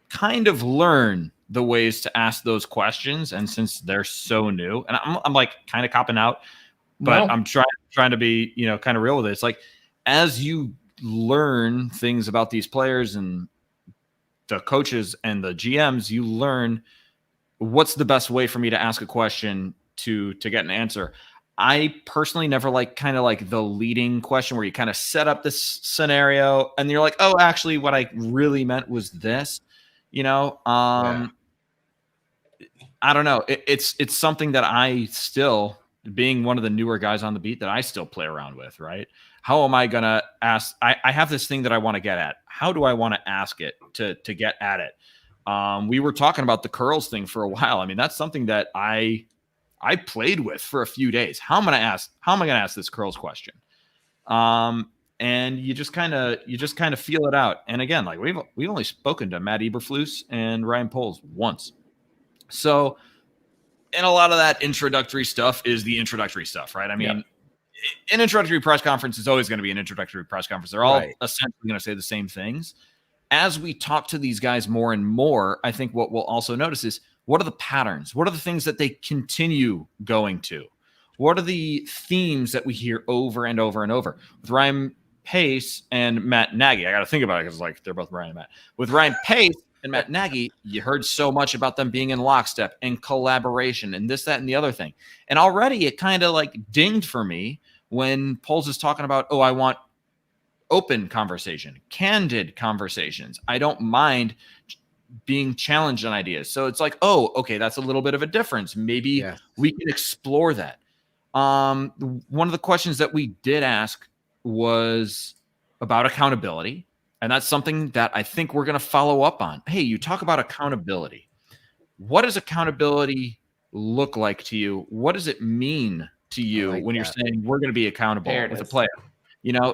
kind of learn the ways to ask those questions. And since they're so new, and I'm like kind of copping out, but I'm trying to be, kind of real with it. It's like, as you learn things about these players and the coaches and the GMs, you learn what's the best way for me to ask a question to get an answer. I personally never like kind of like the leading question where you kind of set up this scenario and you're like, oh, actually what I really meant was this, I don't know. It's something that I still, being one of the newer guys on the beat, that I still play around with, right? How am I going to ask? I have this thing that I want to get at. How do I want to ask it to get at it? We were talking about the curls thing for a while. I mean, that's something that I played with for a few days. How am I going to ask this curls question? And you just kind of feel it out. And again, like we've only spoken to Matt Eberflus and Ryan Poles once. So, and a lot of that introductory stuff is the introductory stuff, right? I mean, an introductory press conference is always going to be an introductory press conference. They're all essentially going to say the same things. As we talk to these guys more and more, I think what we'll also notice is, what are the patterns? What are the things that they continue going to? What are the themes that we hear over and over and over? With Ryan Pace and Matt Nagy, I got to think about it because like they're both Ryan and Matt. With Ryan Pace and Matt Nagy, you heard so much about them being in lockstep and collaboration and this, that, and the other thing. And already it kind of like dinged for me when Poles is talking about, oh, I want open conversation, candid conversations. I don't mind being challenged on ideas. So it's like, oh, okay, that's a little bit of a difference. Maybe we can explore that. One of the questions that we did ask was about accountability. And that's something that I think we're going to follow up on. Hey, you talk about accountability. What does accountability look like to you? What does it mean to you when you're saying we're going to be accountable with a player?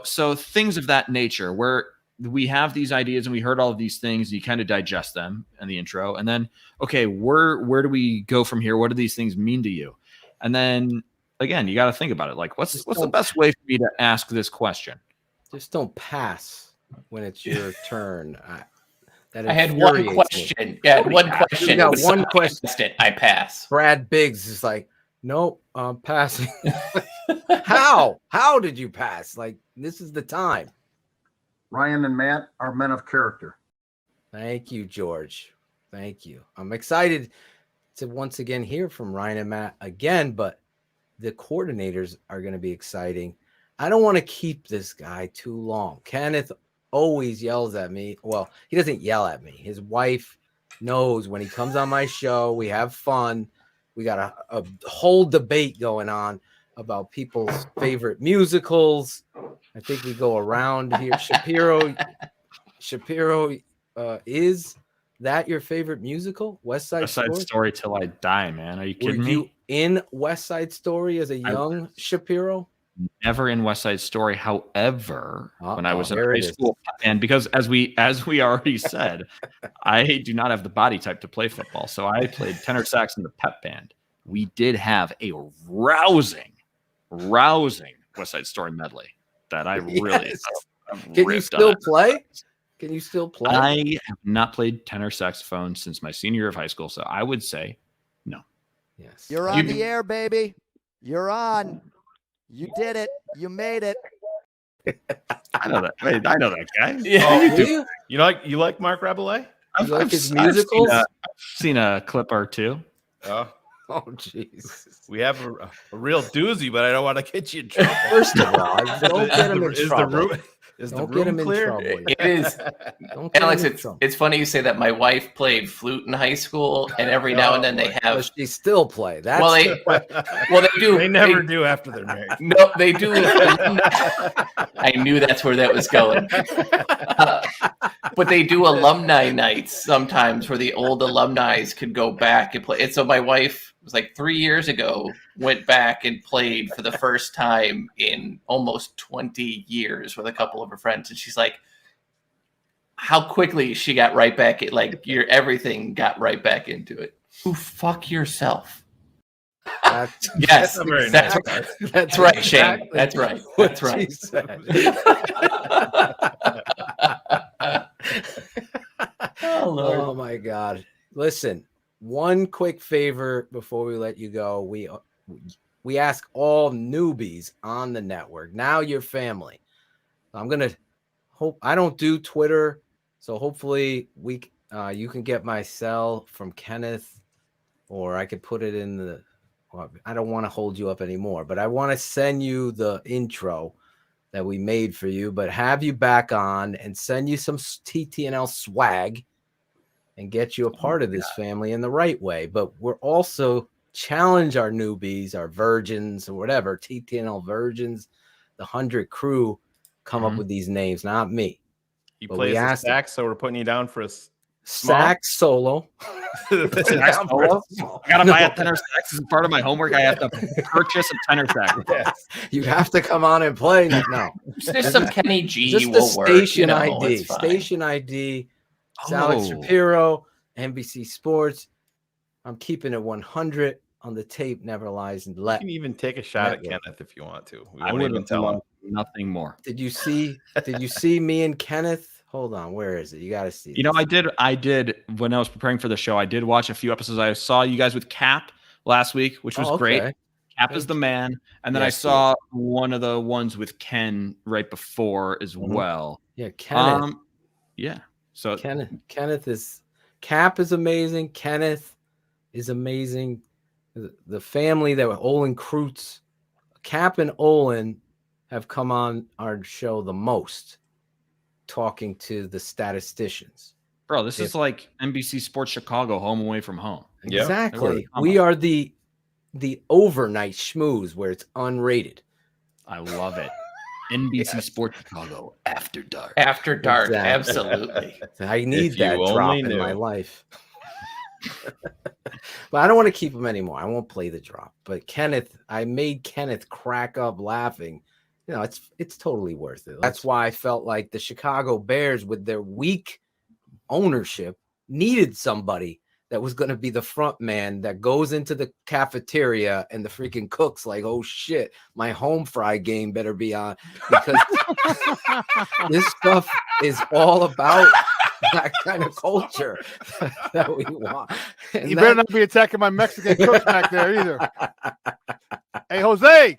So things of that nature where we have these ideas and we heard all of these things, and you kind of digest them in the intro. And then, okay, where do we go from here? What do these things mean to you? And then again, you got to think about it. Like, what's the best way for me to ask this question? Just don't pass when it's your turn. I had one question. Yeah, one question. You got one question. I pass. Brad Biggs is like, nope, I'm passing. How did you pass? Like, this is the time. Ryan and Matt are men of character. Thank you, George. Thank you. I'm excited to once again hear from Ryan and Matt again, but the coordinators are going to be exciting. I don't want to keep this guy too long. Kenneth always yells at me. Well, he doesn't yell at me. His wife knows when he comes on my show, we have fun. We got a whole debate going on about people's favorite musicals. I think we go around here. Shapiro, is that your favorite musical? West Side Story till I die, man. Are you kidding me? Were you in West Side Story as a young Shapiro? never in West Side Story. However, when I was in here high it is. school, and because as we already said, I do not have the body type to play football, so I played tenor sax in the pep band. We did have a rousing West Side Story medley that I really Can you still play? Can you still play? I have not played tenor saxophone since my senior year of high school, so I would say no. Yes. You're on the air, baby. You're on. You did it. You made it. I know that. Wait, I know that guy. Yeah, Oh, you do. You like Mark Rabelais? I've seen a clip or two. Oh, jeez. We have a real doozy, but I don't want to get you in trouble. First of all, don't get him in trouble. Is the Don't get room him in clear? trouble. It is. Don't get Alex, him in trouble. it's funny you say that. My wife played flute in high school, and every now and then they have. But she still play. That's Well, they do. They never do after they're married. No, they do. I knew that's where that was going. But they do alumni nights sometimes where the old alumni could go back and play. And so my wife, it was like 3 years ago, went back and played for the first time in almost 20 years with a couple of her friends. And she's like, how quickly she got right back. Everything got right back into it. Ooh, fuck yourself. Yes, that's right, Shane. That's right. That's right. Oh my God. Listen, one quick favor before we let you go. We ask all newbies on the network. Now you're family. I'm going to hope I don't do Twitter. So hopefully you can get my cell from Kenneth, or I could put it in the, I don't want to hold you up anymore, but I want to send you the intro that we made for you, but have you back on and send you some TTNL swag and get you a part of this family in the right way. But we're also challenge our newbies, our virgins, or whatever, TTNL virgins, the 100 crew come up with these names, not me. He plays the sax, so we're putting you down for a sax solo. Sax solo? I gotta buy a tenor sax as part of my homework. I have to purchase a tenor sax. Yes. You have to come on and play. No, there's some Kenny G. Just will the work, station it's ID. fine. Station ID. It's Alex Oh. Shapiro, NBC Sports. I'm keeping it 100 on the tape. Never lies and You let. can even take a shot at Network. Kenneth if you want to. We I won't would even tell him. nothing more. Did you see me and Kenneth? Hold on, where is it? You got to see. You know, I did when I was preparing for the show, I did watch a few episodes. I saw you guys with Cap last week, which was great. Cap is the man. And then I saw one of the ones with Ken right before as well. Yeah, Kenneth. Yeah. So Kenneth is Cap is amazing. Kenneth is amazing. The family that were Olin Kreutz, Cap and Olin have come on our show the most, talking to the statisticians. Bro, this is like NBC Sports Chicago, home away from home. Exactly. We are the overnight schmooze where it's unrated. I love it. NBC Sports Chicago after dark. After dark, Exactly. absolutely. I need If you that drop only in knew. my life. But I don't want to keep him anymore. I won't play the drop. But Kenneth, I made Kenneth crack up laughing. You know, it's totally worth it. That's why I felt like the Chicago Bears, with their weak ownership, needed somebody that was going to be the front man that goes into the cafeteria and the freaking cooks like, oh shit, my home fry game better be on, because this stuff is all about that kind of culture that we want. And You better not be attacking my Mexican cooks back there either. Hey, Jose.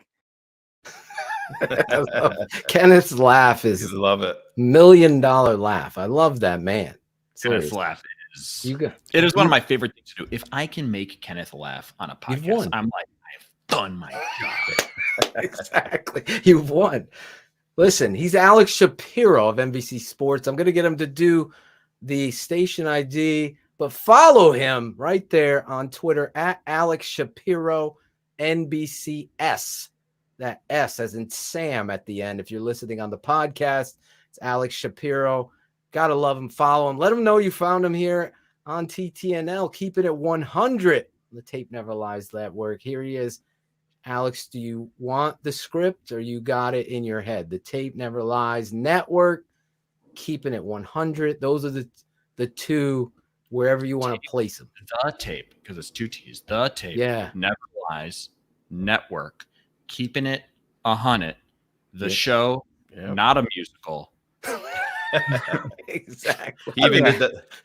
Kenneth's laugh is love it. $1 million laugh. I love that man. Kenneth Seriously. laugh is You got, it is one of my favorite things to do. If I can make Kenneth laugh on a You've podcast, won. I'm like, I have done my job. Exactly. You've won. Listen, he's Alex Shapiro of NBC Sports. I'm going to get him to do the station ID, but follow him right there on Twitter at Alex Shapiro NBCS. That S as in Sam at the end. If you're listening on the podcast, it's Alex Shapiro. Gotta love him. Follow him. Let him know you found him here on TTNL. Keep it at 100. The tape never lies. That work. Here he is, Alex, do you want the script or you got it in your head? The Tape Never Lies Network, Keeping It 100. Those are the two wherever you want to place them. The Tape, because it's 2 T's. The Tape. Yeah. Never Lies Network, Keeping It 100. The show, not a musical. Exactly.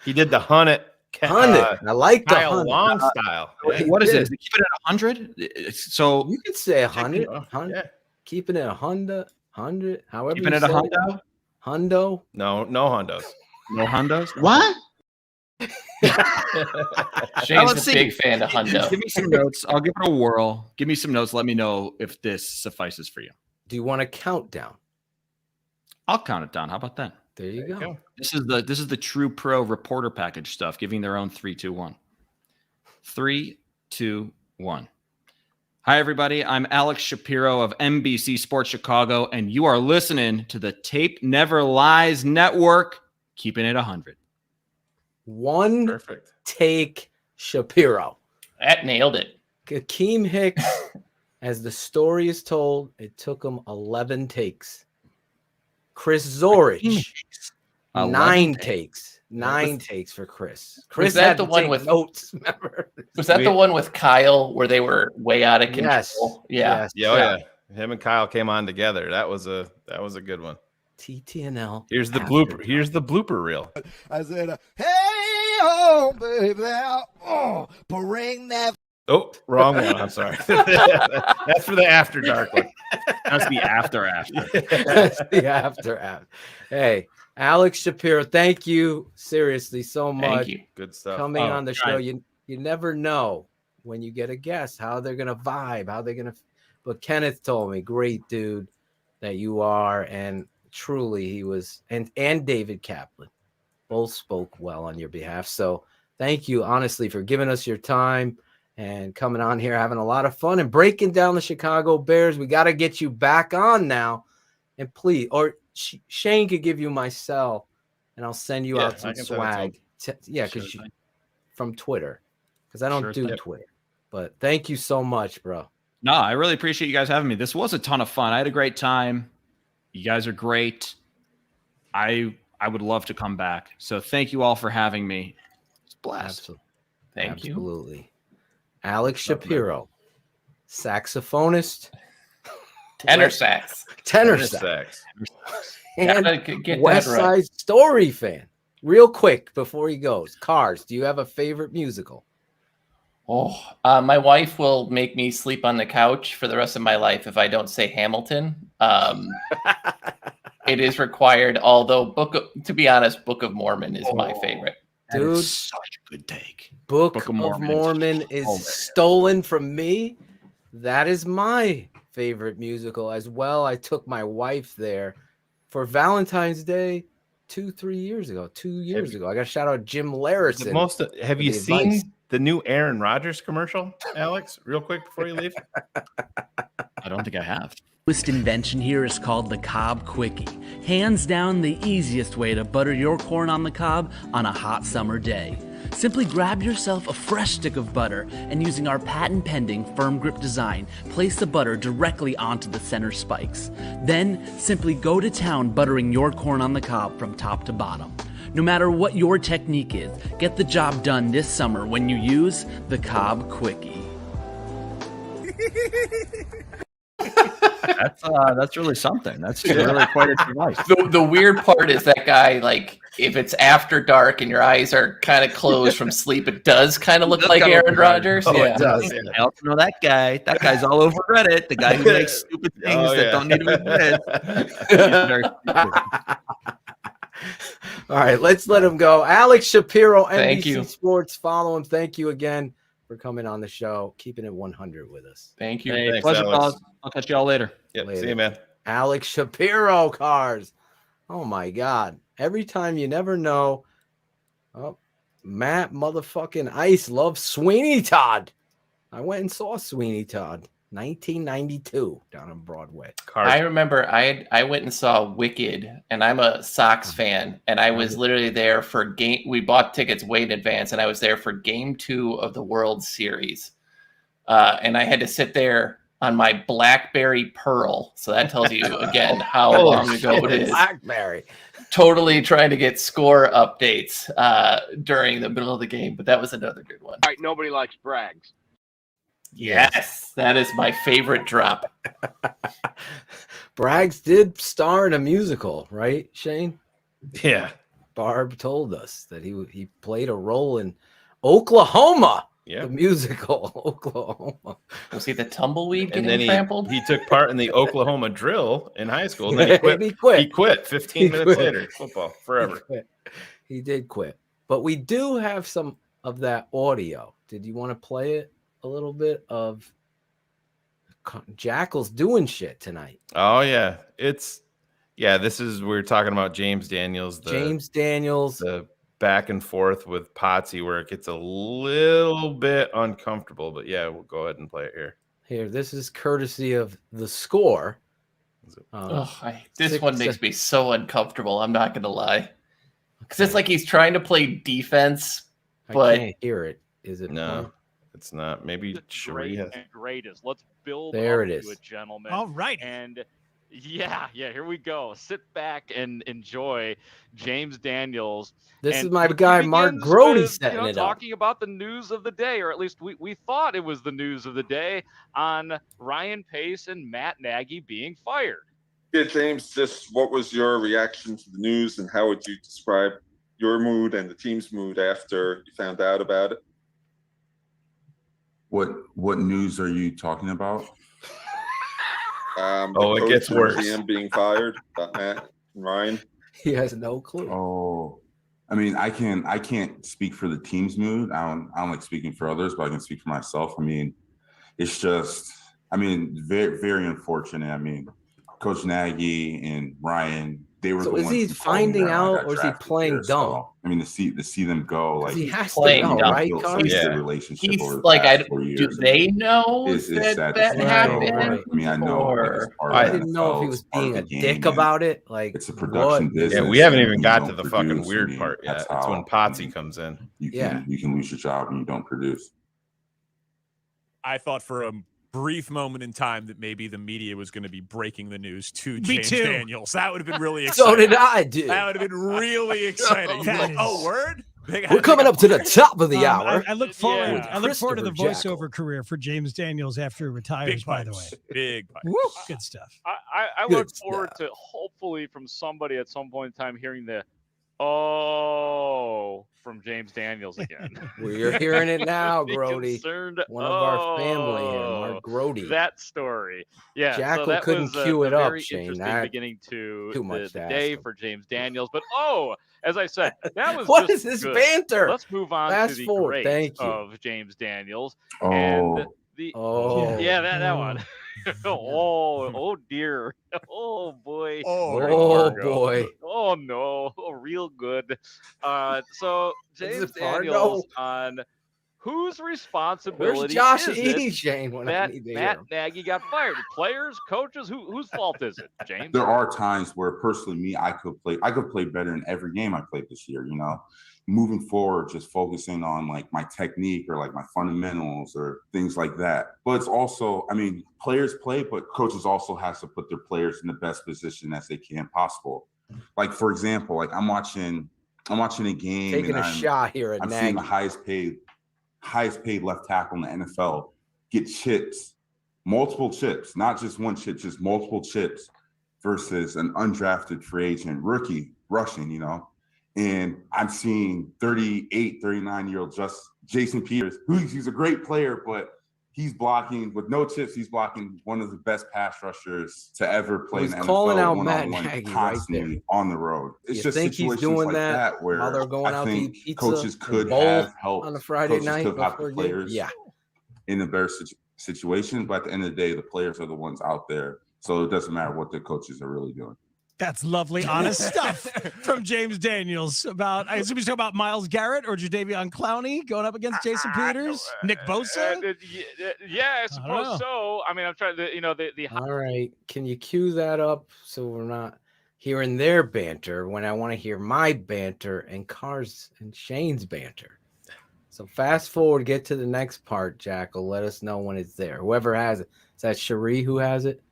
He did the hunt it. I like the Kyle hunt. Long style. What is it? Is it Keeping It 100? So you could say 100. 100. Keeping it 100. However. Keeping you it a say hundo? Hundo. No hundos. No hundos. What? Shane's a big fan of hundo. Give me some notes. I'll give it a whirl. Give me some notes. Let me know if this suffices for you. Do you want a countdown? I'll count it down. How about that? There you go. This is the true pro reporter package stuff, giving their own 3, 2, 1. 3, 2, 1. Hi, everybody. I'm Alex Shapiro of NBC Sports Chicago, and you are listening to the Tape Never Lies Network, Keeping It 100. One Perfect. take Shapiro. That nailed it. Akeem Hicks, as the story is told, it took him 11 takes. Chris Zorich, 9 takes. 9 takes for Chris. Chris Was that had the to one take with notes? Remember? Was that the one with Kyle where they were way out of control? Yes. Yeah. Yeah. Him and Kyle came on together. That was a good one. TTNL. Here's the blooper. Here's the blooper reel. I said, hey, oh, baby, oh, bring that. Oh, wrong one. I'm sorry. That's for the after dark one. That's the after. That's the after. Hey, Alex Shapiro, thank you seriously so much. Thank you. Good stuff. Coming on the show. right. You never know when you get a guest how they're gonna vibe, how they're gonna. But Kenneth told me, great dude that you are, and truly he was, and David Kaplan both spoke well on your behalf. So thank you honestly for giving us your time and coming on here, having a lot of fun and breaking down the Chicago Bears. We got to get you back on now, and please, or Shane could give you my cell, and I'll send you out some swag. Because from Twitter, because I don't do Twitter. But thank you so much, bro. No, I really appreciate you guys having me. This was a ton of fun. I had a great time. You guys are great. I would love to come back. So thank you all for having me. It's a blast. Absolutely. Thank you. Absolutely. Alex Shapiro, saxophonist, Tenor sax. And West Side Story fan. Real quick before he goes, Cars, do you have a favorite musical? Oh, my wife will make me sleep on the couch for the rest of my life if I don't say Hamilton. It is required, although to be honest, Book of Mormon is my favorite. Dude, such a good take. Book of Mormon is stolen from me. That is my favorite musical as well. I took my wife there for Valentine's Day 2 years ago. I got to shout out Jim Larison. Have you seen the new Aaron Rodgers commercial, Alex? Real quick before you leave. I don't think I have. Newest invention here is called the Cobb Quickie. Hands down the easiest way to butter your corn on the cob on a hot summer day. Simply grab yourself a fresh stick of butter and using our patent-pending firm grip design, place the butter directly onto the center spikes. Then simply go to town buttering your corn on the cob from top to bottom. No matter what your technique is, get the job done this summer when you use the Cobb Quickie. That's really something. That's really quite a device. The weird part is that guy, like, if it's after dark and your eyes are kind of closed from sleep, it does kind of look like Aaron Rodgers. It does. I also know that guy. That guy's all over Reddit. The guy who makes stupid things that don't need to be said. All right, let's let him go. Alex Shapiro, Thank NBC you. Sports. Follow him. Thank you again for coming on the show, keeping it 100 with us. Thank you. Hey, Thanks, pleasure, Alex. fellas. I'll catch y'all later. Yep. Later. See you, man. Alex Shapiro, Cars. Oh my God. Every time you never know. Oh, Matt motherfucking Ice loves Sweeney Todd. I went and saw Sweeney Todd, 1992, down on Broadway. I remember I went and saw Wicked, and I'm a Sox fan, and I was literally there for game. We bought tickets way in advance, and I was there for Game 2 of the World Series, and I had to sit there on my BlackBerry Pearl. So that tells you again how long ago it is. BlackBerry. Totally trying to get score updates during the middle of the game, but that was another good one. All right, nobody likes Braggs. Yes, that is my favorite drop. Braggs did star in a musical, right, Shane? Yeah. Barb told us that he played a role in Oklahoma. Yeah. The musical Oklahoma. Was he the tumbleweed And getting then trampled? he took part in the Oklahoma drill in high school. And then he quit. He quit. He quit 15 minutes later. Football forever. He did quit. But we do have some of that audio. Did you want to play it a little bit of Jackle's doing shit tonight? Oh yeah. This is we're talking about James Daniels. The back and forth with Potsy where it gets a little bit uncomfortable, but yeah, we'll go ahead and play it here. Here, this is courtesy of The Score. This one makes me so uncomfortable. I'm not gonna lie, because it's like he's trying to play defense, but I can't hear it. Is it? No, it's not. Maybe Sheri has. Greatest. Let's build There up it is. to it, gentlemen. All right. And yeah, here we go. Sit back and enjoy James Daniels. This And is my he guy, Mark begins Grody, with, setting it up. talking about the news of the day, or at least we thought it was the news of the day on Ryan Pace and Matt Nagy being fired. Yeah, James, just what was your reaction to the news and how would you describe your mood and the team's mood after you found out about it? What news are you talking about? It gets worse. GM being fired, about Matt and Ryan. He has no clue. Oh, I mean, I can't speak for the team's mood. I don't like speaking for others, but I can speak for myself. I mean, it's just, very, very unfortunate. I mean, Coach Nagy and Ryan, they were. So the is ones he who called me finding when I out, got or is he drafted playing there, dumb? so, to see them go, like He has to playing know, dumb. right, built Carl? such a good relationship He's over the like, past 4 years. do they know It's sad that to see it go. happened? I mean, I know. Or- it's part I of didn't know if he NFL, was it's part of being a the game, dick and about it. Like, it's a production what? business. Yeah, we haven't and even you got don't to the produce, fucking weird I mean, part yet. that's It's when how, Potsy comes in. You can lose your job and you don't produce. I thought for a brief moment in time that maybe the media was going to be breaking the news to Me James too. Daniels. That would have been really exciting. So did I, dude. That would have been really exciting. You'd be like, oh, word? We're coming up to the top of the hour. I look forward. Yeah. I look forward to the Christopher voiceover career for James Daniels after he retires. Big by the pipes. way, Big pipes. Woo, good stuff. I Good look forward to hopefully from somebody at some point in time hearing the from James Daniels again. We're hearing it now, Be Grody. concerned. One of our family here, Mark Grody. That story. Yeah. Jackal so that couldn't was cue a it up, very Shane. interesting That- beginning to too much the to day ask him. for James Daniels. But as I said, that was What just is this good. banter? Let's move on Fast to the forward. great Thank you. of James Daniels. Oh. And the Yeah. that one. oh dear. Oh boy. Oh, boy. Oh no. Oh, real good. So James it Fargo? Daniels on whose responsibility Where's Josh is E, it Shane, when I that need to Matt hear him? Nagy got fired? Players, coaches, whose fault is it, James? There are times where personally me, I could play better in every game I played this year, moving forward, just focusing on like my technique or like my fundamentals or things like that. But it's also, players play, but coaches also has to put their players in the best position as they can possible. Like, for example, like I'm watching a game. Taking and a shot here at I'm Nagy. seeing the highest paid left tackle in the NFL get chips, multiple chips, not just one chip, just multiple chips versus an undrafted free agent rookie rushing, And I'm seeing 38, 39-year-old Jason Peters, he's a great player, but he's blocking with no chips. He's blocking one of the best pass rushers to ever play in the NFL. Calling out one-on-one, Matt Nagy constantly on the road. It's You just think he's situations doing like that where while they're going I out to think eat pizza coaches and could bowl have helped on a Friday coaches night could have before the a game? players Yeah. in a better situation. But at the end of the day, the players are the ones out there. So it doesn't matter what the coaches are really doing. That's lovely, honest stuff from James Daniels about. I assume he's talking about Myles Garrett or Jadeveon Clowney going up against Jason Peters, Nick Bosa. Yeah, I suppose so. I'm trying to, All right. Can you cue that up so we're not hearing their banter when I want to hear my banter and Cars and Shane's banter? So fast forward, get to the next part, Jackal. Let us know when it's there. Whoever has it. Is that Sheri who has it?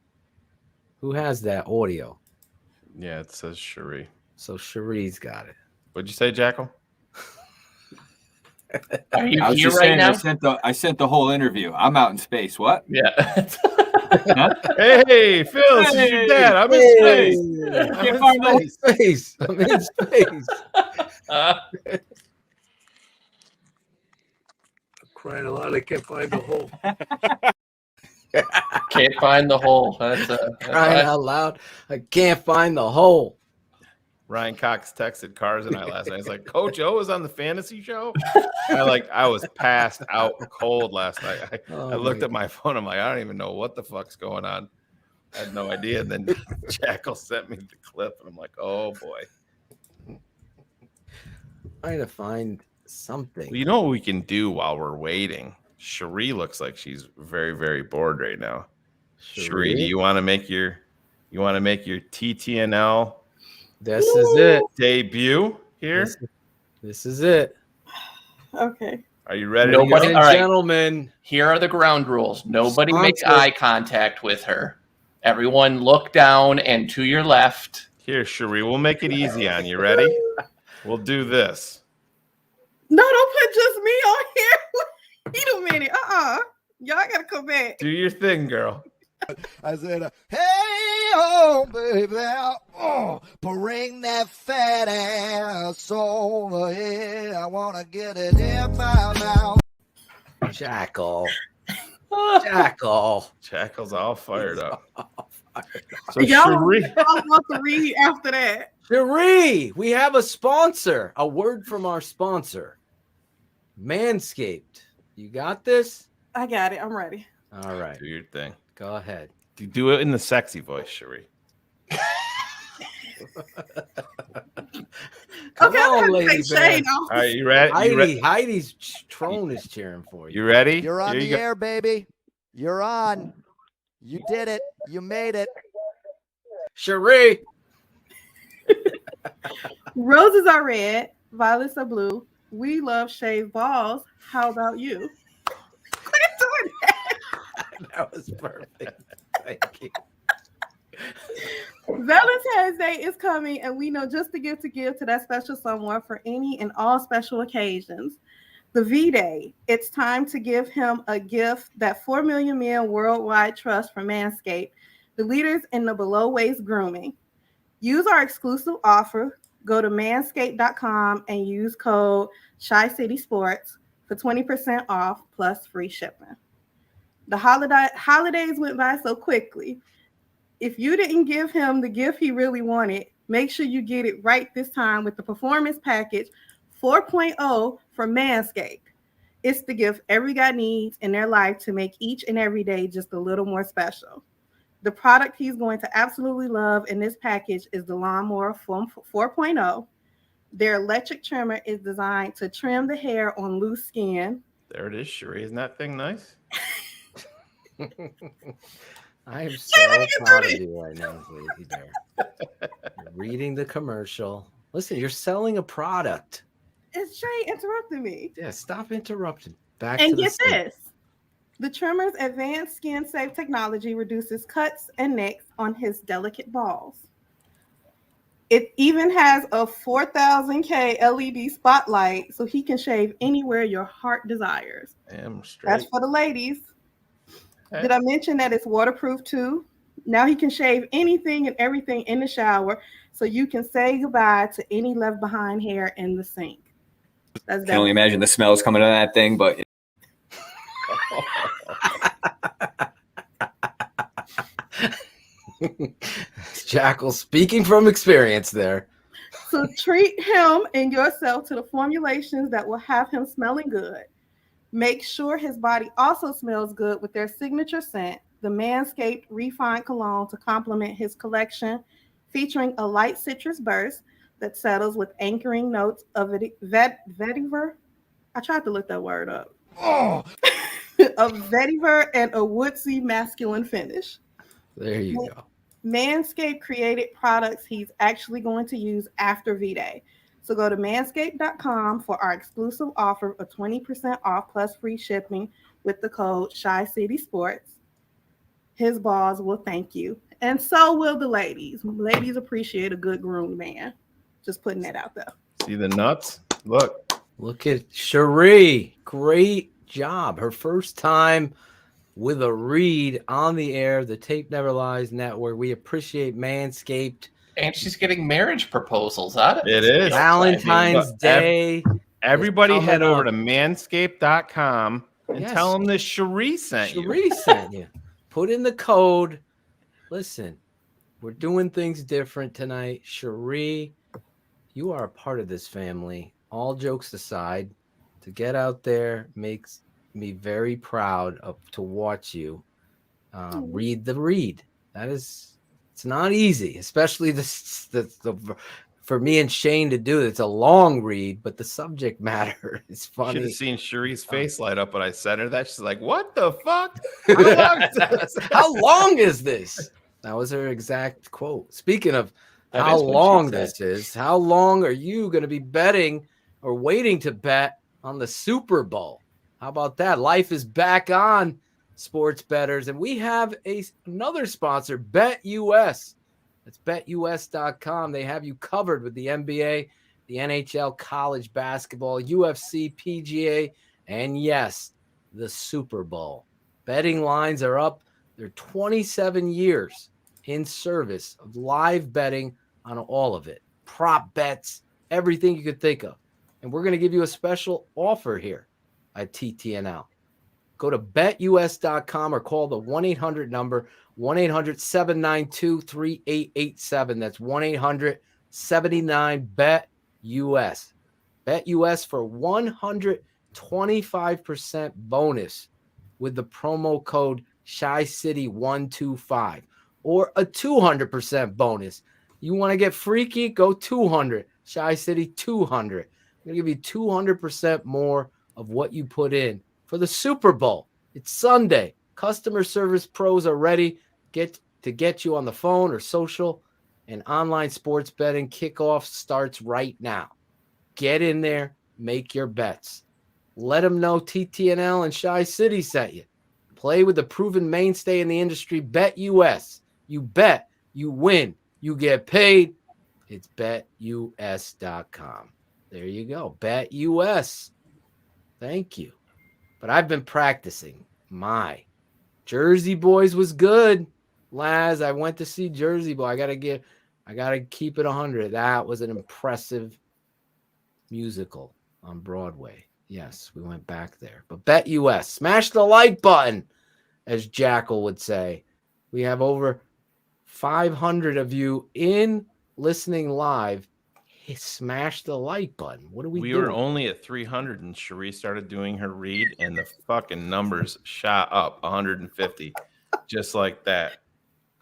Who has that audio? Yeah, it says Sheri. So Sheri's got it. What'd you say, Jackle? Are you I was here just right saying, now? I sent the whole interview. I'm out in space. What? Yeah. Huh? Hey, Phil, this is your dad. I'm in space. I'm in space. I'm in space. Crying a lot, I can't find the hole. Can't find the hole. That's Crying out loud. I can't find the hole. Ryan Cox texted Cars and I last night. He's like, Coach O was on the fantasy show. I was passed out cold last night. I looked at my phone. I'm like, I don't even know what the fuck's going on. I had no idea. And then Jackle sent me the clip, and I'm like, oh boy. Trying to find something. Well, you know what we can do while we're waiting? Sheri looks like she's very, very bored right now. Sheri, do you want to make your TTNL? This is it. Debut here. This is it. Okay. Are you ready? Nobody, to all go? right. Gentlemen, here are the ground rules. Nobody makes Sponsor. eye contact with her. Everyone look down and to your left. Here, Sheri, we'll make it easy on you. Ready? We'll do this. No, don't put just me on here. Wait a minute. Y'all gotta come back. Do your thing, girl. I said, hey, oh, baby, oh, bring that fat ass over here. I want to get it in my mouth. Jackle. Jackle. Jackle's all fired up. So Y'all Sheri, want to read after that. Sheri, we have a sponsor. A word from our sponsor. Manscaped. You got this? I got it. I'm ready. All right. do your thing. Go ahead. Do it in the sexy voice, Sheri. Come Okay, I'm on, gonna lady take Shayne bear. off. All right, you ready? Heidi's throne is cheering for you. You ready? You're on Here the you go. air, baby. You're on. You did it. You made it. Sheri. Roses are red, violets are blue. We love shaved balls. How about you? Quit doing that. That was perfect. Thank you. Valentine's Day is coming, and we know just the gift to give to that special someone for any and all special occasions. The V-Day. It's time to give him a gift that 4 million men worldwide trust from Manscaped, the leaders in the below-waist grooming. Use our exclusive offer. Go to manscaped.com and use code SHYCITYSPORTS for 20% off plus free shipping. The holidays went by so quickly. If you didn't give him the gift he really wanted, make sure you get it right this time with the Performance Package 4.0 from Manscaped. It's the gift every guy needs in their life to make each and every day just a little more special. The product he's going to absolutely love in this package is the Lawnmower 4.0. Their electric trimmer is designed to trim the hair on loose skin. There it is, Sheri. Isn't that thing nice? I am so proud of you right now, lady bear. You're reading the commercial. Listen, you're selling a product. It's Shay interrupting me. Yeah, stop interrupting. Back And to the get scene. this. The trimmer's advanced skin-safe technology reduces cuts and nicks on his delicate balls. It even has a 4000K LED spotlight so he can shave anywhere your heart desires. Damn straight. That's for the ladies. Okay. Did I mention that it's waterproof too? Now he can shave anything and everything in the shower so you can say goodbye to any left behind hair in the sink. That's I can only imagine the smells coming out of that thing, but Jackal speaking from experience there. So treat him and yourself to the formulations that will have him smelling good. Make sure his body also smells good with their signature scent, the Manscaped Refined Cologne, to complement his collection, featuring a light citrus burst that settles with anchoring notes of vetiver. I tried to look that word up. Oh, Of vetiver and a woodsy masculine finish. There you go. Manscaped created products he's actually going to use after V-Day. So go to manscaped.com for our exclusive offer of 20% off plus free shipping with the code ShyCitySports. his balls will thank you. And so will the ladies. Ladies appreciate a good groomed man. Just putting that out there. See the nuts? Look at Sheri. Great job. Her first time with a read on the air, the Tape Never Lies Network. We appreciate Manscaped. And she's getting marriage proposals out of It is Valentine's Day. Everybody is head coming over up. to manscaped.com and Yes. tell them this Sheri sent you. Sheri sent you. Put in the code. Listen, we're doing things different tonight. Sheri, you are a part of this family. All jokes aside, to get out there makes me very proud to watch you read the read. It's not easy, especially for me and Shayne to do. It's a long read, but the subject matter is funny. Should have seen Sheri's face light up when I said her that. She's like, "What the fuck? How long is this?" That was her exact quote. Speaking of That how is what she long said. this is, how long are you going to be betting or waiting to bet on the Super Bowl? How about that? Life is back on, sports bettors, and we have another sponsor, BETUS. That's betus.com. They have you covered with the NBA, the NHL, college basketball, UFC, PGA, and yes, the Super Bowl. Betting lines are up. They're 27 years in service of live betting on all of it. Prop bets, everything you could think of. And we're going to give you a special offer here at TTNL. Go to betus.com or call the 1-800 number, 1-800-792-3887. That's 1-800-79-BET-US. BETUS for 125% bonus with the promo code ShyCity125 or a 200% bonus. You want to get freaky? Go 200. ShyCity 200. I'm going to give you 200% more of what you put in for the Super Bowl. It's Sunday. Customer service pros are ready to get you on the phone or social, and online sports betting kickoff starts right now. Get in there, make your bets. Let them know TTNL and Shy City sent you. Play with the proven mainstay in the industry, BETUS. You bet, you win, you get paid. It's betus.com. There you go, BETUS. Thank you. But I've been practicing. My Jersey Boys was good. Laz, I went to see Jersey Boy. I gotta keep it 100. That was an impressive musical on Broadway. Yes, we went back there. But BETUS, smash the like button, as Jackle would say. We have over 500 of you in listening live. Hey, smash the like button. What are we doing? We were only at 300 and Sheri started doing her read and the fucking numbers shot up 150 just like that.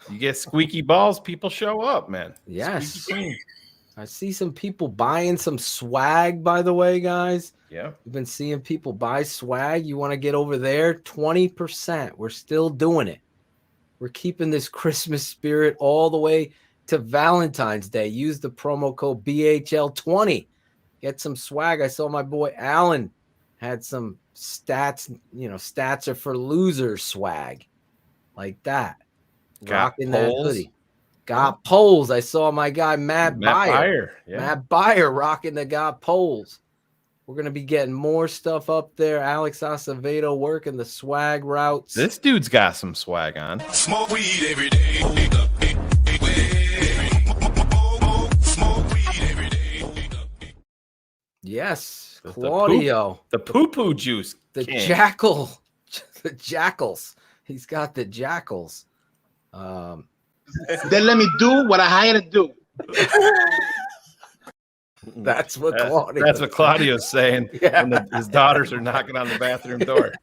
You get squeaky balls, people show up, man. Yes. Squeaky clean. I see some people buying some swag, by the way, guys. Yeah. We've been seeing people buy swag. You want to get over there? 20%. We're still doing it. We're keeping this Christmas spirit all the way to Valentine's Day. Use the promo code BHL20. Get some swag. I saw my boy Alan had some stats, stats are for losers swag. Like that. Rocking that hoodie. Got polls. I saw my guy Matt Beyer. Yeah. Matt Beyer rocking the got polls. We're going to be getting more stuff up there. Alex Acevedo working the swag routes. This dude's got some swag on. Smoke weed every day. Yes, Claudio. The poo-poo juice. The king. Jackal. The Jackals. He's got the Jackals. Then let me do what I hired to do. That's what Claudio. That's what Claudio's saying. Yeah. When his daughters are knocking on the bathroom door.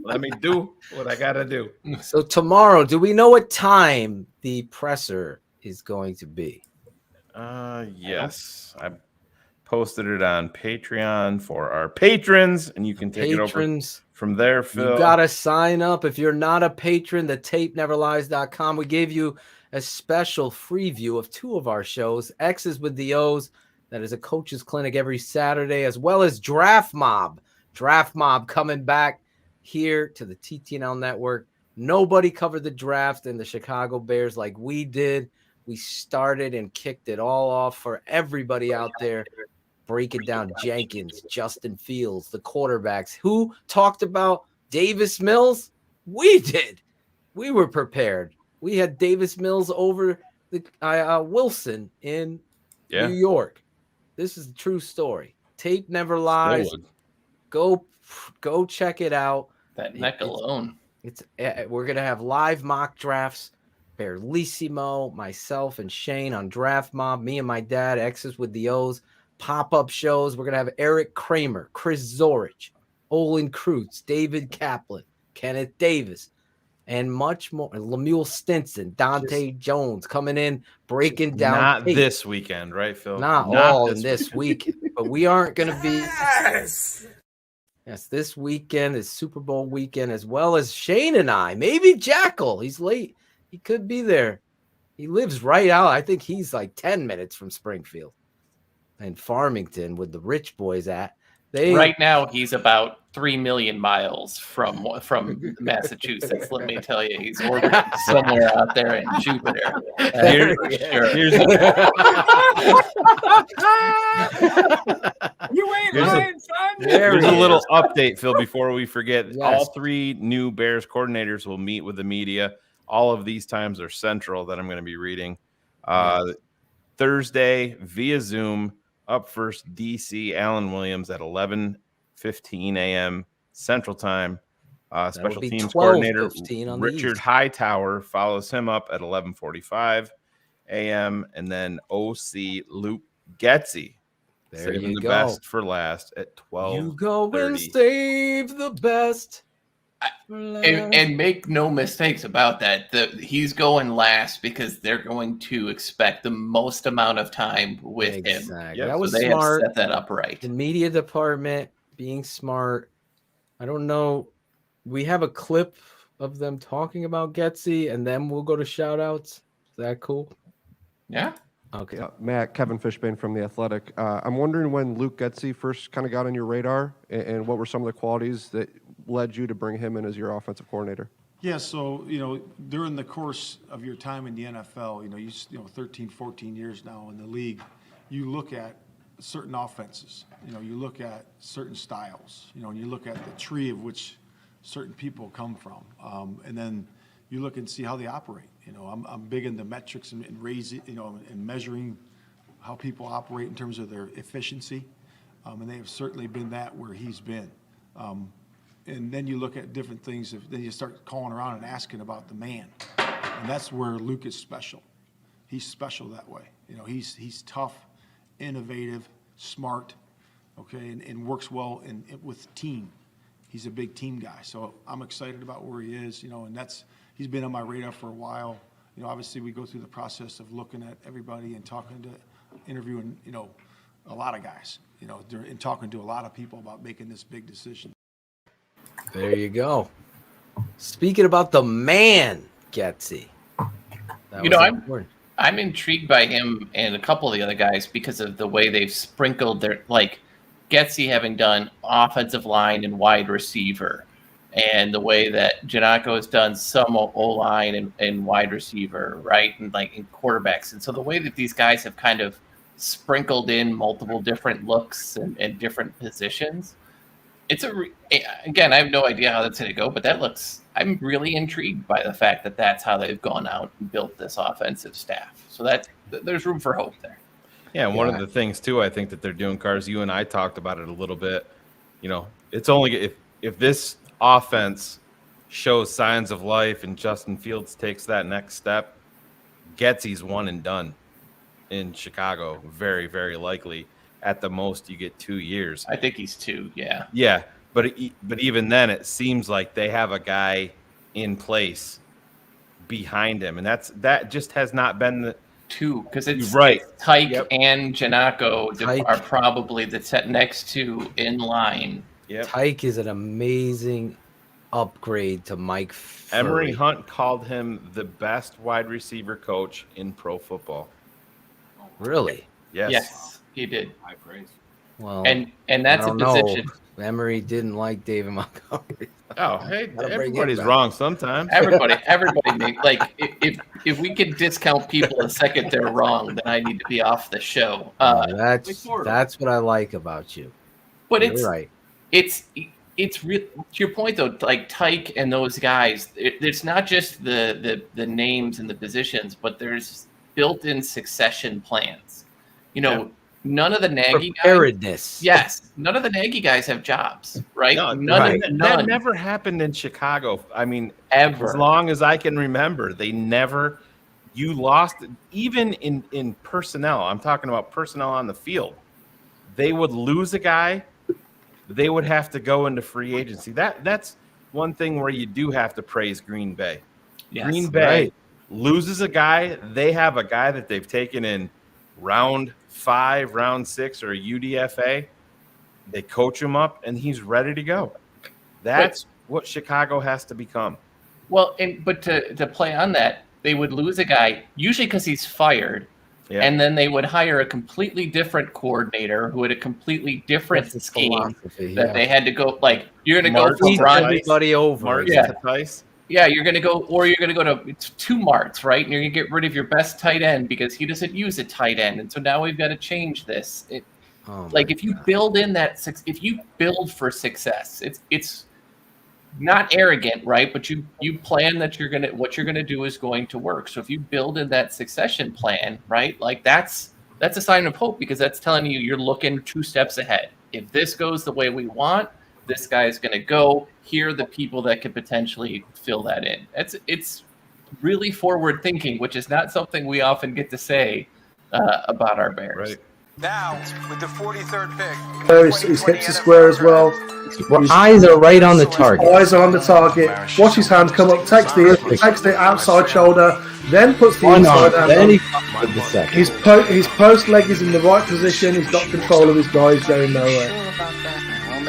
Let me do what I gotta do. So tomorrow, do we know what time the presser is going to be? Yes. I posted it on Patreon for our patrons, and you can take it over from there, Phil. You got to sign up. If you're not a patron, the tapeneverlies.com. We gave you a special free view of two of our shows, X's with the O's. That is a coach's clinic every Saturday, as well as Draft Mob. Draft Mob coming back here to the TTNL network Nobody covered the draft in the Chicago Bears like we did. We started and kicked it all off for everybody out there. Break it down. Jenkins, Justin Fields, the quarterbacks. Who talked about Davis Mills? We did. We were prepared. We had Davis Mills over the Wilson in New York. This is a true story. Tape never lies. Go check it out. That neck alone. We're gonna have live mock drafts. Berlissimo, myself, and Shane on Draft Mob. Me and my dad, X's with the O's. Pop-up shows. We're gonna have Eric Kramer, Chris Zorich, Olin Kreutz, David Kaplan, Kenneth Davis, and much more. Lemuel Stinson, Dante Jones coming in, breaking down. Not this weekend, right, Phil? Not all in this weekend, but we aren't gonna be. Yes, this weekend is Super Bowl weekend, as well as Shane and I. Maybe Jackle. He's late. He could be there. He lives right out. I think he's like 10 minutes from Springfield and Farmington with the rich boys at. Right now, he's about 3 million miles from Massachusetts. Let me tell you, he's orbiting somewhere out there in Jupiter. You ain't lying, son. Here's a little update, Phil, before we forget. Yes. All 3 new Bears coordinators will meet with the media. All of these times are central that I'm going to be reading. Thursday via Zoom. Up first, DC Alan Williams at 11:15 a.m. Central Time. Special teams coordinator Richard Hightower follows him up at 11:45 a.m. And then OC Luke Getsy. There you the go. Best for last at 12:30. You go and save the best. And make no mistakes about that. He's going last because they're going to expect the most amount of time with him. Yep. That was smart. Have set that up right. The media department being smart. I don't know. We have a clip of them talking about Getsy, and then we'll go to shout outs. Is that cool? Yeah. Okay. Matt, Kevin Fishbane from The Athletic. I'm wondering when Luke Getsy first kind of got on your radar, and what were some of the qualities that led you to bring him in as your offensive coordinator? Yeah, so, during the course of your time in the NFL, you 13, 14 years now in the league, you look at certain offenses, you look at certain styles, and you look at the tree of which certain people come from, and then you look and see how they operate. I'm big into metrics and raising, and measuring how people operate in terms of their efficiency, and they have certainly been that where he's been. And then you look at different things. Then you start calling around and asking about the man, and that's where Luke is special. He's special that way. He's tough, innovative, smart, okay, and works well with team. He's a big team guy. So I'm excited about where he is. And he's been on my radar for a while. Obviously we go through the process of looking at everybody and interviewing, a lot of guys, and talking to a lot of people about making this big decision. There you go. Speaking about the man, Getsy. I'm intrigued by him and a couple of the other guys because of the way they've sprinkled their, Getsy having done offensive line and wide receiver, and the way that Janako has done some O-line and wide receiver, right, and in quarterbacks. And so the way that these guys have kind of sprinkled in multiple different looks and different positions, again, I have no idea how that's going to go, but I'm really intrigued by the fact that that's how they've gone out and built this offensive staff. So that there's room for hope there. Yeah, and one of the things too, I think that they're doing, Cars, you and I talked about it a little bit. It's only if this offense shows signs of life and Justin Fields takes that next step, Getsy's one and done in Chicago, very, very likely. At the most, you get 2 years. I think he's 2, yeah. Yeah, but even then, it seems like they have a guy in place behind him, and that just has not been the 2, because it's right. Tarik and Janako are probably the next 2 in line. Yep. Tarik is an amazing upgrade to Mike Furry. Emery Hunt called him the best wide receiver coach in pro football. Really? Yes. Yes, he did. High praise. Well, and that's a position. Emery didn't like David Montgomery. Oh, hey, Gotta bring it everybody's back. wrong sometimes. Everybody like if we could discount people the second they're wrong, then I need to be off the show. That's what I like about you. But You're it's right. It's real. To your point though, like Tyke and those guys, it's not just the names and the positions, but there's built-in succession plans. You know, none of the Nagy Preparedness. guys. Yes, none of the Nagy guys have jobs, right? No, none. that never happened in Chicago. I mean, ever. As long as I can remember, they never. You lost even in personnel. I'm talking about personnel on the field. They would lose a guy. They would have to go into free agency. That's one thing where you do have to praise Green Bay. Yes, Green Bay loses a guy. They have a guy that they've taken in round 5, round 6, or a UDFA. They coach him up, and he's ready to go. That's what Chicago has to become. Well, but to play on that, they would lose a guy usually because he's fired. Yeah. And then they would hire a completely different coordinator who had a completely different scheme that they had to go. Like you're going to go from everybody over. Yeah, you're going to go, or you're going to go to 2 Marts, right? And you're going to get rid of your best tight end because he doesn't use a tight end, and so now we've got to change this. If you build in that, if you build for success, it's not arrogant, right? But you plan that what you're gonna do is going to work. So if you build in that succession plan, right, like that's a sign of hope because that's telling you you're looking 2 steps ahead. If this goes the way we want, this guy is gonna go. Here are the people that could potentially fill that in. It's really forward thinking, which is not something we often get to say about our Bears. Right. Now, with the 43rd pick. His hips are square as well. His eyes are right on the target. Eyes are on the target. Watch his hand come up, takes the outside shoulder, then puts the inside hand then on. he with the second. His post leg is in the right position. He's got control of his guy. He's going nowhere.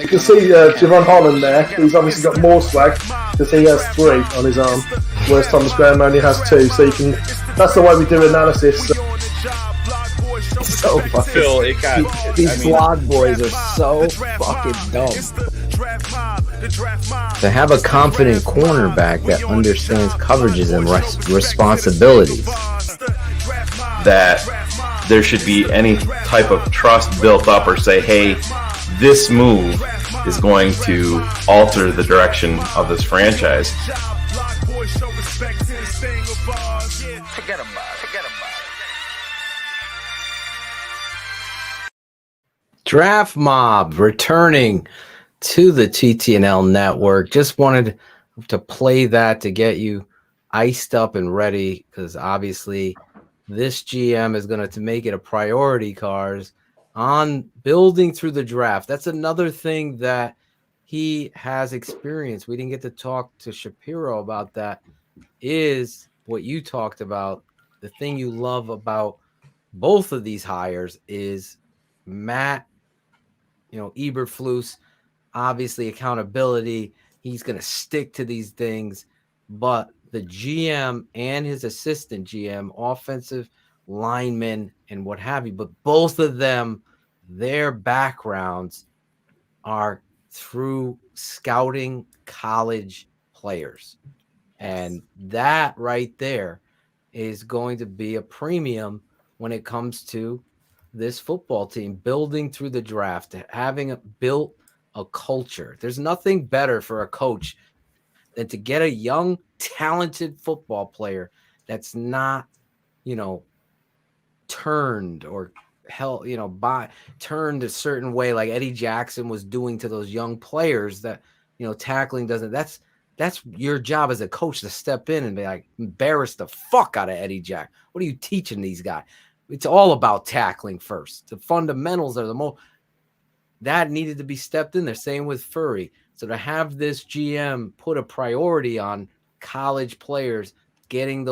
You can see Javon Holland there. He's obviously got more swag because he has 3 on his arm, whereas Thomas Graham only has 2. So you can. That's the way we do analysis. So fucking Phil, these blog boys are so fucking dumb. To have a confident cornerback that understands coverages and responsibilities. That there should be any type of trust built up or say, hey, this move is going to alter the direction of this franchise. Forget about it. Draft Mob returning to the TTNL network. Just wanted to play that to get you iced up and ready because obviously this GM is going to make it a priority, Cars, on building through the draft. That's another thing that he has experience. We didn't get to talk to Shapiro about that. Is what you talked about. The thing you love about both of these hires is Matt, Eberflus, obviously accountability. He's going to stick to these things, but the GM and his assistant GM, offensive linemen and what have you, but both of them, their backgrounds are through scouting college players. And that right there is going to be a premium when it comes to this football team building through the draft, having built a culture. There's nothing better for a coach than to get a young, talented football player that's not, turned or turned a certain way like Eddie Jackson was doing to those young players that, tackling doesn't. That's your job as a coach to step in and be like, embarrass the fuck out of Eddie Jack. What are you teaching these guys? It's all about tackling first. The fundamentals are the most that needed to be stepped in there. Same with Furry. So to have this GM put a priority on college players, getting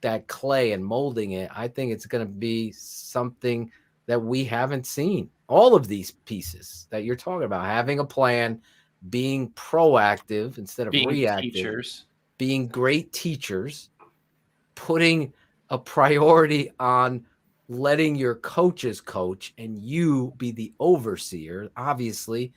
that clay and molding it, I think it's going to be something that we haven't seen. All of these pieces that you're talking about, having a plan, being proactive instead of reactive, being great teachers, putting a priority on letting your coaches coach and you be the overseer. Obviously,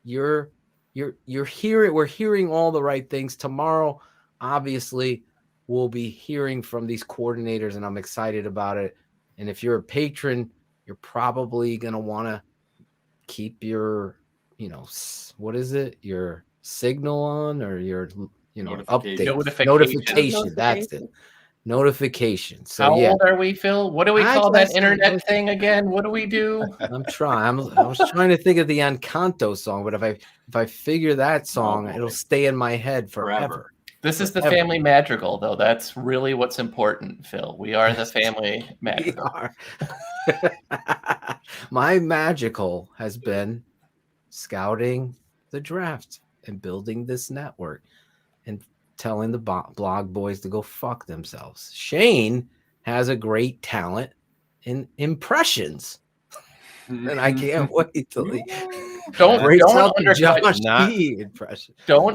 You're hearing. We're hearing all the right things. Tomorrow, obviously, we'll be hearing from these coordinators, and I'm excited about it. And if you're a patron, you're probably gonna want to keep your, what is it? Your signal on, or your, update notification. That's it. Notification. So how old are we, Phil? What do we call that internet thing again? What do we do? I'm trying. I was trying to think of the Encanto song, but if I figure that song, it'll stay in my head forever. This is the family madrigal, though. That's really what's important, Phil. We are the family madrigal. My magical has been scouting the draft and building this network and telling the blog boys to go fuck themselves. Shayne has a great talent in impressions, and I can't wait till he don't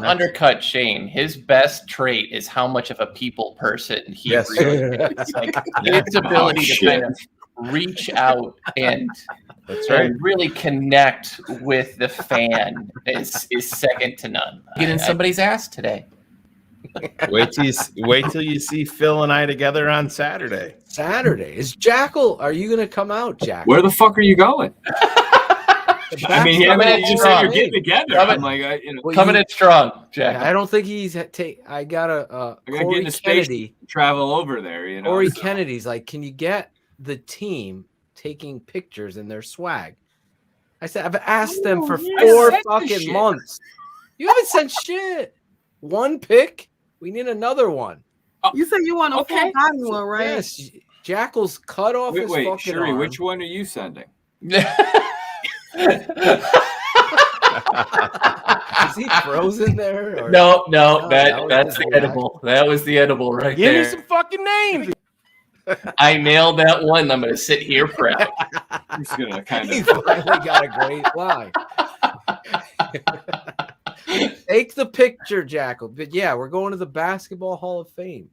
undercut Shayne. His best trait is how much of a people person he really is. Like his ability to kind of reach out and really connect with the fan is second to none. Get in somebody's ass today. Wait till you see Phil and I together on Saturday. Is Jackle? Are you gonna come out, Jackle? Where the fuck are you going? I mean, you said you're getting together. I'm like, coming in strong, Jack. I don't think he's I gotta get in the space, travel over there. Corey Kennedy's like, can you get the team taking pictures in their swag? I said, I've asked them for 4 fucking months. You haven't sent shit. One pick. We need another one. You said you want a full body one, right? Yes. Jackle's cut off his fucking Sheri, arm. which one are you sending? Is he frozen there? Or? No, that's the edible. That was the edible right there. Give me some fucking names. I nailed that one. I'm going to sit here proud. I'm just going to kind He finally got a great line. Take the picture, Jackal. But yeah, we're going to the Basketball Hall of Fame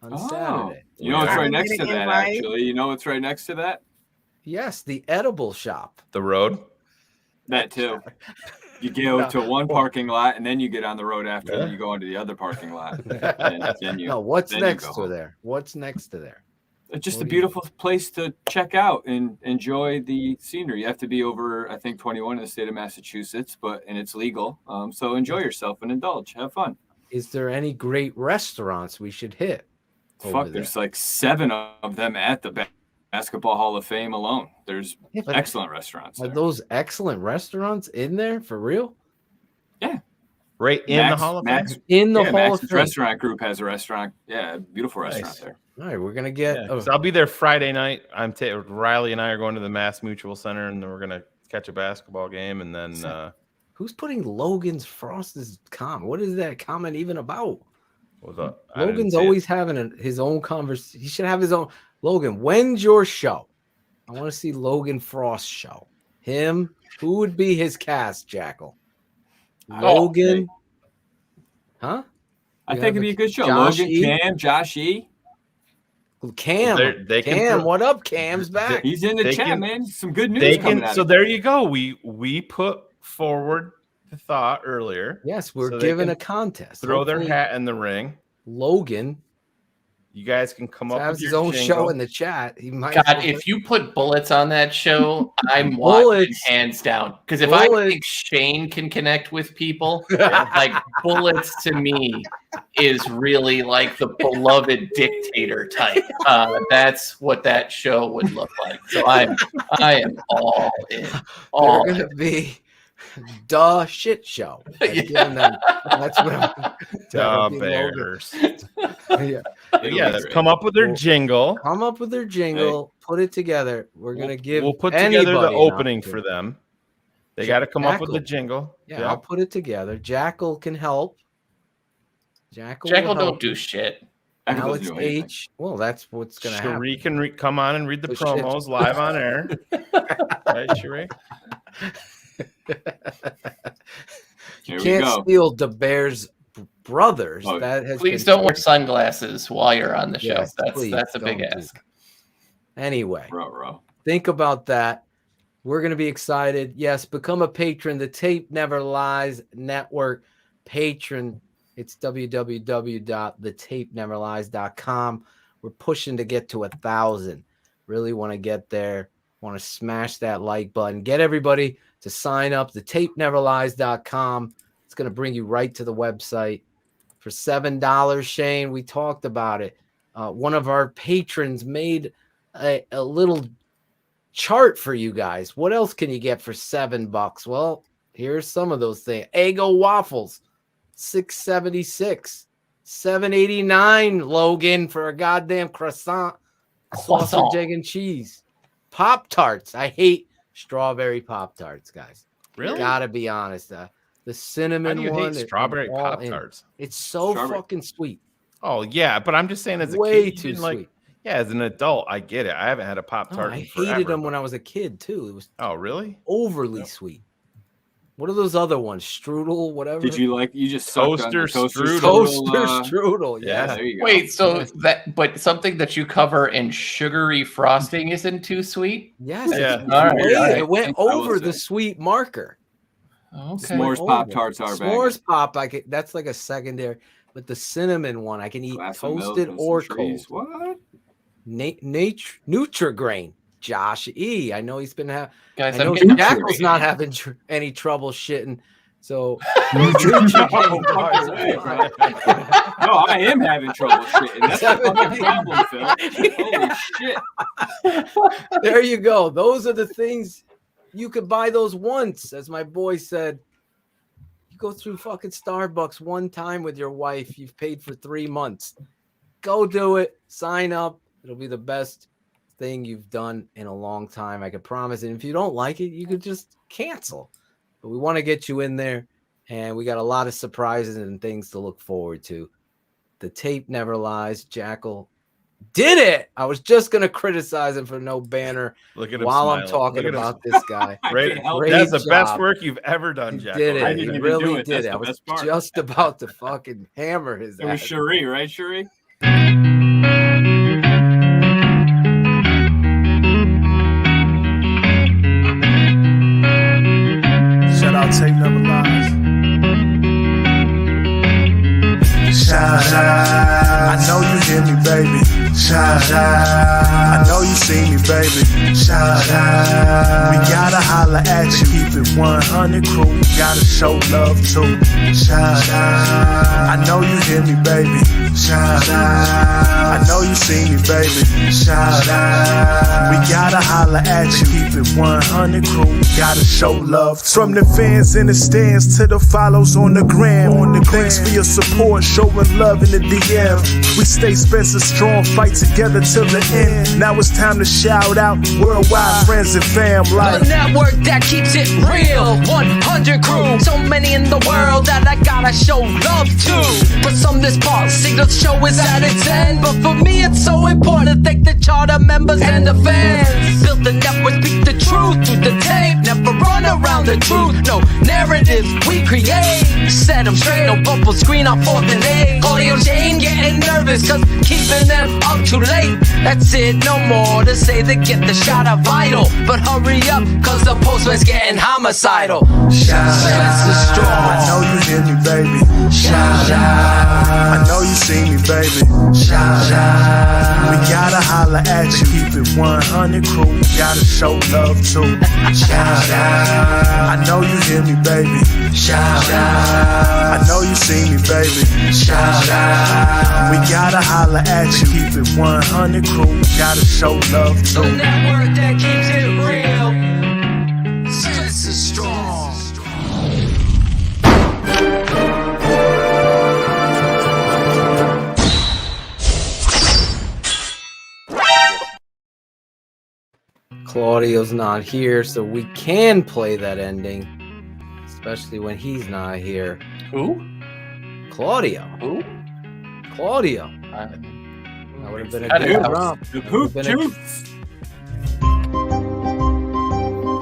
on Saturday. You know what's right next to that, actually? You know what's right next to that? Yes, the edible shop. The road? That too. You go to one parking lot, and then you get on the road after, and you go into the other parking lot. What's next to there? What's next to there? It's just a beautiful place to check out and enjoy the scenery. You have to be over, I think, 21 in the state of Massachusetts, and it's legal. So enjoy yourself and indulge. Have fun. Is there any great restaurants we should hit? There's like 7 of them at the Basketball Hall of Fame alone. There's excellent restaurants. Are those excellent restaurants in there for real? Yeah. Right in the Hall of Fame? In the Hall of Fame. Restaurant group has a restaurant. Yeah, beautiful restaurant there. All right, we're gonna get. So I'll be there Friday night. Riley and I are going to the Mass Mutual Center, and then we're gonna catch a basketball game, and then. Who's putting Logan's Frost's comment? What is that comment even about? What's up? Logan's always having his own conversation. He should have his own. Logan, when's your show? I want to see Logan Frost's show. Him. Who would be his cast, Jackal? Logan. Huh? I think it'd be a good show. Logan, Cam, Josh E. Cam, Cam, what up? Cam's back. He's in the chat, man. Some good news coming out. So there you go. We put forward the thought earlier. Yes, we're giving a contest. Throw their hat in the ring. Logan. You guys can come up with his own show in the chat. He might. God, if you put bullets on that show, I'm watching hands down. Because if I think Shayne can connect with people, like bullets to me is really like the beloved dictator type. That's what that show would look like. So I am all in. All They're gonna be the shit show. That's what I'm. Bears. Come up with their jingle. Come up with their jingle. Put it together. We're gonna give. We'll put together the opening for them. They got to come up with the jingle. Yeah, I'll put it together. Jackal can help. Jackal don't do shit. Alex H. Well, that's what's gonna happen. Sheri can come on and read the promos live on air. Right, Sheri? You can't steal the Bears brothers. Please don't wear sunglasses while you're on the show. Yes, that's a big ask. Anyway, think about that. We're going to be excited. Yes, become a patron. The Tape Never Lies Network patron. It's www.thetapeneverlies.com. We're pushing to get to 1,000. Really want to get there. Want to smash that like button. Get everybody to sign up. Thetapeneverlies.com. It's going to bring you right to the website. For $7, Shane, we talked about it. One of our patrons made a little chart for you guys. What else can you get for $7? Well, here's some of those things. Eggo waffles, $6.76. $7.89, Logan, for a goddamn croissant, sausage, egg, and cheese. Pop-Tarts. I hate strawberry Pop-Tarts, guys. Really? Gotta be honest. The cinnamon How do you one. hate strawberry Pop-Tarts? It's so fucking sweet. Oh, yeah, but I'm just saying as a Way kid, too you didn't sweet. Yeah, as an adult, I get it. I haven't had a Pop-Tart I in hated forever. them when I was a kid, too. It was really? Overly sweet. What are those other ones? Strudel, whatever. Did you just sucked on the Toaster strudel? strudel. Yeah, Yeah. there you go. Wait, so but something that you cover in sugary frosting isn't too sweet? Yes. Yeah. All All right. right. It went I will over say. the sweet marker. Okay. S'mores Pop-Tarts are banging. S'mores Pop, that's like a secondary. But the cinnamon one, I can eat Glass of milk toasted and or some cold. trees. What? Nutrigrain. Josh E. I know he's been having. Guys, I know I'm getting Jackle's Nutrigrain. not having any trouble shitting. So No, I am having trouble shitting. That's the fucking problem, Phil. Holy shit. There you go. Those are the things you could buy those once, as my boy said. You go through fucking Starbucks one time with your wife. You've paid for 3 months. Go do it. Sign up. It'll be the best thing you've done in a long time. I can promise. And if you don't like it, you could just cancel. But we want to get you in there, and we got a lot of surprises and things to look forward to. The Tape Never Lies. Jackle did it. I was just going to criticize him for no banner. Look at him while I'm smiling. talking Look at him about this guy. Great. Great That's the best job. work you've ever done, Jack. Did I it. didn't He even really do it. did That's it. I the was best part. just about to fucking hammer his It was ass. Sheri, right, Sheri? Shout out Tape Never Lies. Shout out. I know you hear me, baby. Shout out. I know you see me, baby. Shout out. We gotta holler at you. Keep it 100 crew. Gotta show love too. Shout out. I know you hear me, baby. Shout out. I know you see me, baby. Shout out. We gotta holler at you. Keep it 100 crew. Gotta show love too. From the fans in the stands to the follows on the gram. Thanks for your support, showing love in the DM. We stay Spencer strong, fight together till the end. Now it's time to shout out worldwide friends and fam. Like the network that keeps it real, 100 crew. So many in the world that I gotta show love to. For some this part, single show is at its end. But for me it's so important to thank the charter members and the fans. Built the network, speak the truth through the tape. Never run around the truth, no narratives we create. Set them straight, no bubble screen on 4th and 8. Audio Shayne getting nervous cause keeping them up too late. That's it, no more to say they get the shot of vital. But hurry up cause the postman's getting homicidal. shout Spencer out. strong. I know you hear me, baby. Shout out. I know you see me, baby. Shout out. We gotta holler at you. Keep it 100 crew. Gotta show love too. Shout out. I know you hear me, baby. Shout out. I know you see me, baby. Shout out. We gotta holler at you. Keep it 100 crew. Gotta show love too. The network that keeps it real. Spencer strong. Claudio's not here, so we can play that ending, especially when he's not here. Who? Claudio. Who? Claudio. That would have been a good drop. The poop juice.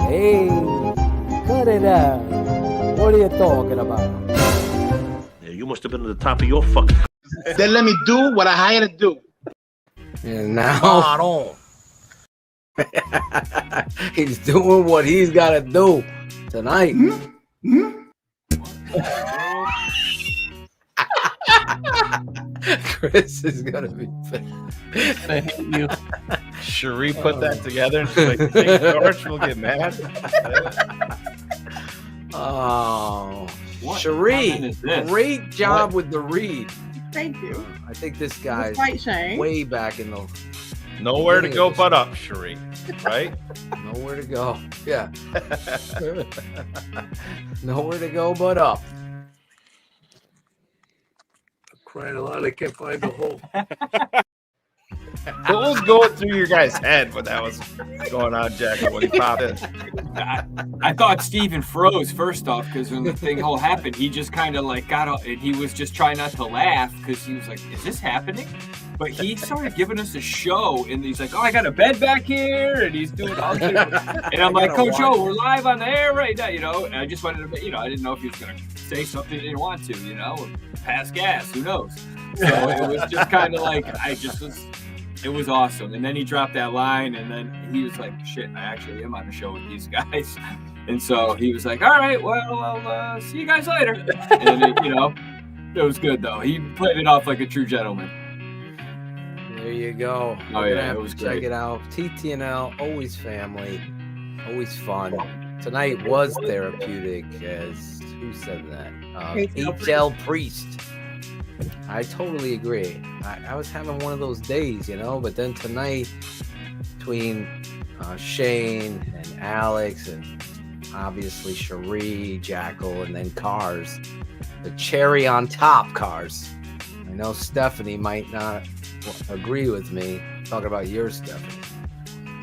Hey, cut it out. What are you talking about? Yeah, you must have been at the top of your fucking. Then let me do what I hired to do. And now He's doing what he's got to do tonight. Chris is gonna be I hate you. Sheri put that together and she's like, "Think George will get mad." Oh, What Sheri, comment is this? great job with the read. Thank you. I think this guy's Right, Shane. way back in the Nowhere to go but up, Sheri. Right? nowhere to go. Yeah, nowhere to go but up. Crying a lot, I can't find the hole. What was going through your guys' head when that was going on, Jackal, when he popped in? I thought Steven froze first off because when the thing all happened, he just kind of like got up and he was just trying not to laugh because he was like, "Is this happening?" But he started giving us a show and he's like, "Oh, I got a bed back here," and he's doing all this. And I'm like, "Coach O, we're live on the air right now," And I just wanted to, I didn't know if he was gonna say something he didn't want to, or pass gas. Who knows? So it was just kind of like it was awesome. And then he dropped that line and then he was like, "Shit, I actually am on a show with these guys." And so he was like, "All right, well, I'll see you guys later." And it was good though. He played it off like a true gentleman. There you go. Oh, We're yeah, gonna have it was to check great. it out. TTNL, always family, always fun. Tonight was therapeutic, as who said that? HL Priest. I totally agree. I was having one of those days, but then tonight, between Shane and Alex and obviously Sheri, Jackal, and then Cars, the cherry on top, Cars. I know Stephanie might not agree with me talking about your Stephanie.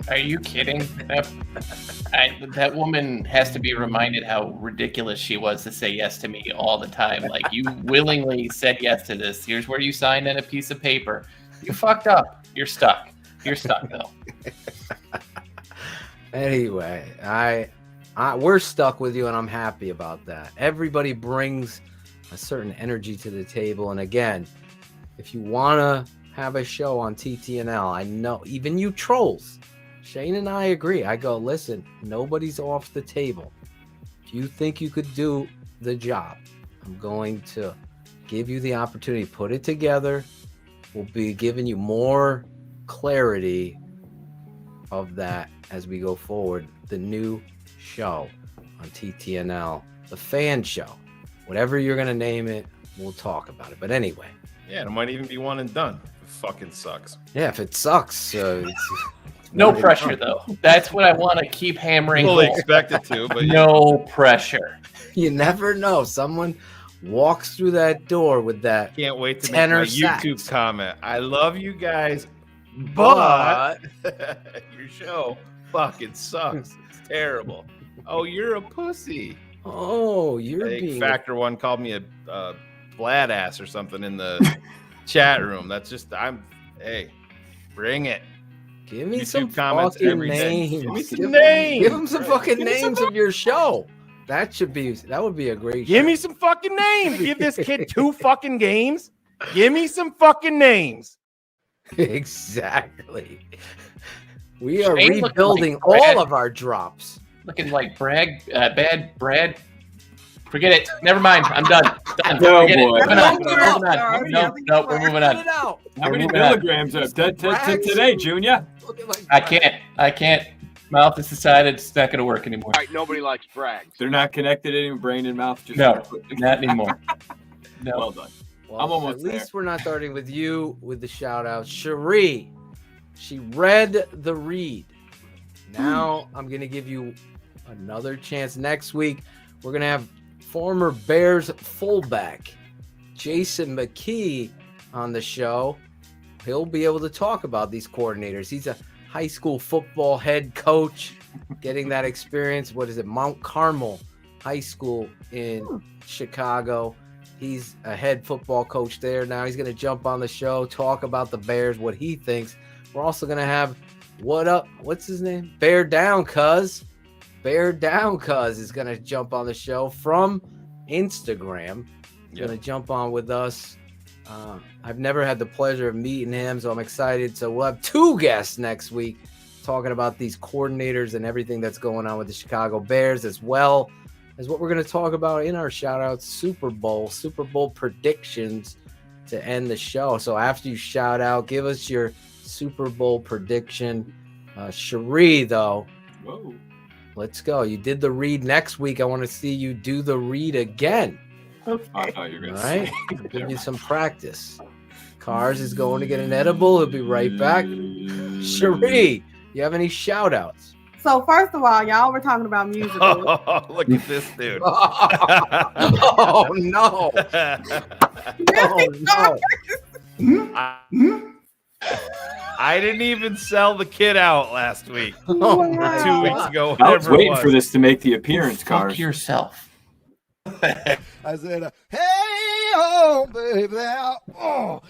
Are you kidding? That woman has to be reminded how ridiculous she was to say yes to me all the time. Like, you willingly said yes to this. Here's where you signed on a piece of paper. You fucked up. You're stuck. You're stuck, though. Anyway, we're stuck with you, and I'm happy about that. Everybody brings a certain energy to the table, and again, if you want to have a show on TTNL, I know even you trolls, Shane and I agree. I go, listen, nobody's off the table. If you think you could do the job, I'm going to give you the opportunity. Put it together. We'll be giving you more clarity of that as we go forward. The new show on TTNL, the fan show, whatever you're going to name it, we'll talk about it. But anyway. Yeah, it might even be one and done. It fucking sucks. Yeah, if it sucks, no pressure, though. That's what I want to keep hammering. Fully expect it to, but no pressure. You never know. Someone walks through that door with that. Can't wait to make my YouTube comment. I love you guys, but your show fucking sucks. It's terrible. Oh, you're a pussy. Oh, you're being Factor One called me a blad ass or something in the chat room. That's just hey, bring it. Give me YouTube some comments fucking every day. names. Give me some names. Give them some fucking names of your show. That would be a great Give show. me some fucking names. Give this kid 2 fucking games. Give me some fucking names. Exactly. We are Shane rebuilding looking like all of our drops. Looking like bad Brad. Forget it. Never mind. I'm done. Done. Oh, Forget boy. it. Moving on. No, we're moving on. How many milligrams of today, Junior? I can't. Mouth has decided it's not going to work anymore. All right, nobody likes brags. They're not connected anymore, brain and mouth. Just No, not anymore. No. Well done. Well, I'm almost at there. least we're not starting with you with the shout out. Sheri, she read the read. Now I'm going to give you another chance. Next week, we're going to have former Bears fullback Jason McKee on the show. He'll be able to talk about these coordinators. He's a high school football head coach, getting that experience. What is it? Mount Carmel High School in Chicago. He's a head football coach there. Now he's going to jump on the show, talk about the Bears, what he thinks. We're also going to have what's his name? Bear Down Cuz. Bear Down Cuz is going to jump on the show from Instagram. He's going to jump on with us. I've never had the pleasure of meeting him, so I'm excited. So we'll have 2 guests next week. talking about these coordinators and everything that's going on with the Chicago Bears, as well as what we're going to talk about in our shout-outs, Super Bowl predictions to end the show. So after you shout out, give us your Super Bowl prediction. Sheri, though, whoa, let's go. You did the read. Next week, I want to see you do the read again. Okay. I thought you were All gonna right, say. give you some practice. Cars is going to get an edible. He'll be right back. Sheri, you have any shout outs? So first of all, y'all were talking about musicals. Oh, look at this dude. Oh no. Oh no. I didn't even sell the kid out last week. Oh, or 2 weeks ago. I was Whatever it waiting was. for this to make the appearance, Cars. Fuck yourself. I said, hey, oh, baby. Oh.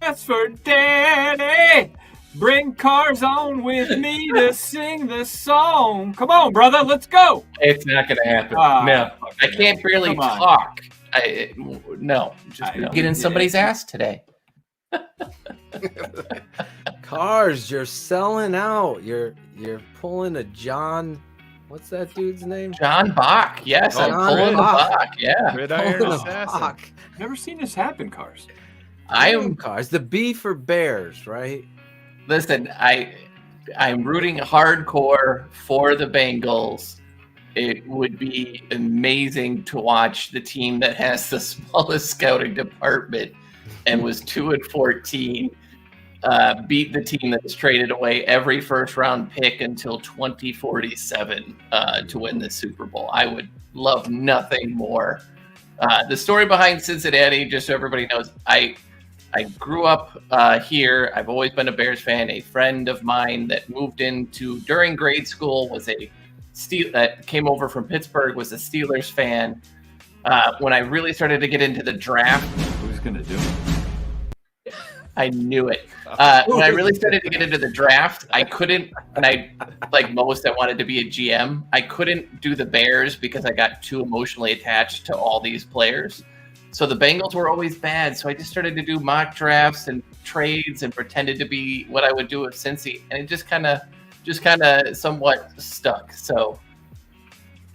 That's for Danny. Bring Cars on with me to sing the song. Come on, brother, let's go. It's not going to happen. No, I can't barely Come on. talk. No. Get in somebody's ass today. Cars, you're selling out. You're pulling a John. What's that dude's name? John Bach. Yes, I'm pulling the Bach. Yeah. Gridiron Pulling a assassin. Bach. Never seen this happen, Cars. I am. Cars. The B for Bears, right? Listen, I'm rooting hardcore for the Bengals. It would be amazing to watch the team that has the smallest scouting department and was 2-14 beat the team that's traded away every first-round pick until 2047 to win the Super Bowl. I would love nothing more. The story behind Cincinnati, just so everybody knows, I grew up here. I've always been a Bears fan. A friend of mine that moved into during grade school was that came over from Pittsburgh, was a Steelers fan. When I really started to get into the draft, who's gonna do it? I knew it. When I really started to get into the draft, I couldn't, and I, like most, I wanted to be a GM. I couldn't do the Bears because I got too emotionally attached to all these players. So the Bengals were always bad. So I just started to do mock drafts and trades and pretended to be what I would do with Cincy. And it just kind of somewhat stuck. So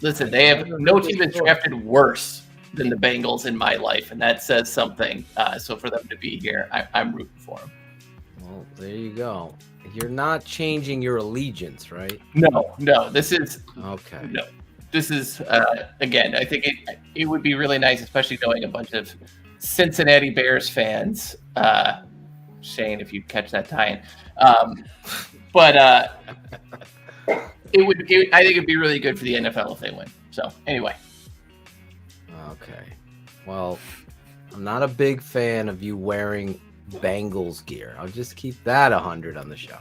listen, they have no team that's drafted worse than the Bengals in my life. And that says something. So for them to be here, I'm rooting for them. Well, there you go. You're not changing your allegiance, right? No, this is okay. No, this is again. I think it would be really nice, especially knowing a bunch of Cincinnati Bears fans. Shane, if you catch that tie-in, but it would. I think it'd be really good for the NFL if they win. So anyway. Okay. Well, I'm not a big fan of you wearing Bengals gear. I'll just keep that 100 on the show.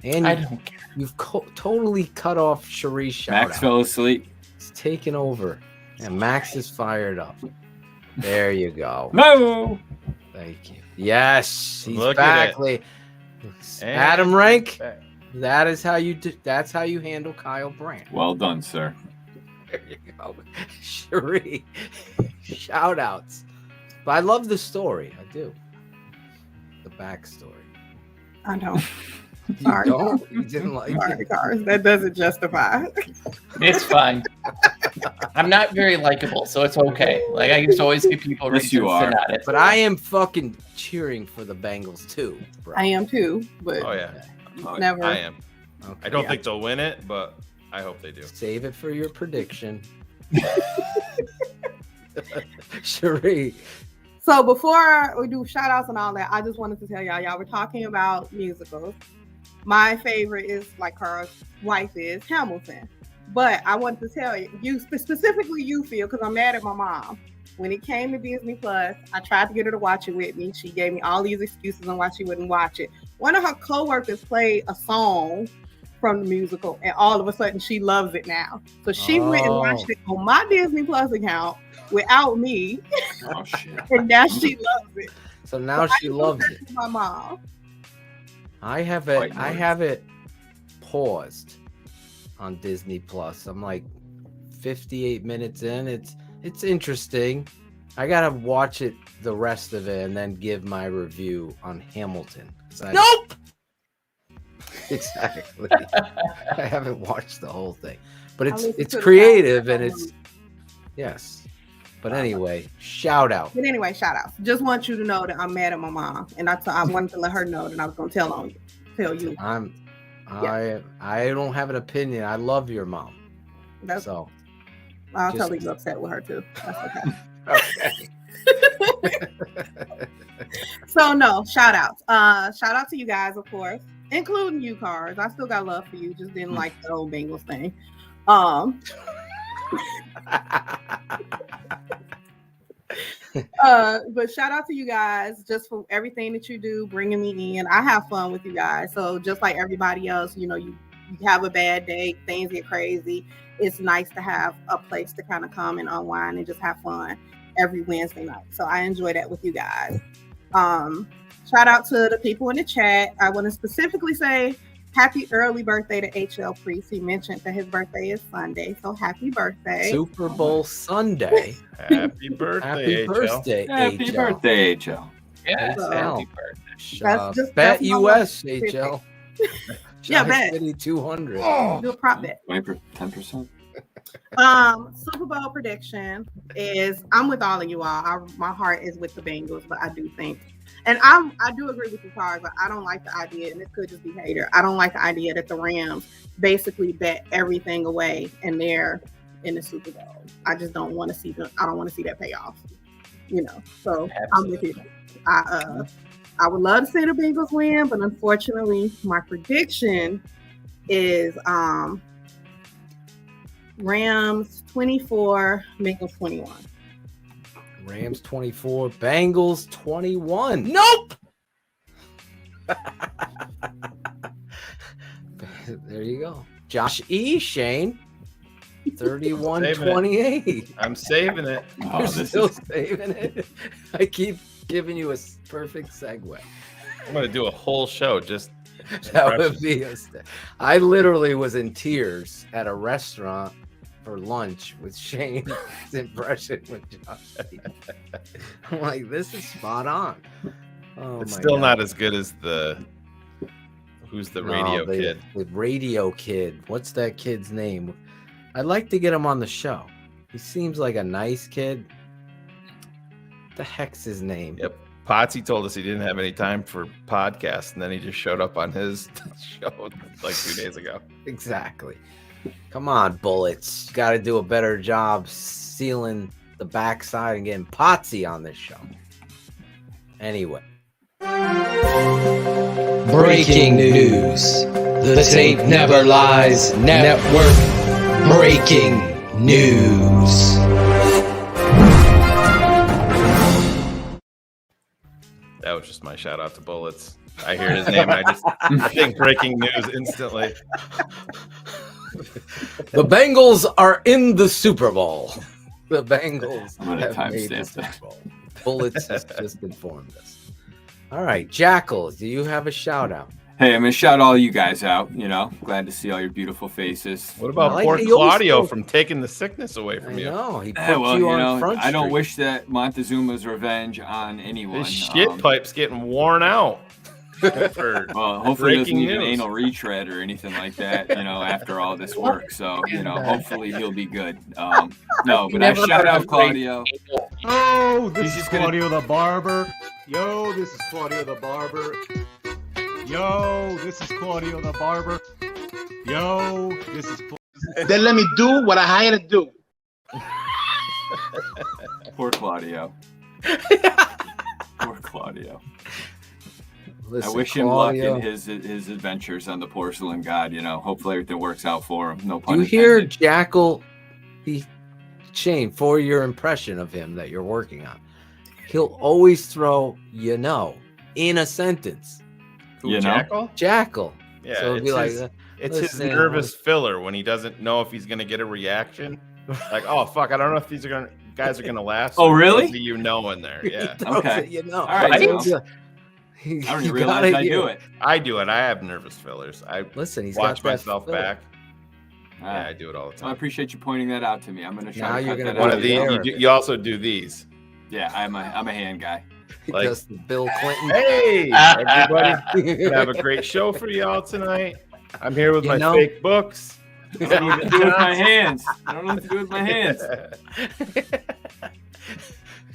And I don't care. You've totally cut off Sheri's shout Max fell asleep. It's taken over. And Max is fired up. There you go. No. Thank you. Yes, he's Look back. at it. Adam Rank. That is how you do. That's how you handle Kyle Brandt. Well done, sir. There you go. Sheri. Shout outs. But I love the story. I do. The backstory. I don't. You Sorry. don't? You didn't like Sorry, it? Cars. That doesn't justify. It's fine. I'm not very likable, so it's okay. Like I just always give people Yes, reasons you to are. not it. But I am fucking cheering for the Bengals too, bro. I am too, but Oh yeah, never. I am. Okay. I don't think they'll win it, but I hope they do. Save it for your prediction. Sheri. So before we do shout outs and all that, I just wanted to tell y'all were talking about musicals. My favorite is, like Carl's wife is, Hamilton. But I wanted to tell you specifically you, Phil, because I'm mad at my mom. When it came to Disney Plus, I tried to get her to watch it with me. She gave me all these excuses on why she wouldn't watch it. One of her coworkers played a song from the musical, and all of a sudden she loves it now. So she went and watched it on my Disney Plus account without me. Oh shit. And now she loves it. So now she loves it. My mom. I have it paused on Disney Plus. I'm like 58 minutes in. It's interesting. I gotta watch it, the rest of it, and then give my review on Hamilton. Nope. Exactly. I haven't watched the whole thing, but I listened it's to the creative podcast. and it's yes. But anyway, shout out. But anyway, shout out. Just want you to know that I'm mad at my mom, and I wanted to let her know that I was gonna tell you. I don't have an opinion. I love your mom. That's so. I'll just- tell you upset with her too. That's okay. Okay. So no, shout outs. Shout out to you guys, of course, including you, Cars. I still got love for you. Just didn't like the old Bengals thing. But shout out to you guys just for everything that you do, bringing me in. I have fun with you guys. So just like everybody else, you know, you have a bad day, things get crazy. It's nice to have a place to kind of come and unwind and just have fun every Wednesday night. So I enjoy that with you guys. Shout out to the people in the chat. I want to specifically say happy early birthday to HL Priest. He mentioned that his birthday is Sunday, so happy birthday. Super Bowl Sunday. Happy birthday, Happy birthday, Happy HL. birthday, HL. Yeah, So- happy birthday. That's just- Bet that's my US, one. HL. Yeah, Shy bet. City 200. Do a prop bet. 10%. Super Bowl prediction is I'm with all of you all. My heart is with the Bengals, but I do think, and I do agree with you, Cars, but I don't like the idea, and this could just be hater. I don't like the idea that the Rams basically bet everything away and they're in the Super Bowl. I just don't want to see them. I don't want to see that payoff. You know, so I'm with you. I would love to see the Bengals win, but unfortunately, my prediction is Rams 24, Bengals 21. Rams 24, Bengals 21. Nope. There you go. Josh E. Shane 31-28. I'm saving it. You're still saving it. I keep giving you a perfect segue. I'm going to do a whole show just. That would be I literally was in tears at a restaurant for lunch with Shane's impression with Josh. I'm like, this is spot on. Oh, It's my still God. not as good as who's the radio No, kid? The radio kid. What's that kid's name? I'd like to get him on the show. He seems like a nice kid. What the heck's his name? Yep. Potsy told us he didn't have any time for podcasts, and then he just showed up on his show like 2 days ago. Exactly. Come on, Bullets. You got to do a better job sealing the backside and getting Potsy on this show. Anyway. Breaking news. The tape never lies. Network breaking news. That was just my shout out to Bullets. I hear his name, I just think breaking news instantly. The Bengals are in the Super Bowl. The Bengals I'm gonna have time made the stamp Super that. Bowl. Bullets has just informed us. All right, Jackal, do you have a shout out? Hey, I'm gonna shout all you guys out. You know, glad to see all your beautiful faces. What about poor Claudio from taking the sickness away from you? No, he put well, you on Front I don't Street. wish that Montezuma's revenge on anyone. His shit pipe's getting worn out. For Well, hopefully he doesn't breaking need an news. anal retread or anything like that, you know, after all this work. So, you know, hopefully he'll be good. No, but I shout out Claudio. Oh, this He's is just gonna- Claudio the Barber. Yo, this is Claudio the Barber. Yo, this is Claudio the Barber. Yo, this is. Then let me do what I hired to do. Poor Claudio. Poor Claudio. Listen, I wish him luck Claudio. in his adventures on the Porcelain God. You know, hopefully everything works out for him. No Do pun you intended. hear Jackal? Shane, for your impression of him that you're working on, he'll always throw "you know" in a sentence. Who, Jackal? Jackal. Yeah, So it'd it's be like, his, it's his listen, nervous filler when he doesn't know if he's gonna get a reaction. Like, oh fuck, I don't know if these guys are gonna laugh. Oh, really? there's a You know in there, yeah. Okay. You know. All right. Right? well, I don't even realize I do it. I do it. I have nervous fillers. I Listen, he's watch got that myself filler. back. All Yeah, right. I do it all the Well, I time. appreciate you pointing that out to me. I'm gonna try Now to you're cut gonna that One out. of these. You also do these. Yeah, I'm a hand guy. Like, Just the Bill Clinton. hey, everybody, have a great show for y'all tonight. I'm here with my fake books. I don't know what to do with my hands. I don't know what to do with my hands.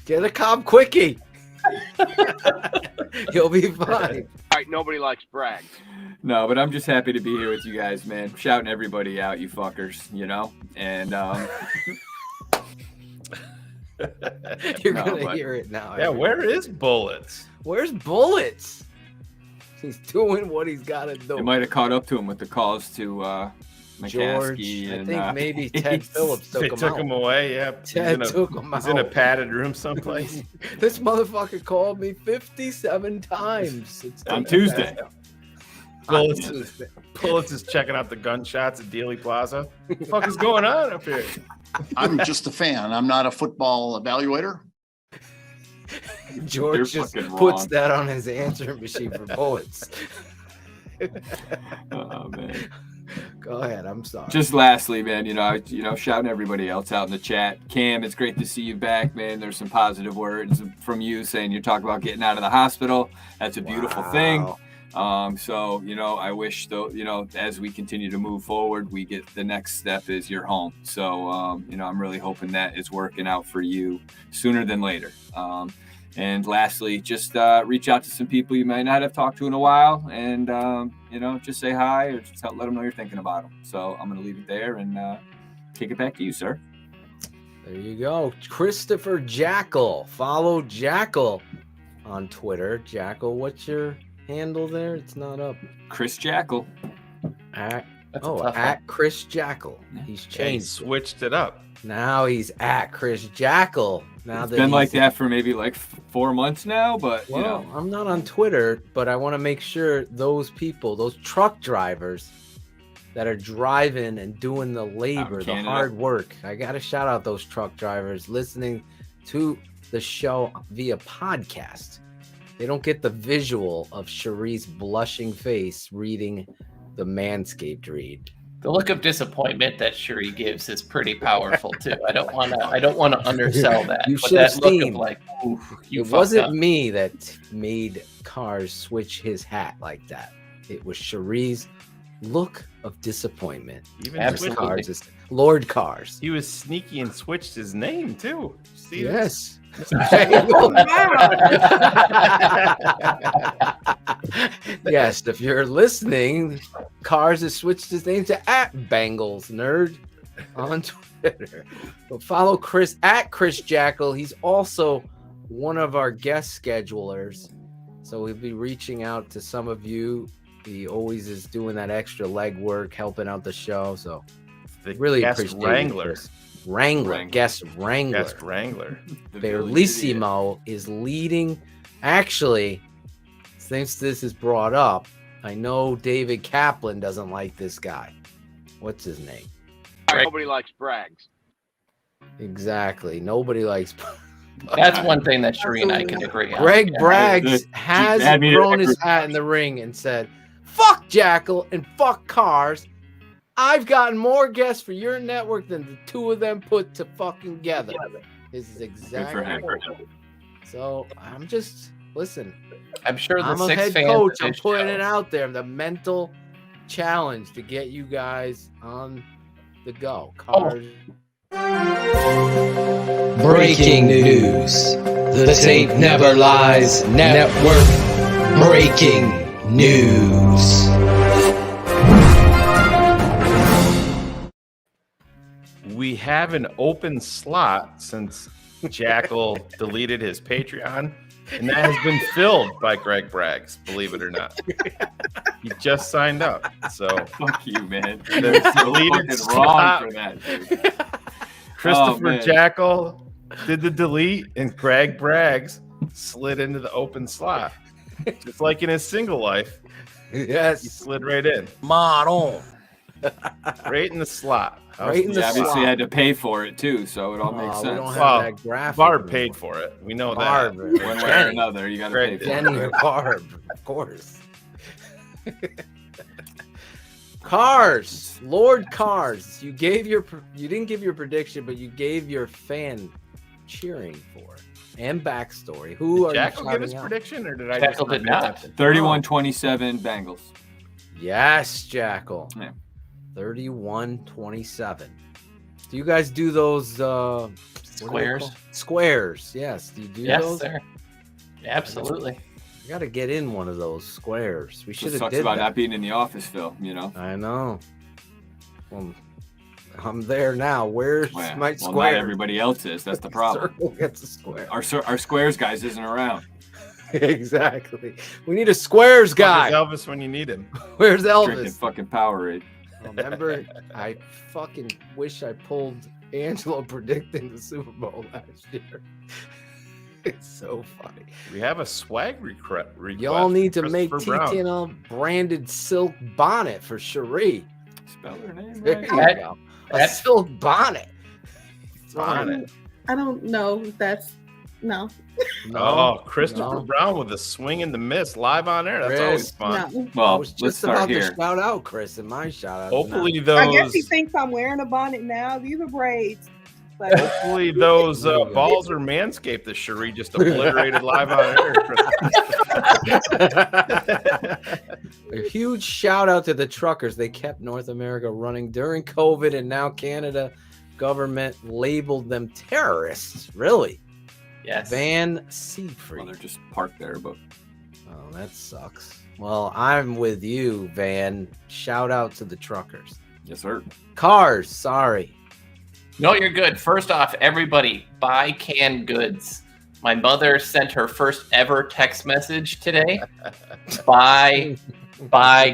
Get a Cobb quickie. You'll be fine. All right, nobody likes brag. No, but I'm just happy to be here with you guys, man. Shouting everybody out, you fuckers, you know? And you're gonna hear it now. Yeah, where is Bullets? Where's Bullets? He's doing what he's got to do. They might have caught up to him with the calls to George, McCaskey I and think maybe Ted Phillips took him out. Him away, yeah. Ted took him out. He's in a padded room someplace. This motherfucker called me 57 times. On Tuesday. Bullets is checking out the gunshots at Dealey Plaza. What the fuck is going on up here? I'm just a fan. I'm not a football evaluator. George just puts that on his answering machine for Bullets. Oh, man. Go ahead. I'm sorry. Just lastly, man, shouting everybody else out in the chat. Cam, it's great to see you back, man. There's some positive words from you saying you're talking about getting out of the hospital. That's a beautiful thing. So, I wish, as we continue to move forward, we get the next step is you're home. So, I'm really hoping that is working out for you sooner than later. And lastly, just reach out to some people you might not have talked to in a while and, just say hi or just let them know you're thinking about them. So I'm going to leave it there and kick it back to you, sir. There you go. Christopher Jackle. Follow Jackle on Twitter. Jackle, what's your handle there? It's not up. Chris Jackle. At Chris Jackle. He's changed. Yeah, he switched it up. Now he's at Chris Jackle. Now it's been like that for maybe 4 months now, but I'm not on Twitter, but I want to make sure those people, those truck drivers that are driving and doing the labor, the hard work. I got to shout out those truck drivers listening to the show via podcast. They don't get the visual of Sheri's blushing face reading the Manscaped read. The look of disappointment that Sheri gives is pretty powerful too. I don't want to undersell that. You but should that have look seen. of like, oof, you It fucked wasn't up. me that made Cars switch his hat like that. It was Sheri's look of disappointment. Lord Cars. He was sneaky and switched his name too. See Yes. Yes, if you're listening, Cars has switched his name to @Bangles Nerd on Twitter. But follow Chris at Chris Jackle. He's also one of our guest schedulers. So we'll be reaching out to some of you. He always is doing that extra legwork, helping out the show. So really appreciate it. Guest Wrangler. Bellissimo is leading. Actually, since this is brought up, I know David Kaplan doesn't like this guy. What's his name? Nobody likes brags. Exactly. Nobody likes. That's one thing that Sheri and I can agree on. Greg Yeah. Braggs has thrown his hat in the ring and said, "Fuck Jackal and fuck Cars. I've gotten more guests for your network than the two of them put to fucking together." This is exactly right. So I'm just listen. I'm sure the I'm a six head fans coach. of I'm this putting show- it out there. The mental challenge to get you guys on the go. Cars. Breaking news. The tape never lies. Network breaking news. We have an open slot since Jackal deleted his Patreon, and that has been filled by Greg Braggs, believe it or not. He just signed up. So fuck you, man. The That's so deleted fucking slot. wrong for that, dude. Christopher man. Jackal did the delete, and Greg Braggs slid into the open slot. Just like in his single life. Yes. He slid right in. Model. Right in the slot. He obviously had to pay for it too, so it all makes sense. don't have that graphic Barb anymore. paid for it. We know Barb, that. One way or another, you got to pay for Jenny it. or Barb, of course. Cars, Lord Cars. You didn't give your prediction, but you gave your fan cheering for. and backstory. Who are Jackal you give his shouting out? prediction, or did I Jackal just did pay not. attention? 31-27 Bengals. Yes, Jackal. Yeah. 31-27. Do you guys do those Squares? Squares, yes. Do you do Yes, those? sir. Absolutely. I got to get in one of those squares. We should Just have sucks did about that. not being in the office, Phil. You know. I know. Well, I'm there now. Where's Well, my well, square? not everybody else is. That's the problem. Circle gets a square. Our squares guys isn't around. Exactly. We need a squares guy. Where's Elvis when you need him? Where's Drinking Elvis? fucking Powerade. Remember, I fucking wish I pulled Angelo predicting the Super Bowl last year. It's so funny. We have a swag request. Y'all need to from make Christopher Brown. TTNL branded silk bonnet for Sheri. Spell her name There right. you go. A silk bonnet. Bonnet. I don't know if that's no. Oh, Christopher Brown with a swing and the miss live on air. That's always fun. No. Well, I was let's just start about here. to shout out Chris in my shout out. Hopefully I guess he those. thinks I'm wearing a bonnet now. These are braids. But Hopefully those balls are Manscaped that Sheri just obliterated live on air. A huge shout out to the truckers. They kept North America running during COVID, and now Canada government labeled them terrorists. Really? Yes. Van Siegfried. Well, they're just parked there, but Oh, that sucks. Well, I'm with you, Van. Shout out to the truckers. yes, sir. Cars, sorry. No, you're good. First off, everybody, buy canned goods. My mother sent her first ever text message today. buy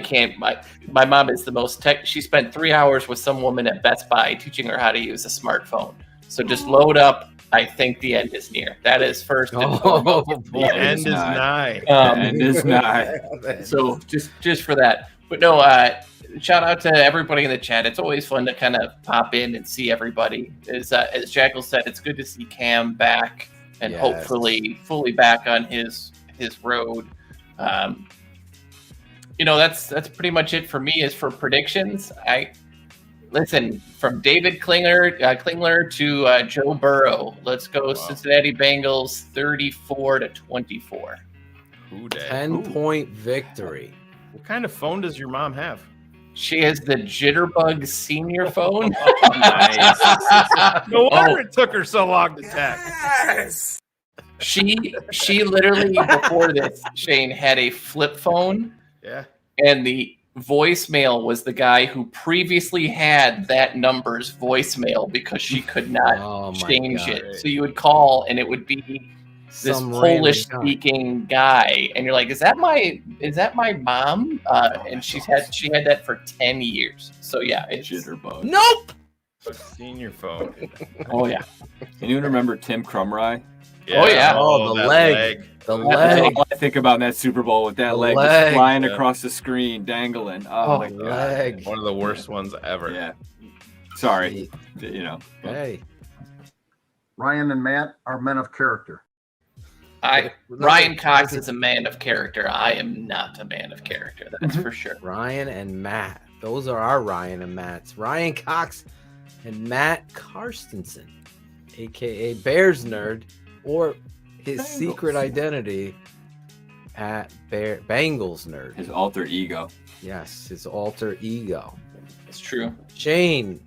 canned. My mom is the most tech. She spent 3 hours with some woman at Best Buy teaching her how to use a smartphone. So just load up. I think the end is near. That is first and foremost. The end is nigh. End is nigh. So just for that. But no, shout out to everybody in the chat. It's always fun to kind of pop in and see everybody. As Jackal said, it's good to see Cam back and Yes. hopefully fully back on his road. That's pretty much it for me. As for predictions, listen, from David Klingler to Joe Burrow. Let's go Cincinnati Bengals 34-24. Who dat? 10-point victory. What kind of phone does your mom have? She has the Jitterbug senior phone. Nice. No wonder it took her so long to text. She literally before this, Shane, had a flip phone. Yeah. And the voicemail was the guy who previously had that number's voicemail because she could not change it. So you would call and it would be this Some Polish random guy. speaking guy, and you're like, is that my mom? And she had that for 10 years. So yeah, it's Jitterbug. Nope. Senior phone. Oh yeah. Can you remember Tim Crumry? Oh yeah. Oh, the that leg. The That's leg. all I think about in that Super Bowl with that The leg, leg. just flying across the screen, dangling. Oh, my God. Leg. One of the worst ones ever. Yeah. Sorry. You know. Hey. Ryan and Matt are men of character. Ryan Cox is a man of character. I am not a man of character. That's for sure. Ryan and Matt. Those are our Ryan and Matts. Ryan Cox and Matt Carstensen, aka Bears Nerd, or his secret identity at Bengals Nerd. His alter ego. Yes, his alter ego. It's true. Shane,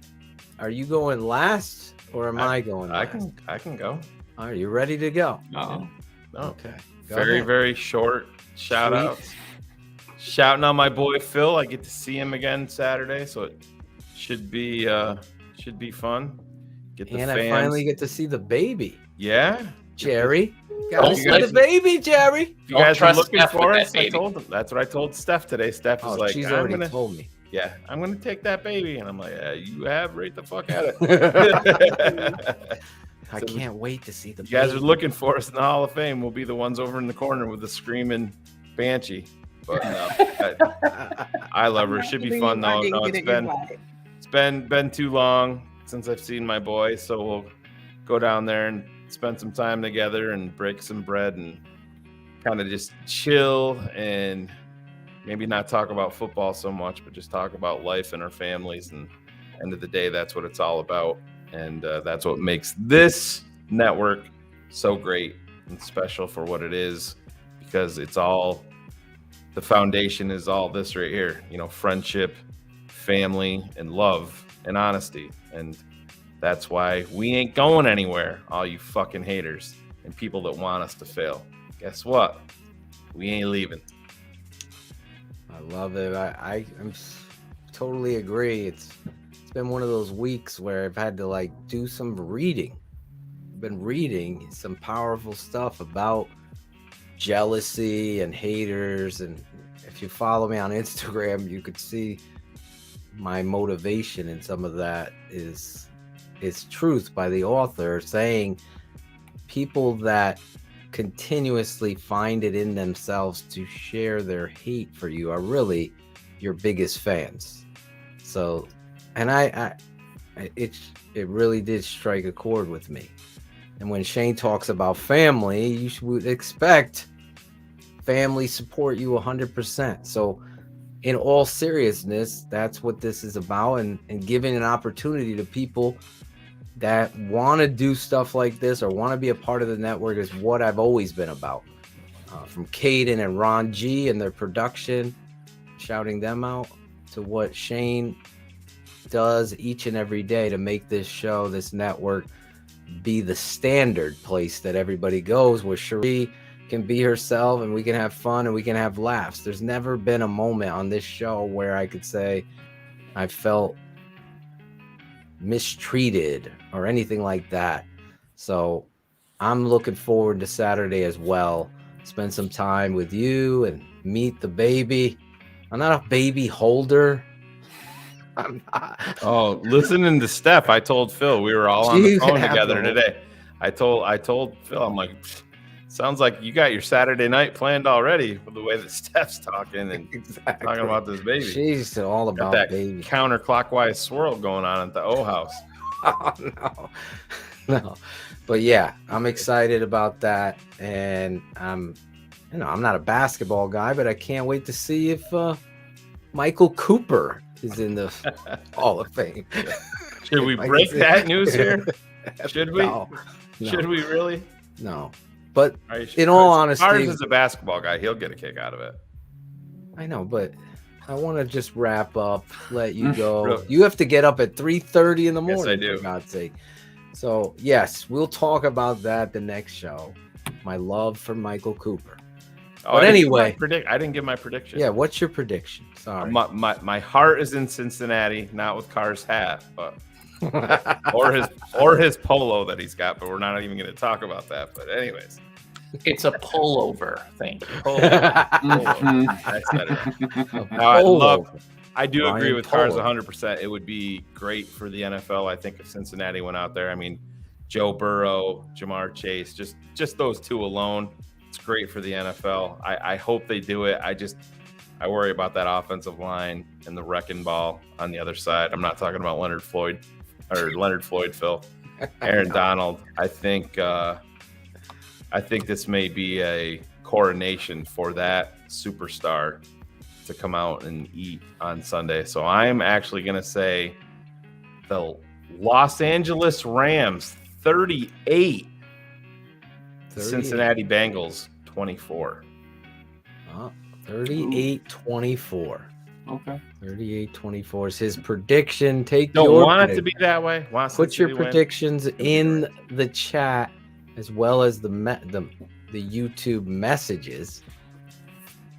are you going last or am I going I last? I can go. Are you ready to go? No. Okay. Go Very, ahead. very short shout Sweet. outs. Shouting out my boy Phil. I get to see him again Saturday, so it should be fun. Get the And fans. I finally get to see the baby. Yeah. Jerry. Got Don't to see the let- baby, Jerry. You guys are trust looking Steph with for that us. I baby. told them. That's what I told Steph today. Steph was Oh, like, she's I'm already gonna, told me. yeah, I'm gonna take that baby, and I'm like, yeah, you have right the fuck at it. I can't wait to see the You guys baby. are looking for us in the Hall of Fame. We'll be the ones over in the corner with the screaming banshee. But no, I love her. It should be fun though. No, it's been too long since I've seen my boy, so we'll go down there and spend some time together and break some bread and kind of just chill and maybe not talk about football so much, but just talk about life and our families. And end of the day, that's what it's all about. And that's what makes this network so great. and special for what it is, because it's all, the foundation is all this right here, you know, friendship, family, and love, and honesty. And that's why we ain't going anywhere, all you fucking haters and people that want us to fail. Guess what? We ain't leaving. I love it. I'm totally agree. It's been one of those weeks where I've had to like do some reading. I've been reading some powerful stuff about jealousy and haters, and if you follow me on Instagram, you could see my motivation in some of that is truth by the author, saying people that continuously find it in themselves to share their hate for you are really your biggest fans. So, and it really did strike a chord with me. And when Shayne talks about family, you should expect family support you 100%. So in all seriousness, that's what this is about, and giving an opportunity to people that want to do stuff like this or want to be a part of the network is what I've always been about. From Caden and Ron G and their production, shouting them out, to what Shayne does each and every day to make this show, this network, be the standard place that everybody goes, where Sheri can be herself and we can have fun and we can have laughs. There's never been a moment on this show where I could say I felt mistreated or anything like that. So I'm looking forward to Saturday as well. Spend some time with you and meet the baby. I'm not a baby holder. I'm not. Oh, listening to Steph, I told Phil, we were all on the phone together today. I told Phil, I'm like, sounds like you got your Saturday night planned already with the way that Steph's talking and talking about this baby. She's all about that baby. Counterclockwise swirl going on at the O house. Oh, no. But yeah, I'm excited about that, and I'm not a basketball guy, but I can't wait to see if Michael Cooper is in the Hall of Fame. Should we break that news here? Should we? No. Should we really? No. But in all honesty, Cars is a basketball guy. He'll get a kick out of it. I know, but I want to just wrap up, let you go. Really? You have to get up at 3:30 in the morning. Yes, I do. For God's sake. So, yes, we'll talk about that the next show. My love for Michael Cooper. Oh, but anyway, I didn't give my prediction. Yeah, what's your prediction? Sorry. My heart is in Cincinnati, not with Carr's hat, but or his polo that he's got, but we're not even going to talk about that. But anyways, it's a pullover. Thank you. I do agree with Carr's 100%. It would be great for the NFL. I think if Cincinnati went out there, I mean, Joe Burrow, Jamar Chase, just those two alone, it's great for the NFL. I hope they do it. I worry about that offensive line and the wrecking ball on the other side. I'm not talking about Leonard Floyd, Phil. Aaron Donald. I think this may be a coronation for that superstar to come out and eat on Sunday. So I'm actually going to say the Los Angeles Rams 38. Cincinnati Bengals 24. 38-24. Okay. 38-24 is his prediction. Don't want it to be that way. Put your predictions in the chat as well as the YouTube messages.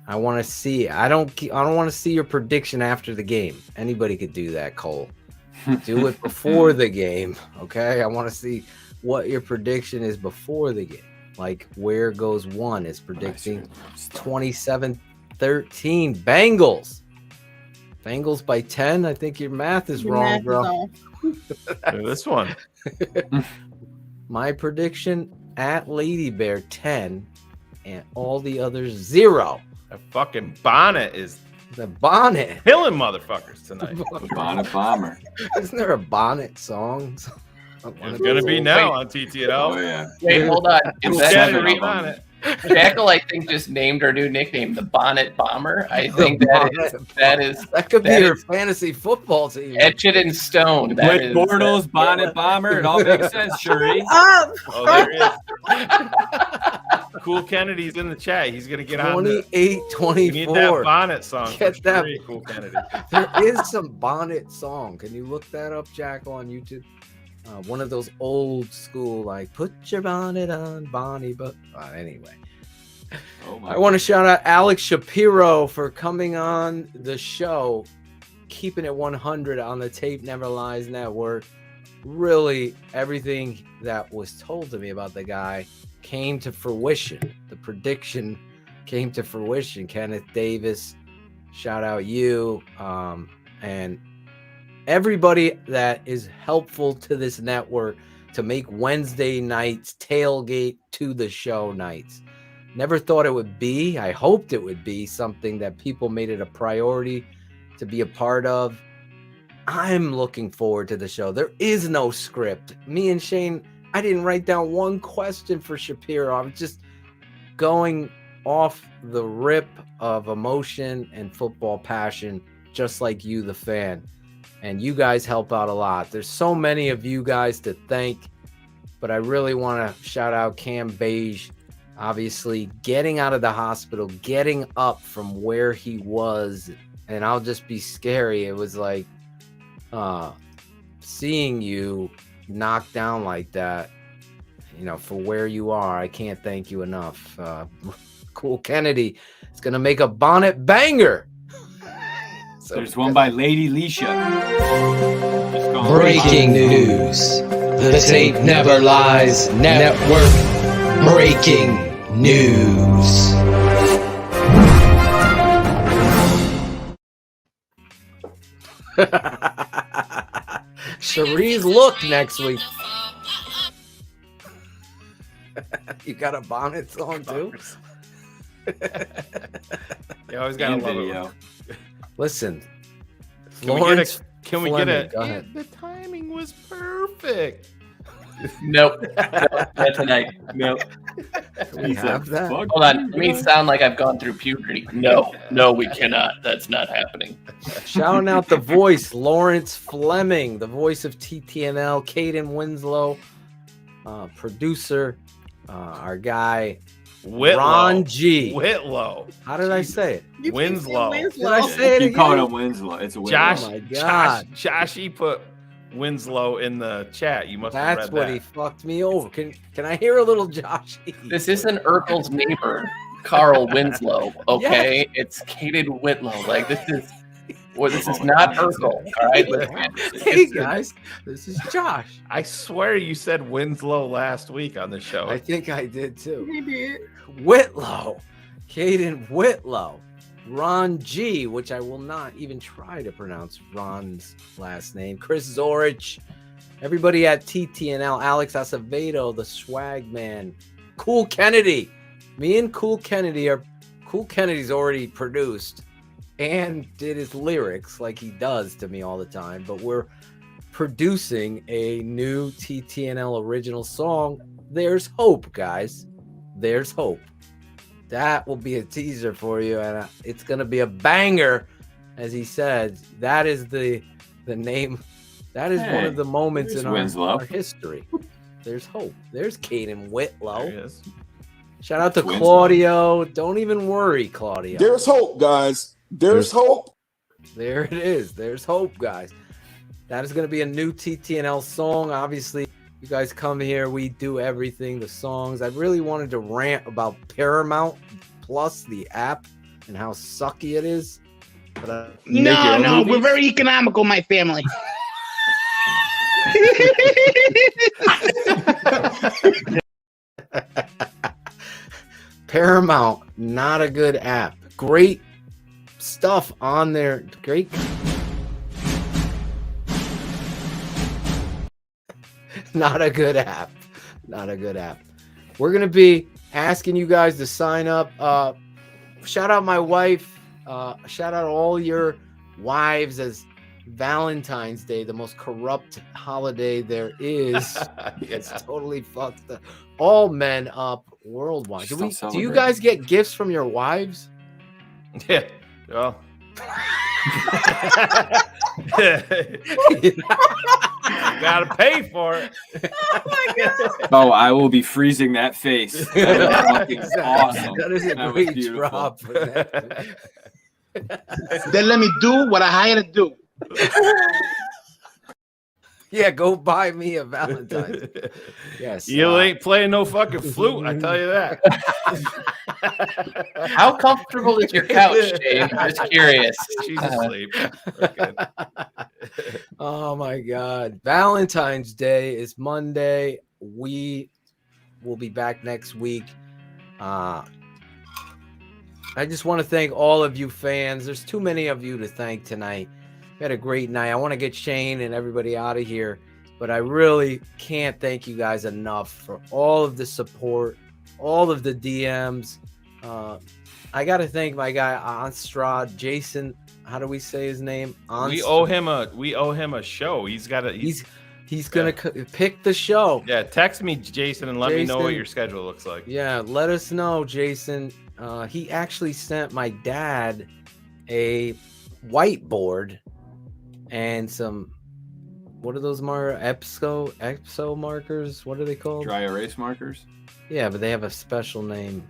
I want to see. I don't want to see your prediction after the game. Anybody could do that, Cole. Do it before the game, okay? I want to see what your prediction is before the game. Like Where Goes One is predicting 27-13 Bengals. Bengals by 10. I think your math is wrong, bro. This one. My prediction at Lady Bear 10 and all the others 0. A fucking bonnet is the bonnet killing motherfuckers tonight. The bonnet bomber. Isn't there a bonnet song? It's gonna be now on TTNL. Oh yeah. Wait, hold on. Is that Sheri? Jackle, I think, just named her new nickname, the Bonnet Bomber. I think that could be her fantasy football team. Etch it in stone. With Bortles, Bonnet Bomber, it all makes sense, Sheri. Oh, there is. Cool Kennedy's in the chat. He's gonna get on. 28-24. We need that bonnet song. Get that. Free, Cool Kennedy. There is some bonnet song. Can you look that up, Jackal, on YouTube? One of those old school, like, put your bonnet on, Bonnie. But anyway, I want to shout out Alex Shapiro for coming on the show, keeping it 100 on the Tape Never Lies Network. Really, everything that was told to me about the guy came to fruition. The prediction came to fruition. Kenneth Davis, shout out you, and everybody that is helpful to this network to make Wednesday nights tailgate to the show nights. Never thought it would be. I hoped it would be something that people made it a priority to be a part of. I'm looking forward to the show. There is no script. Me and Shane, I didn't write down one question for Shapiro. I was just going off the rip of emotion and football passion, just like you, the fan. And you guys help out a lot. There's so many of you guys to thank, but I really want to shout out Cam Beige, obviously getting out of the hospital, getting up from where he was. And I'll just be scary. It was like, seeing you knocked down like that, for where you are, I can't thank you enough. Cool Kennedy is gonna make a bonnet banger. So there's one by Lady Leisha. Breaking news. The Tape Never Lies Network. Breaking news. Sheri's look next week. You got a bonnet song too? You always gotta love it. Listen, can we get it? Go ahead. The timing was perfect. Nope. Not tonight. Nope. We have that. Hold on. It may sound like I've gone through puberty. No, we cannot. That's not happening. Shouting out the voice, Lawrence Fleming, the voice of TTNL, Caden Winslow, producer, our guy, Whitlow. Ron G. Whitlow. How did I say it? Winslow. Did I say it You again? called him Winslow. It's a Winslow. Josh, Oh my God. Joshy put Winslow in the chat. You must have That's read what that. he fucked me over. Can I hear a little Josh? This isn't Urkel's neighbor, Carl Winslow. Okay, It's Caden Whitlow. Like this is not Urkel. All right, listen. Hey guys, this is Josh. I swear you said Winslow last week on the show. I think I did too. He did. Whitlow, Caden Whitlow, Ron G, which I will not even try to pronounce Ron's last name, Chris Zorich, everybody at TTNL, Alex Acevedo, the swag man, Cool Kennedy. Me and Cool Kennedy's already produced and did his lyrics like he does to me all the time, but we're producing a new TTNL original song. There's hope, guys. There's hope. That will be a teaser for you, and it's going to be a banger, as he said. That is the name. That is one of the moments in our history. There's hope. There's Caden Whitlow. There he is. Shout out to Claudio. Don't even worry, Claudio. There's hope, guys. There's hope. There it is. There's hope, guys. That is going to be a new TTNL song. Obviously, you guys come here. We do everything, the songs. I really wanted to rant about Paramount Plus, the app, and how sucky it is. But No, we're very economical, my family. Paramount, not a good app. Great stuff on there. Great. Not a good app. Not a good app. We're going to be asking you guys to sign up. Shout out my wife. Shout out all your wives as Valentine's Day, the most corrupt holiday there is. It's totally fucked up. All men up worldwide. Do you guys get gifts from your wives? Yeah. Well. gotta pay for it. Oh my god! Oh, I will be freezing that face. That is fucking awesome. That is a That was great beautiful. drop. For that. Then let me do what I hired to do. Yeah, go buy me a Valentine's. Yes. You ain't playing no fucking flute, I tell you that. How comfortable is your couch, Shane? I'm just curious. She's asleep. Oh my God. Valentine's Day is Monday. We will be back next week. I just want to thank all of you fans. There's too many of you to thank tonight. We had a great night. I want to get Shane and everybody out of here, but I really can't thank you guys enough for all of the support, all of the DMs. I got to thank my guy Onstrad, Jason. How do we say his name? We owe him a show. He's got he's gonna pick the show. Yeah, text me, Jason, and let me know what your schedule looks like. Yeah, let us know, Jason. He actually sent my dad a whiteboard and some, what are those EPSO markers? What are they called? Dry erase markers. Yeah, but they have a special name.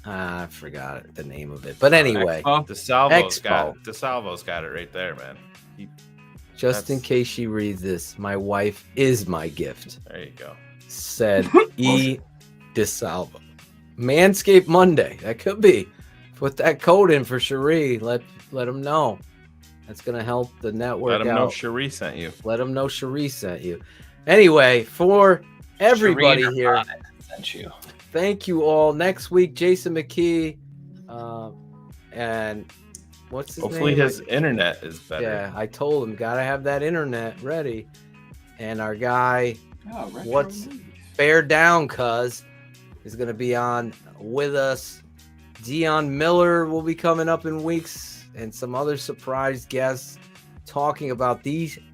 I forgot the name of it. But anyway, DeSalvo's got it right there, man. Just in case she reads this, my wife is my gift. There you go. Said E. DeSalvo. Manscaped Monday. That could be. Put that code in for Sheri. Let them know. That's gonna help the network. Let them out. know Sheri sent you. Let them know Sheri sent you. Anyway, for everybody here, sent you. Thank you all. Next week, Jason McKee, and what's his Hopefully name? his internet is better. Yeah, I told him gotta have that internet ready. And our guy, what's Bear Down, cuz is gonna be on with us. Dion Miller will be coming up in weeks, and some other surprise guests talking about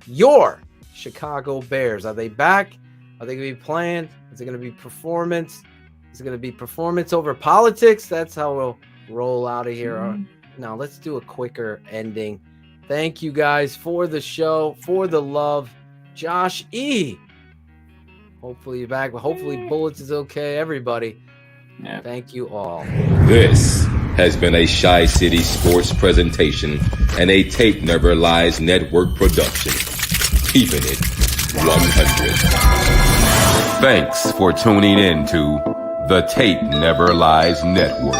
your Chicago Bears. Are they back? Are they going to be playing? Is it going to be performance? Is it going to be performance over politics? That's how we'll roll out of here. Now, let's do a quicker ending. Thank you guys for the show, for the love. Josh E. Hopefully you're back. Hopefully Bullets is okay. Everybody. Yeah. Thank you all. This has been a Shy City Sports presentation and a Tape Never Lies Network production. Keeping it 100. Thanks for tuning in to the Tape Never Lies Network.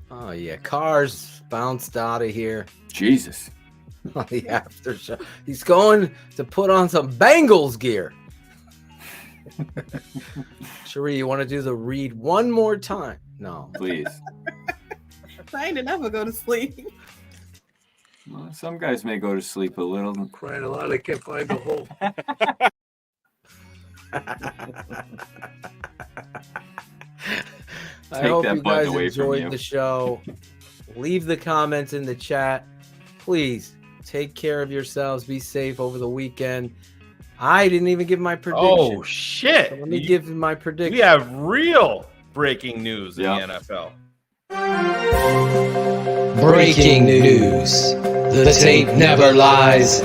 Oh, yeah. Cars bounced out of here. Jesus. On the after show. He's going to put on some Bengals gear. Sheri, you want to do the read one more time? No. Please. I ain't never go to sleep. Well, some guys may go to sleep a little. I'm crying a lot. I can't find the hole. I hope you guys enjoyed the show. Leave the comments in the chat. Please take care of yourselves. Be safe over the weekend. I didn't even give my prediction. Oh, shit. So let me give you my prediction. We have real breaking news in the NFL. Breaking news. The tape never lies.